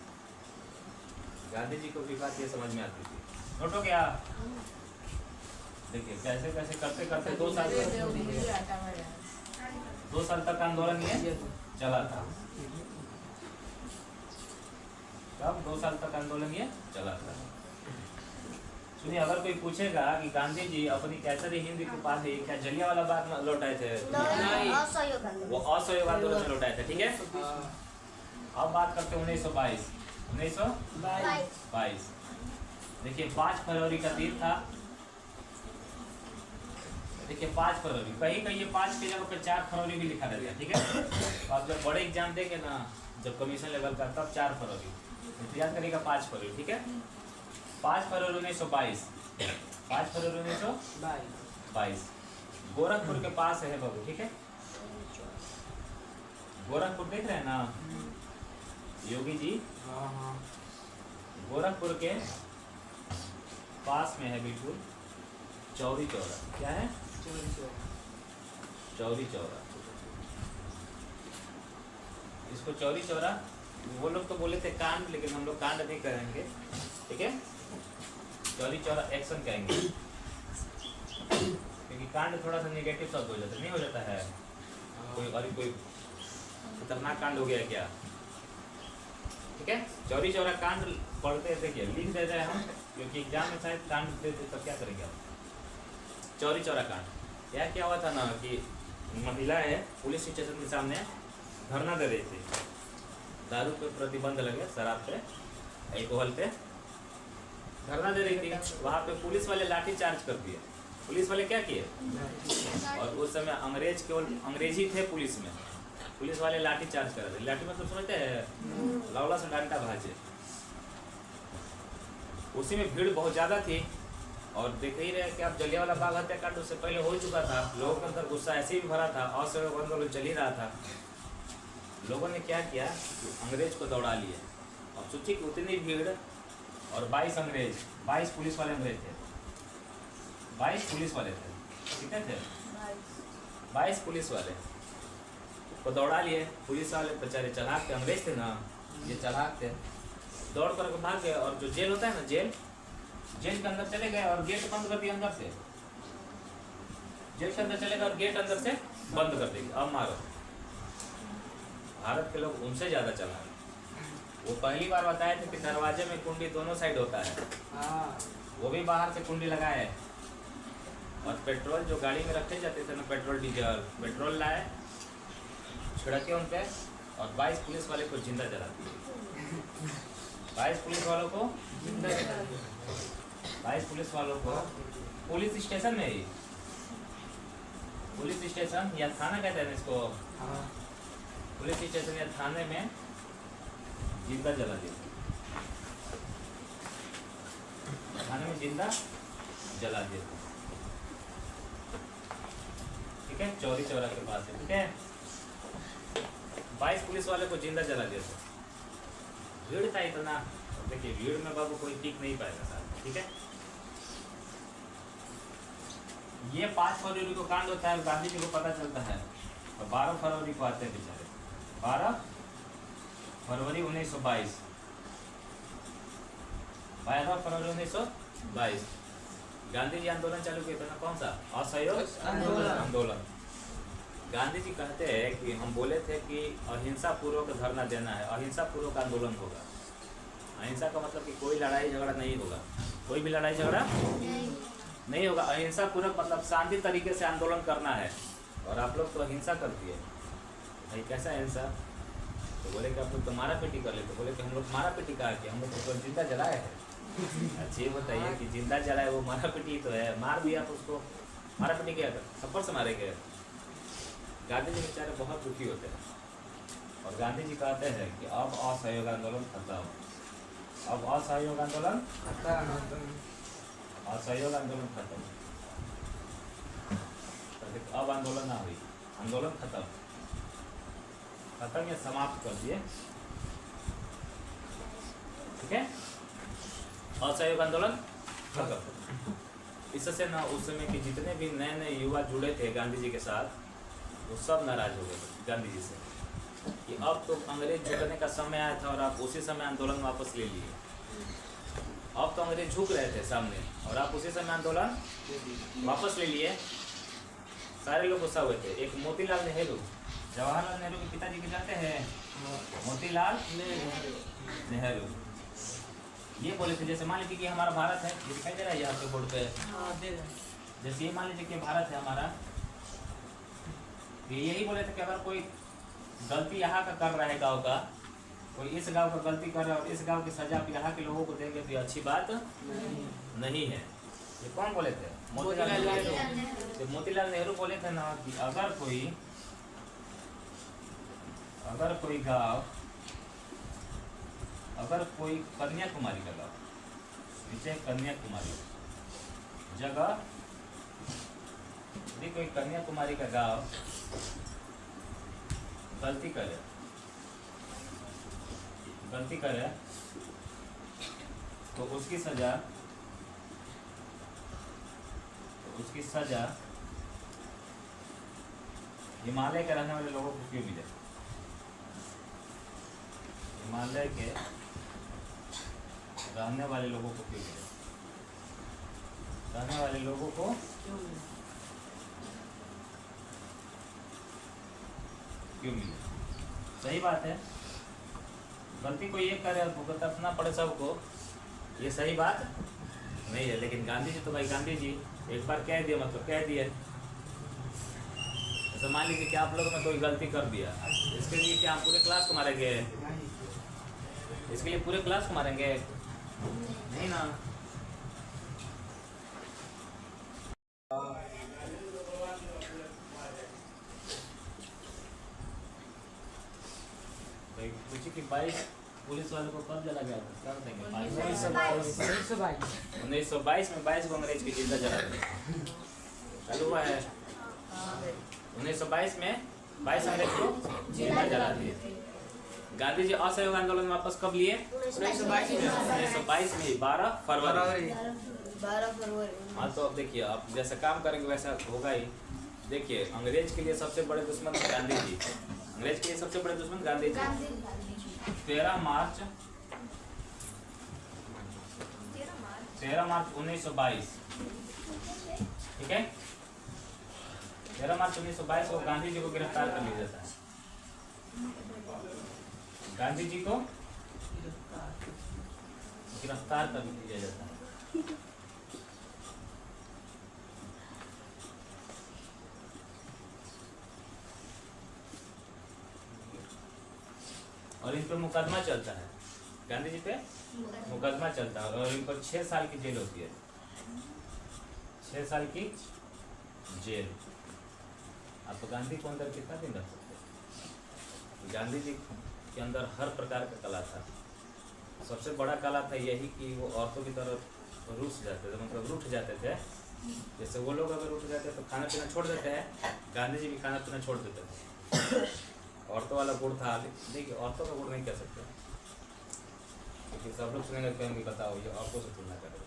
गांधी जी को भी बात ये समझ में आती थी। नोट हो गया? देखिए, कैसे कैसे करते करते 2 साल तक आंदोलन ये चला था। कब? 2 साल तक आंदोलन ये चला था। सुनिए, अगर कोई पूछेगा कि गांधी जी अपनी कैसरी हिंद की उपाधि क्या जलियांवाला बाग में लौटाए थे? नहीं, असहयोग आंदोलन। वो असहयोग आंदोलन में लौटाए थे। ठीक है, अब बात करते हैं 1922। 1922 देखिए 5 फरवरी का दिन था। देखिए 5 फरवरी, कहीं कहीं ये 5 की जगह पे 4 फरवरी भी लिखा रहता है। ठीक है, तो आप जब बड़े एग्जाम देंगे ना, जब कमीशन लेवल का, तब 4 फरवरी तो याद करिएगा 5 फरवरी। ठीक है, 5 फरवरी 1922। 5 फरवरी 1922 गोरखपुर के पास है बाबू। ठीक है, गोरखपुर देख रहे हैं ना योगी जी? गोरखपुर के पास में है बिल्कुल चौरी चौरा। क्या है? चौरी चौरा। इसको चौरी चौरा, वो लोग तो बोले थे कांड, लेकिन हम लोग कांड नहीं करेंगे। ठीक है, चौरी चौरा एक्शन कहेंगे, क्योंकि कांड थोड़ा सा नेगेटिव शब्द हो जाता है, नहीं हो जाता है? कोई खतरनाक कांड हो गया क्या? ठीक है, चौरी चौरा कांड पढ़ते देखिए, लिख देते हैं हम, क्योंकि एग्जाम में शायद कांड देते तो क्या करेंगे आप? चौरी चौरा कांड यह क्या हुआ था ना कि महिलाएं पुलिस स्टेशन के सामने धरना दे रही थी। दारू पे प्रतिबंध लगे, शराब पे, अल्कोहल पे धरना दे रही थी। वहाँ पे पुलिस वाले लाठी चार्ज कर दिए। पुलिस वाले क्या किए? और उस समय अंग्रेज केवल अंग्रेजी थे पुलिस में। पुलिस वाले लाठी चार्ज कर रहे थे। लाठी मतलब समझते हैं? लौला से डंडा भाजे। उसी में भीड़ बहुत ज़्यादा थी, और देख ही रहे कि आप जलियांवाला बाग हत्याकांड उससे पहले हो चुका था। लोगों के अंदर गुस्सा ऐसे भी भरा था, असहयोग आंदोलन चल ही रहा था। लोगों ने क्या किया, अंग्रेज को दौड़ा लिए। अब सोचिए कि उतनी भीड़ और 22 अंग्रेज, 22 पुलिस वाले अंग्रेज थे, 22 पुलिस वाले थे। कितने थे? 22 पुलिस वाले को दौड़ा लिए। पुलिस वाले बेचारे चालाक थे, अंग्रेज थे ना, ये चालाक थे, दौड़ कर भाग गए। और जो जेल होता है ना, जेल के अंदर चले गए और गेट बंद कर दिया अंदर से। जेल के अंदर चले गए और गेट अंदर से बंद कर देंगे। अब मारो। भारत के लोग उनसे ज्यादा चला। वो पहली बार बताए थे कि दरवाजे में कुंडी दोनों साइड होता है, वो भी बाहर से कुंडी लगाए। और पेट्रोल जो गाड़ी में रखे जाते थे ना, पेट्रोल डीजल, पेट्रोल लाए, छिड़के उन पे, और 22 पुलिस वाले को जिंदा जला दिए। 22 पुलिस वालों को जिंदा जला दिया। 22 पुलिस वालों को पुलिस स्टेशन में ही, पुलिस स्टेशन या थाना कहते हैं इसको, पुलिस स्टेशन या थाने में जिंदा जला दिया। थाने में जिंदा जला दिया। ठीक है, चौरी चौरा के पास है। ठीक है, 22 पुलिस वाले को जिंदा जला दिया था। भीड़ था इतना, देखिए भीड़ में बाबू कोई टिक नहीं पाएगा साहब। ठीक है, ये 5 फरवरी को कांड होता है, गांधी जी को पता चलता है, और 12 फरवरी को आते हैं बेचारे। 12 फरवरी 1922, 12 फरवरी 1922 गांधी जी आंदोलन चालू किया था ना। कौन सा? असहयोग आंदोलन। गांधी जी कहते हैं कि हम बोले थे कि अहिंसा पूर्वक धरना देना है, अहिंसा पूर्वक आंदोलन होगा। अहिंसा का मतलब कि कोई लड़ाई झगड़ा नहीं होगा, कोई भी लड़ाई झगड़ा नहीं होगा। अहिंसा पूर्वक मतलब शांति तरीके से आंदोलन करना है। और आप लोग तो अहिंसा कर दिए भाई, कैसा अहिंसा? तो बोले कि आप लोग तो मारा पीटी कर ले। तो बोले कि हम लोग मारा पीटी कहा कि हम लोग तो जिंदा जलाए है। अच्छी बताइए कि जिंदा जलाए वो मारा पीटी तो है, मार भी आप उसको मारा पीटी किया था, थप्पड़ से मारे गए। गांधी जी बेचारे बहुत दुखी होते हैं, और गांधी जी कहते हैं कि अब असहयोग आंदोलन खत्म, अब असहयोग आंदोलन असहयोग आंदोलन खत्म। अब आंदोलन ना हुई, आंदोलन खत्म, खत्म या समाप्त कर दिए। ठीक है, असहयोग आंदोलन खत्म। इससे ना उस समय के जितने भी नए नए युवा जुड़े थे गांधी जी के साथ, वो सब नाराज हो गए गांधी जी से कि अब तो अंग्रेज झुकने का समय आया था और आप उसी समय आंदोलन वापस ले लिए। अब तो अंग्रेज झुक रहे थे सामने और आप उसी समय आंदोलन वापस ले लिए। सारे लोग गुस्सा हुए थे। एक मोतीलाल नेहरू, जवाहरलाल नेहरू के पिताजी के जाते हैं, मोतीलाल नेहरू, ये बोले थे, जैसे मान लीजिए कि हमारा भारत है, ये दिखाई दे रहा है यहाँ पे बोर्ड पे, हाँ दे रहे हैं। जैसे ये मान लीजिए कि भारत है हमारा, तो यही बोले थे कि अगर कोई गलती यहाँ का कर रहा है गांव का, कोई इस गांव का गलती कर रहा है और इस गांव की सजा आप यहाँ के लोगों को देंगे तो ये अच्छी बात नहीं है। ये कौन बोले थे? मोतीलाल नेहरू। तो मोतीलाल नेहरू बोले थे ना कि अगर कोई गांव, अगर कोई कन्याकुमारी का गांव, नीचे कन्याकुमारी जगह, यदि कोई कन्याकुमारी का गांव गलती करे तो उसकी सजा हिमालय के रहने वाले लोगों को क्यों मिले? हिमालय के रहने वाले लोगों को क्यों मिले? रहने वाले लोगों को क्यों मिले? सही बात है, गलती कोई एक करे और भुगतना पड़े सबको, ये सही बात नहीं है। लेकिन गांधी जी तो भाई गांधी जी एक बार कह दिए मतलब कह दिए। तो मान लीजिए कि आप लोगों ने कोई गलती कर दिया, इसके लिए क्या हम पूरे क्लास को मारेंगे? इसके लिए पूरे क्लास को मारेंगे? नहीं ना। पूछी कि 22 पुलिस वालों को कब जला गया था? कर देंगे 1922 में 22 को अंग्रेज की जिंदा जला दिया। चालू हुआ है 1922 में 22 अंग्रेज को जिंदा जला दिए। गांधी जी असहयोग आंदोलन वापस कब लिए? 1922 में 12 फरवरी। हाँ तो अब देखिए, आप जैसा काम करेंगे वैसा होगा ही। देखिए, अंग्रेज के लिए सबसे बड़े दुश्मन गांधी जी, अंग्रेज के लिए सबसे बड़े दुश्मन गांधी जी। 13 मार्च 1922, ठीक है, 13 मार्च 1922 को गांधी जी को गिरफ्तार कर लिया जाता है। गांधी जी को गिरफ्तार कर लिया जाता है। और इन पर मुकदमा चलता है, गांधी जी पे मुकदमा चलता है और इन पर 6 साल की जेल होती है। 6 साल की जेल। आप गांधी को अंदर कितना दिन रख सकते हैं? गांधी जी के अंदर हर प्रकार का कला था। सबसे बड़ा कला था यही कि वो औरतों की तरफ रूठ जाते थे, मतलब रूठ जाते थे। जैसे वो लोग अगर उठ जाते तो खाना पीना छोड़ देते हैं, गांधी जी भी खाना पीना छोड़ देते थे। औरतों वाला गुड़ था। देखिए, औरतों का गुड़ नहीं कह सकते क्योंकि सब लोग सुनेंगे, कहेंगे बताओ ये औरतों से तुलना करें।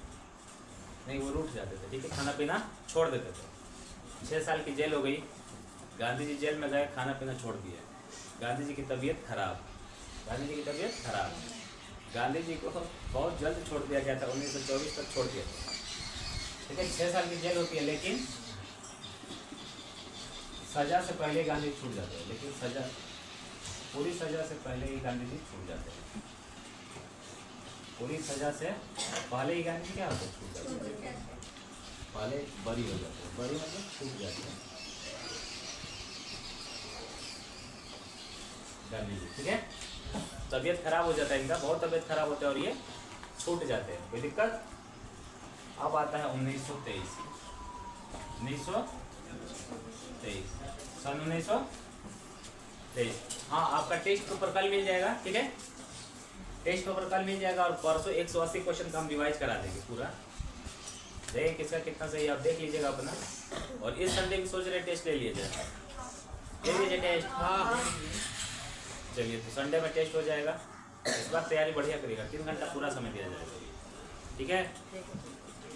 नहीं, वो रूठ जाते थे, ठीक है, खाना पीना छोड़ देते थे। 6 साल की जेल हो गई। गांधी जी जेल में गए, खाना पीना छोड़ दिए। गांधी जी की तबीयत खराब, गांधी जी की तबीयत खराब। गांधी जी को बहुत जल्द छोड़ दिया गया था, 1924 तक छोड़ दिया था, ठीक है। 6 साल की जेल होती है, लेकिन सजा से पहले गांधी छूट जाते हैं। लेकिन सजा, पूरी सजा से पहले ही गांधी जी छूट जाते हैं। पूरी सजा से पहले ही गांधी जी क्या होता है? छूट जाते हैं। पहले बरी हो जाते हैं। बरी मतलब छूट जाते हैं गांधी जी, ठीक है। तबीयत खराब हो जाता है इनका, बहुत तबीयत खराब होता है और ये छूट जाते हैं। कोई दिक्कत? अब आता है 1923। 1923 सन 1923। हाँ, आपका टेस्ट पेपर कल मिल जाएगा, ठीक है। टेस्ट पेपर कल मिल जाएगा और परसों 180 क्वेश्चन का हम रिवाइज करा देंगे पूरा। देखिए किसका कितना सही, आप देख लीजिएगा अपना। और इस संडे भी सोच रहे टेस्ट ले लीजिए, ले लीजिए टेस्ट। हाँ चलिए, तो संडे में टेस्ट हो जाएगा। इस बार तैयारी बढ़िया करिएगा, 3 घंटा पूरा समय दिया जाएगा, ठीक है।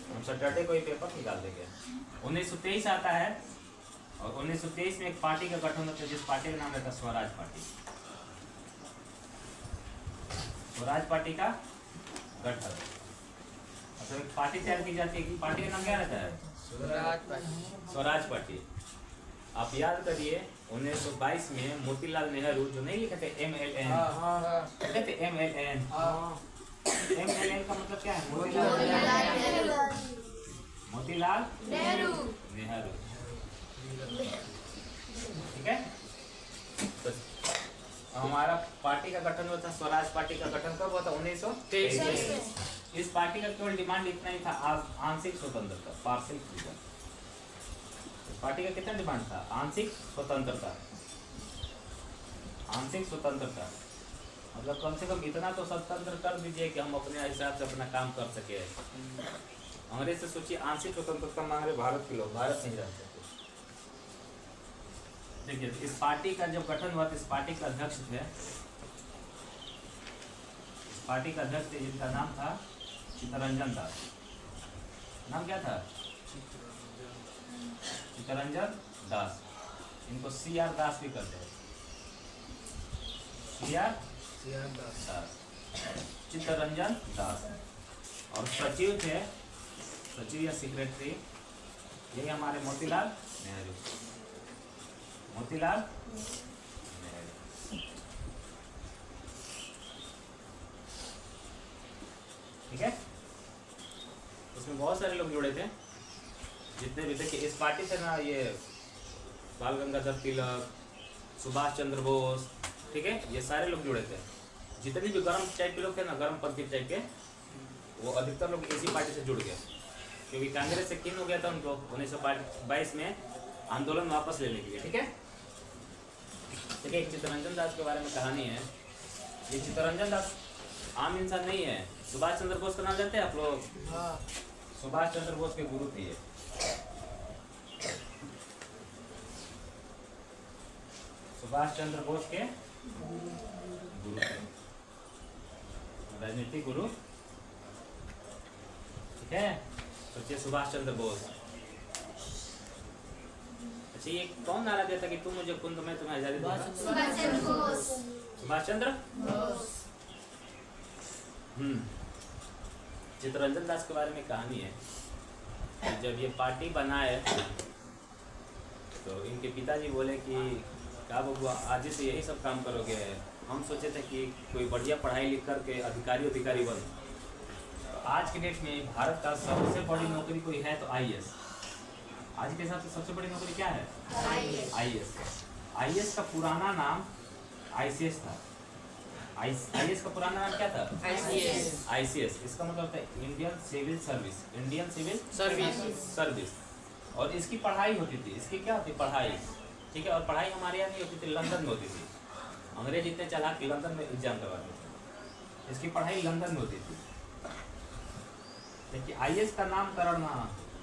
हम सैटरडे को ही पेपर निकाल देंगे। 1923 आता है और 1923 में एक पार्टी का गठन होता है, जिस पार्टी का नाम रहता है स्वराज पार्टी। स्वराज पार्टी का गठन, मतलब एक पार्टी तैयार की जाती है। पार्टी का नाम क्या रहता है? स्वराज पार्टी। आप याद करिए, 1922 में मोतीलाल नेहरू जो नहीं लिखे थे MLN, लिखे थे MLN, MLN का मतलब क्या है? मोतीलाल नेहरू। ठीक है। तो हमारा पार्टी का गठन हुआ था, स्वराज पार्टी का गठन कब हुआ था? 1923। इस पार्टी का केवल डिमांड इतना ही था, आंशिक स्वतंत्रता, पार्शियल फ्रीडम। पार्टी का कितना डिमांड था? आंशिक स्वतंत्रता। आंशिक स्वतंत्रता मतलब कम से कम इतना तो स्वतंत्र कर दीजिए कि हम अपने हिसाब से अपना काम कर सके। अंग्रेज से सोचिए, आंशिक स्वतंत्रता मांग रहे भारत के लोग, भारत नहीं रह सकते। देखिए इस पार्टी का जब गठन हुआ तो इस पार्टी का अध्यक्ष थे, इस पार्टी का अध्यक्ष थे जिनका नाम था चित्तरंजन दास। नाम क्या था? चित्तरंजन दास। इनको CR दास भी कहते हैं। CR दास, चित्तरंजन दास। और सचिव थे, सचिव या सेक्रेटरी, यही हमारे मोतीलाल नेहरू। मोतीलाल नेहरू। ठीक है। उसमें बहुत सारे लोग जुड़े थे, जितने भी देखिए इस पार्टी से ना, ये बाल गंगाधर तिलक, सुभाष चंद्र बोस, ठीक है, ये सारे लोग जुड़े थे। जितने भी गर्म टाइप के लोग थे ना, गर्म पंथी टाइप के, वो अधिकतर लोग इसी पार्टी से जुड़ गए, क्योंकि कांग्रेस से किन हो गया था उनको 1922 में आंदोलन वापस लेने के लिए। ठीक है। देखिए एक चित्तरंजन दास के बारे में कहानी है। ये चित्तरंजन दास आम इंसान नहीं है। सुभाष चंद्र बोस का नाम जानते हैं आप लोग? सुभाष चंद्र बोस के गुरु थे। सुभाष चंद्र बोस के गुरु थे, राजनीतिक गुरु। ठीक है। सोचिए सुभाष चंद्र बोस। अच्छा ये कौन नारा देता कि तुम मुझे खून दो मैं तुम्हें आजादी दूंगा? सुभाष चंद्र बोस। चित्तरंजन दास के बारे में कहानी है। जब ये पार्टी बनाए तो इनके पिताजी बोले कि क्या बबुआ आज से यही सब काम करोगे? हम सोचे थे कि कोई बढ़िया पढ़ाई लिख करके अधिकारी बनो। तो आज के डेट में भारत का सबसे बड़ी नौकरी कोई है तो IAS। आज के हिसाब से सबसे बड़ी नौकरी क्या है? IAS। IAS का पुराना नाम ICS था। IAS का पुराना नाम क्या था? ICS। इसका मतलब होता है Indian civil service. Indian civil service. और इसकी पढ़ाई होती थी। इसकी क्या होती? पढ़ाई। ठीक है। और पढ़ाई हमारे यहाँ नहीं होती थी, लंदन में होती थी। अंग्रेज इतने चालाक कि लंदन में एग्जाम करवाते थे। इसकी पढ़ाई लंदन में होती थी। देखिए IAS का नामकरण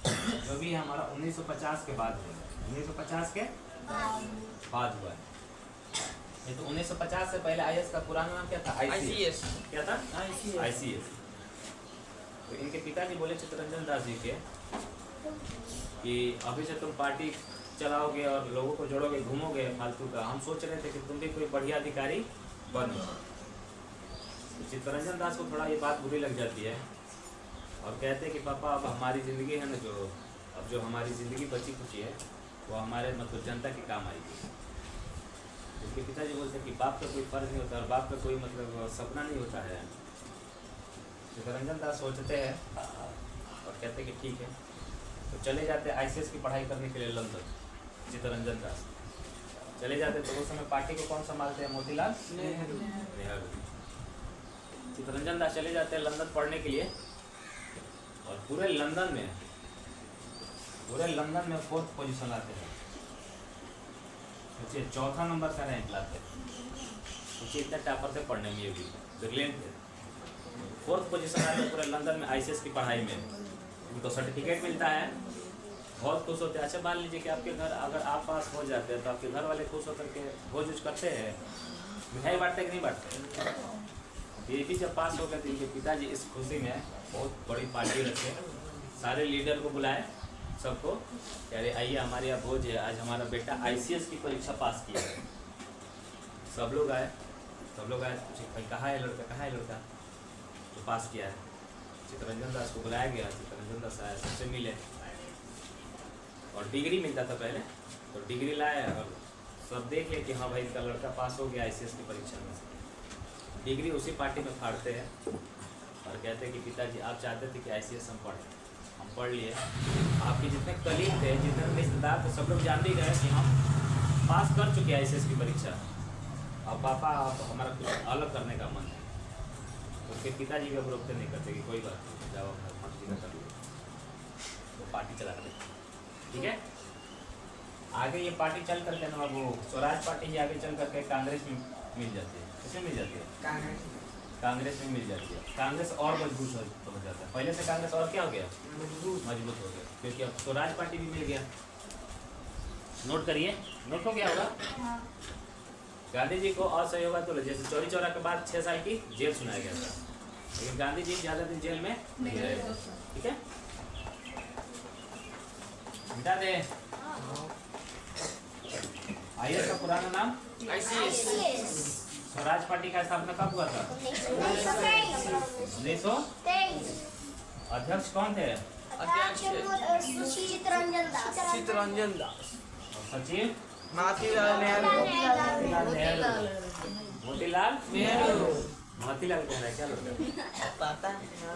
जो भी हमारा 1950 के बाद हुआ। 1950 के बाद हुआ है। ये तो 1950 से पहले IAS का पुराना नाम क्या था? ICS। क्या था? ICS। तो इनके पिताजी बोले चित्तरंजन दास जी के कि अभी से तुम पार्टी चलाओगे और लोगों को जोड़ोगे, घूमोगे फालतू का। हम सोच रहे थे कि तुम भी कोई बढ़िया अधिकारी बनो। तो चित्तरंजन दास को थोड़ा ये बात बुरी लग जाती है और कहते हैं कि पापा अब हमारी ज़िंदगी है ना, जो हमारी ज़िंदगी बची खुची है वो हमारे मतलब जनता के काम आएगी। उसके पिताजी बोलते हैं कि बाप का कोई फर्ज नहीं होता और बाप का कोई मतलब सपना नहीं होता है। चित्तरंजन दास सोचते हैं और कहते हैं कि ठीक है। तो चले जाते ICS की पढ़ाई करने के लिए लंदन। चित्तरंजन दास चले जाते तो उस समय पार्टी को कौन संभालते हैं? मोतीलाल नेहरू। चित्तरंजन दास चले जाते हैं लंदन पढ़ने के लिए और पूरे लंदन में 4th पोजीशन लाते हैं। सोचिए 4था नंबर का रैंक लाते हैं। सोचिए इतना टॉपर थे पढ़ने में, ये भी ब्रिलियंट थे। 4th पोजीशन आते हैं पूरे लंदन में ICS की पढ़ाई में। उनको सर्टिफिकेट मिलता है, बहुत खुश होते हैं। अच्छा मान लीजिए कि आपके घर अगर आप पास हो जाते हैं तो आपके घर वाले खुश होकर के भोज उज करते हैं, मिठाई बांटते कि नहीं बांटते? ये भी जब पास हो गए तो इनके पिताजी इस खुशी में बहुत बड़ी पार्टी रखे, सारे लीडर को बुलाए सबको, अरे आइए हमारे यहाँ भोज है, आज हमारा बेटा ICS की परीक्षा पास किया है। सब लोग आए पूछे भाई कहाँ है लड़का? तो पास किया है। चित्तरंजन दास को बुलाया गया। चित्तरंजन दास आया, सबसे मिले और डिग्री मिलता था पहले, तो डिग्री लाया और सब देख लिया कि हाँ भाई इनका लड़का पास हो गया ICS की परीक्षा में। डिग्री उसी पार्टी में फाड़ते हैं और कहते कि पिताजी आप चाहते थे कि ICS हम पढ़ें, हम पढ़ लिए। आपके जितने कलीग थे, जितने रिश्तेदार थे, सब लोग जान भी गए कि हम पास कर चुके हैं ICS की परीक्षा। और पापा आप हमारा कुछ अलग करने का मन है, उसके पिताजी भी अब रोकते नहीं करते कि कोई बात नहीं, जाओ मर्जी का कर लो, तो पार्टी चलाते। ठीक है, आगे ये पार्टी चल करके ना वो स्वराज पार्टी ही आगे चल करके कांग्रेस में मिल जाती है। किसमें मिल जाती है? कांग्रेस में मिल जाती है। कांग्रेस और मजबूत हो जाता है। पहले से कांग्रेस और क्या हो गया? मजबूत हो गया, क्योंकि अब स्वराज पार्टी भी मिल गया। नोट करिए, नोट हो गया होगा। गांधी जी को असहयोग आंदोलन, जैसे चौरी चौरा के बाद 6 साल की जेल सुनाया गया था, लेकिन गांधी जी ज्यादा दिन जेल में नहीं रहे। ठीक है, मिटा दे। IAS का पुराना नाम ICS। स्वराज पार्टी का स्थापना कब हुआ था? 1923। अध्यक्ष कौन थे? चित्तरंजन दास। चित्तरंजन दास। सचिव मोतीलाल नेहरू। मोतीलाल नेहरू। मोतीलाल कह रहा है क्या लोग? पता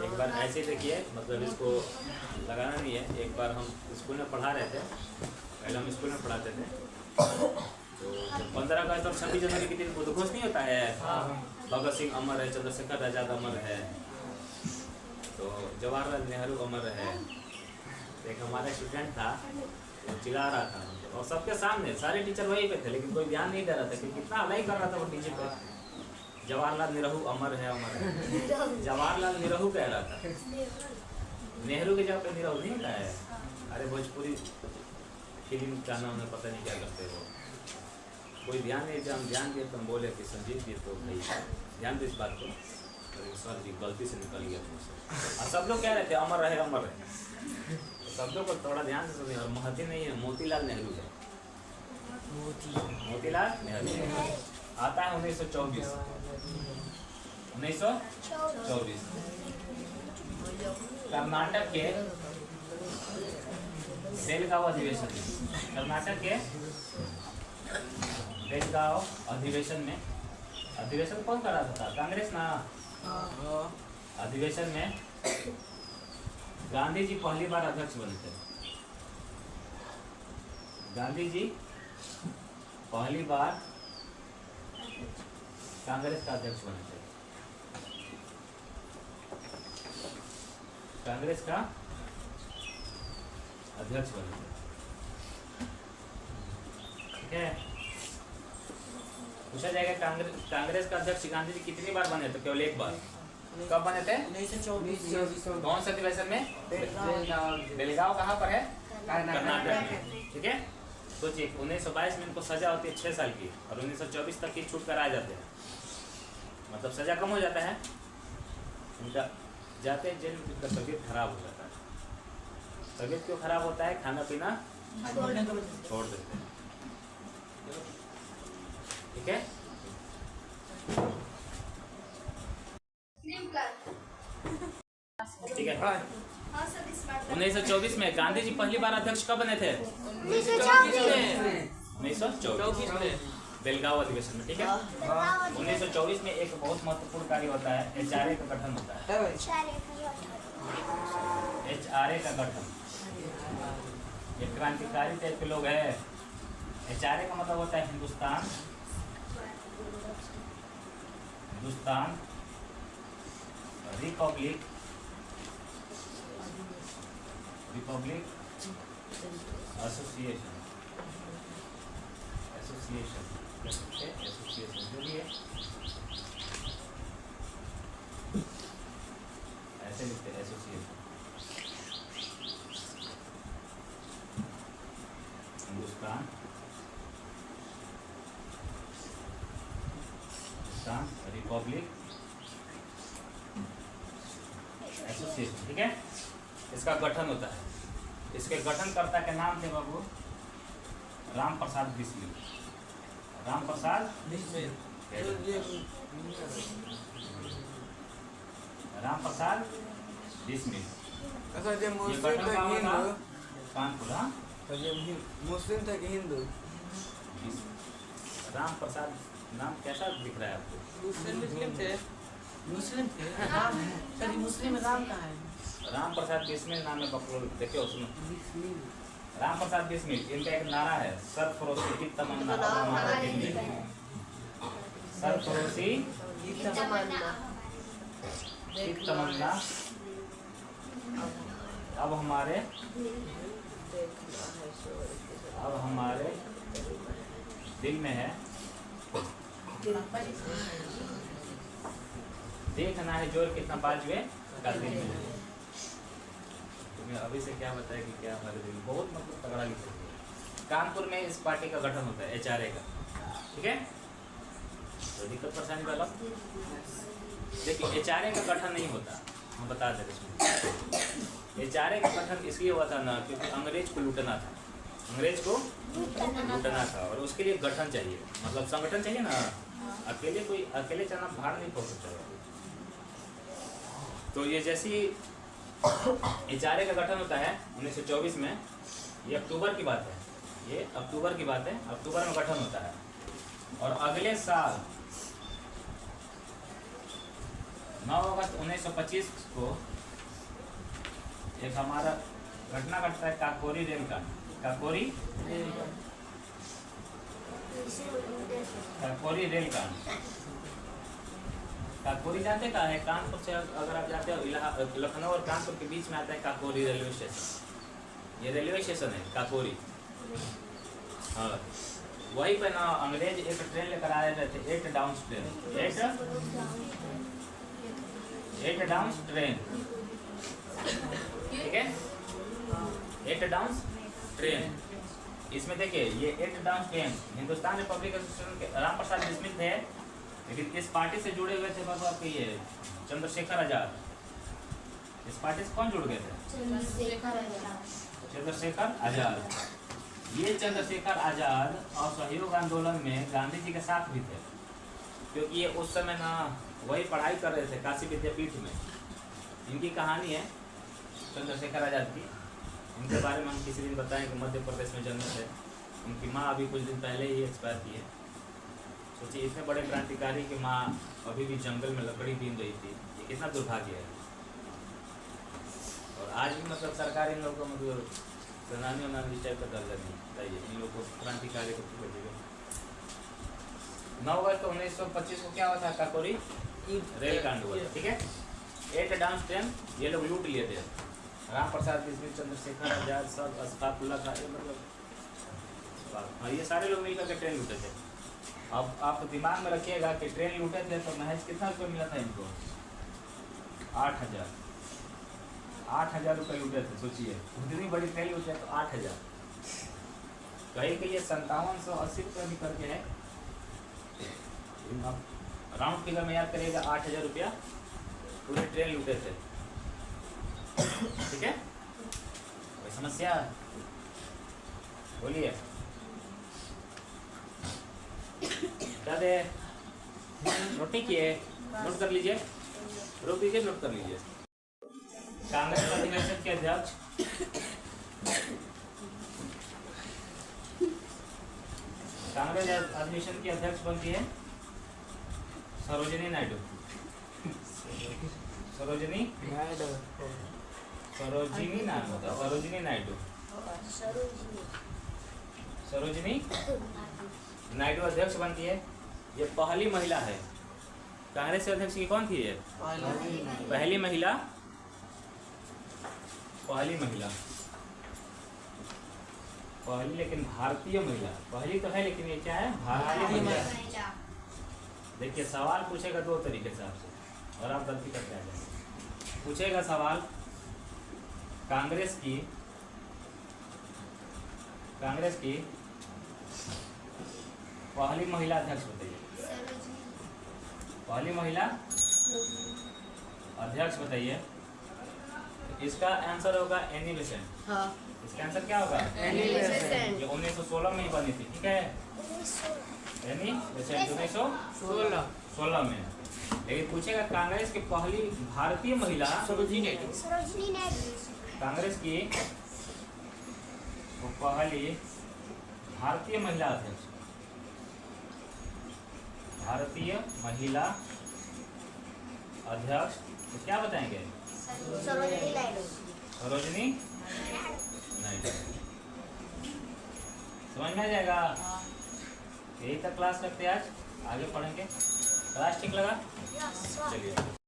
एक बार ऐसे देखिए, मतलब इसको लगाना नहीं है। एक बार हम स्कूल में पढ़ा रहे थे, पहले हम स्कूल में पढ़ाते थे, तो 15 अगस्त और 26 जनवरी के दिन उद्घोष नहीं होता है, भगत सिंह अमर है, चंद्रशेखर आजाद अमर है, तो जवाहरलाल नेहरू अमर है। एक हमारा स्टूडेंट था, वो चिल्ला रहा था, और सबके सामने सारे टीचर वहीं पे थे, लेकिन कोई ध्यान नहीं दे रहा था कि कितना अलाई कर रहा था वो डीजे पे। जवाहरलाल नेहरू अमर है, अमर है। जवाहरलाल नेहरू कह रहा था, नेहरू की जगह पे नेहरू नहीं होता है। अरे भोजपुरी फिल्म का नाम है, पता नहीं क्या करते हो, कोई ध्यान नहीं दिया। हम ध्यान दिए तो हम बोले कि संजीव जी तो भाई ध्यान दो इस बात को, सर जी गलती से निकल गया तुमसे। और सब लोग कह रहे थे अमर रहे, अमर रहे। तो सब लोग को थोड़ा ध्यान से सुनिए। और महती नहीं है, मोतीलाल नेहरू है। मोतीलाल नेहरू आता है 1924। 1924 कर्नाटक के बेलगांव अधिवेशन में, कर्नाटक के बेलगांव अधिवेशन में, अधिवेशन कौन कर रहा था? कांग्रेस ना। अधिवेशन में गांधी जी पहली बार अध्यक्ष बने थे। गांधी जी पहली बार कांग्रेस का अध्यक्ष बने थे। कांग्रेस का अध्यक्ष बने थे। ठीक है, पूछा जाएगा कांग्रेस का अध्यक्ष गांधी जी कितनी बार बने थे? केवल एक बार। कब बने थे? 1924। कौन से अधिवेशन में? बेलगांव कहाँ पर है? कर्नाटक में। ठीक है, सोचिए 1922 में इनको सजा होती है 6 साल की, और 1924 तक की छूट कर आ जाते हैं, मतलब सजा कम हो जाता है इनका। जाते हैं जेल में, इनका तबीयत खराब हो जाता है। तबीयत क्यों खराब होता है? खाना पीना छोड़ देते हैं। ठीक है, ठीक है। 1924 में गांधी जी पहली बार अध्यक्ष कब बने थे? 1924 में बेलगांव अधिवेशन में। ठीक है, 1924 में एक बहुत महत्वपूर्ण कार्य होता है, HRA का गठन होता है। HRA का गठन, ये क्रांतिकारी टाइप के लोग हैं। HRA का मतलब होता है हिंदुस्तान रिपब्लिक एसोसिएशन जो भी है ऐसे लिखते हैं, एसोसिएशन। Hindustan Republic association. ठीक है, इसका गठन होता है। इसके गठनकर्ता के नाम थे बाबू राम प्रसाद बिस्मिल। राम प्रसाद बिस्मिल, राम प्रसाद बिस्मिल। अच्छा, जो ये मुस्लिम गठन थे कहाँ हुआ था? हिंदू, कानपुर। हाँ, तो ये मुस्लिम थे कि हिंदू? राम प्रसाद नाम कैसा दिख रहा है आपको? मुस्लिम थे। मुस्लिम थे राम है सर मुस्लिम में राम कहाँ है राम प्रसाद बिस्मिल नाम है बकलोल, देखियो सुनो। मुस्लिम राम प्रसाद बिस्मिल, इनका एक नारा है, सरफरोशी की तमन्ना अब हमारे दिल में है। सरफरोशी की तमन्ना अब हमारे दिल में है, देखना है जोर कितना बाजुए का दिल में है। तुम्हें अभी से क्या बताया कि क्या हमारे दिल में बहुत मतलब तगड़ा लिख सकते हैं। कानपुर में इस पार्टी का गठन होता है HRA का, ठीक है। तो दिक्कत परेशानी वाला देखिए, HRA का गठन नहीं होता, हम बता दे रहे हैं। HRA का गठन इसलिए हुआ था ना, क्योंकि अंग्रेज को लूटना था, और उसके लिए गठन चाहिए, मतलब संगठन चाहिए ना। अकेले चना भाड़ नहीं पहुंच सकता। तो ये जैसी HRA का गठन होता है 1924 में, ये अक्टूबर की बात है, अक्टूबर में गठन होता है। और अगले साल 9 अगस्त 1925 को एक हमारा घटना घटता है, काकोरी रेलकांड। काकोरी रेलकांड, काकोरी जानते कहाँ है? कानपुर से अगर आप जाते हो, लखनऊ और कानपुर के बीच में आता है काकोरी रेलवे स्टेशन। ये रेलवे स्टेशन है काकोरी। हाँ, वहीं पे ना अंग्रेज एक ट्रेन लेकर आए थे, 8 डाउन ट्रेन, 8 डाउन ट्रेन, ठीक है, 8 डाउन ट्रेन। इसमें देखिए, ये 8 down train Hindustan Republic association के राम प्रसाद बिस्मिल थे, लेकिन इस पार्टी से जुड़े हुए थे बाबू आपके ये चंद्रशेखर आजाद। इस पार्टी से कौन जुड़ गए थे? चंद्रशेखर आजाद। ये चंद्रशेखर आजाद असहयोग आंदोलन में गांधी जी के साथ भी थे, क्योंकि ये उस समय ना वही पढ़ाई कर रहे थे काशी विद्यापीठ में। इनकी कहानी है चंद्रशेखर आजाद की, इनके बारे में हम किसी दिन बताएं कि मध्य प्रदेश में जन्म थे। उनकी माँ अभी कुछ दिन पहले ही एक्सपायर की है। सोचिए, इतने बड़े क्रांतिकारी की माँ अभी भी जंगल में लकड़ी बीन रही थी, ये कितना दुर्भाग्य है। और आज भी मतलब सरकार इन लोगों को मतलब सेनानी इस टाइप का दर्जा नहीं चाहिए, इन लोगों को क्रांतिकारी को। 9 अगस्त 1925 को क्या हुआ था? काकोरी रेलकांड हुआ था, ठीक है। 8 डाउन ट्रेन ये लोग लूट लिए थे। राम प्रसाद बिस्मिल, चंद्रशेखर आजाद, सब अशफाकुल्ला खान, मतलब हाँ, ये सारे लोग मिलकर के ट्रेन लूटे थे। अब आप दिमाग में रखिएगा कि ट्रेन लूटे थे तो महज कितना रुपये मिला था इनको? 8,000 रुपये लूटे थे। सोचिए, इतनी बड़ी ट्रेन लूटे तो 8,000, कहीं कि ये 5780 रुपये भी करके है। राउंड फिगर में याद करिएगा, 8,000 रुपया पूरे ट्रेन लूटे थे, ठीक है। कोई समस्या? बोलिए। क्या दे? नोट नहीं किए? नोट कर लीजिए, रोक दीजिए, नोट कर लीजिए। कांग्रेस अधिवेशन के अध्यक्ष अधिवेशन की अध्यक्ष बनती है सरोजिनी नायडू। सरोजिनी नाम होता है, सरोजिनी नायडू। सरोजिनी नायडू अध्यक्ष बनती है। ये पहली महिला है। कांग्रेस के अध्यक्ष की कौन थी ये? पहली महिला। पहली लेकिन भारतीय महिला। पहली तो है लेकिन ये क्या है? भारतीय महिला। देखिए, सवाल पूछेगा 2 तरीके से आपसे, और आप गलती करते आ जाएंगे। पूछेगा सवाल, कांग्रेस की पहली महिला अध्यक्ष बताइए। पहली महिला अध्यक्ष बताइए। इसका आंसर होगा एनी बेसेंट। हाँ। इसका आंसर क्या होगा? Annie Besant. ये 1916 में ही बनी थी, ठीक है। एनी बेसेंट 1916 में। लेकिन पूछेगा कांग्रेस की पहली भारतीय महिला सरोजिनी नायडू। कांग्रेस की पहली भारतीय महिला अध्यक्ष। भारतीय महिला अध्यक्ष तो क्या बताएंगे? सरोजिनी नायडू। सरोजिनी नायडू। समझ में आ जाएगा? यही तक क्लास रखते हैं आज, आगे पढ़ेंगे। क्लास ठीक लगा? चलिए।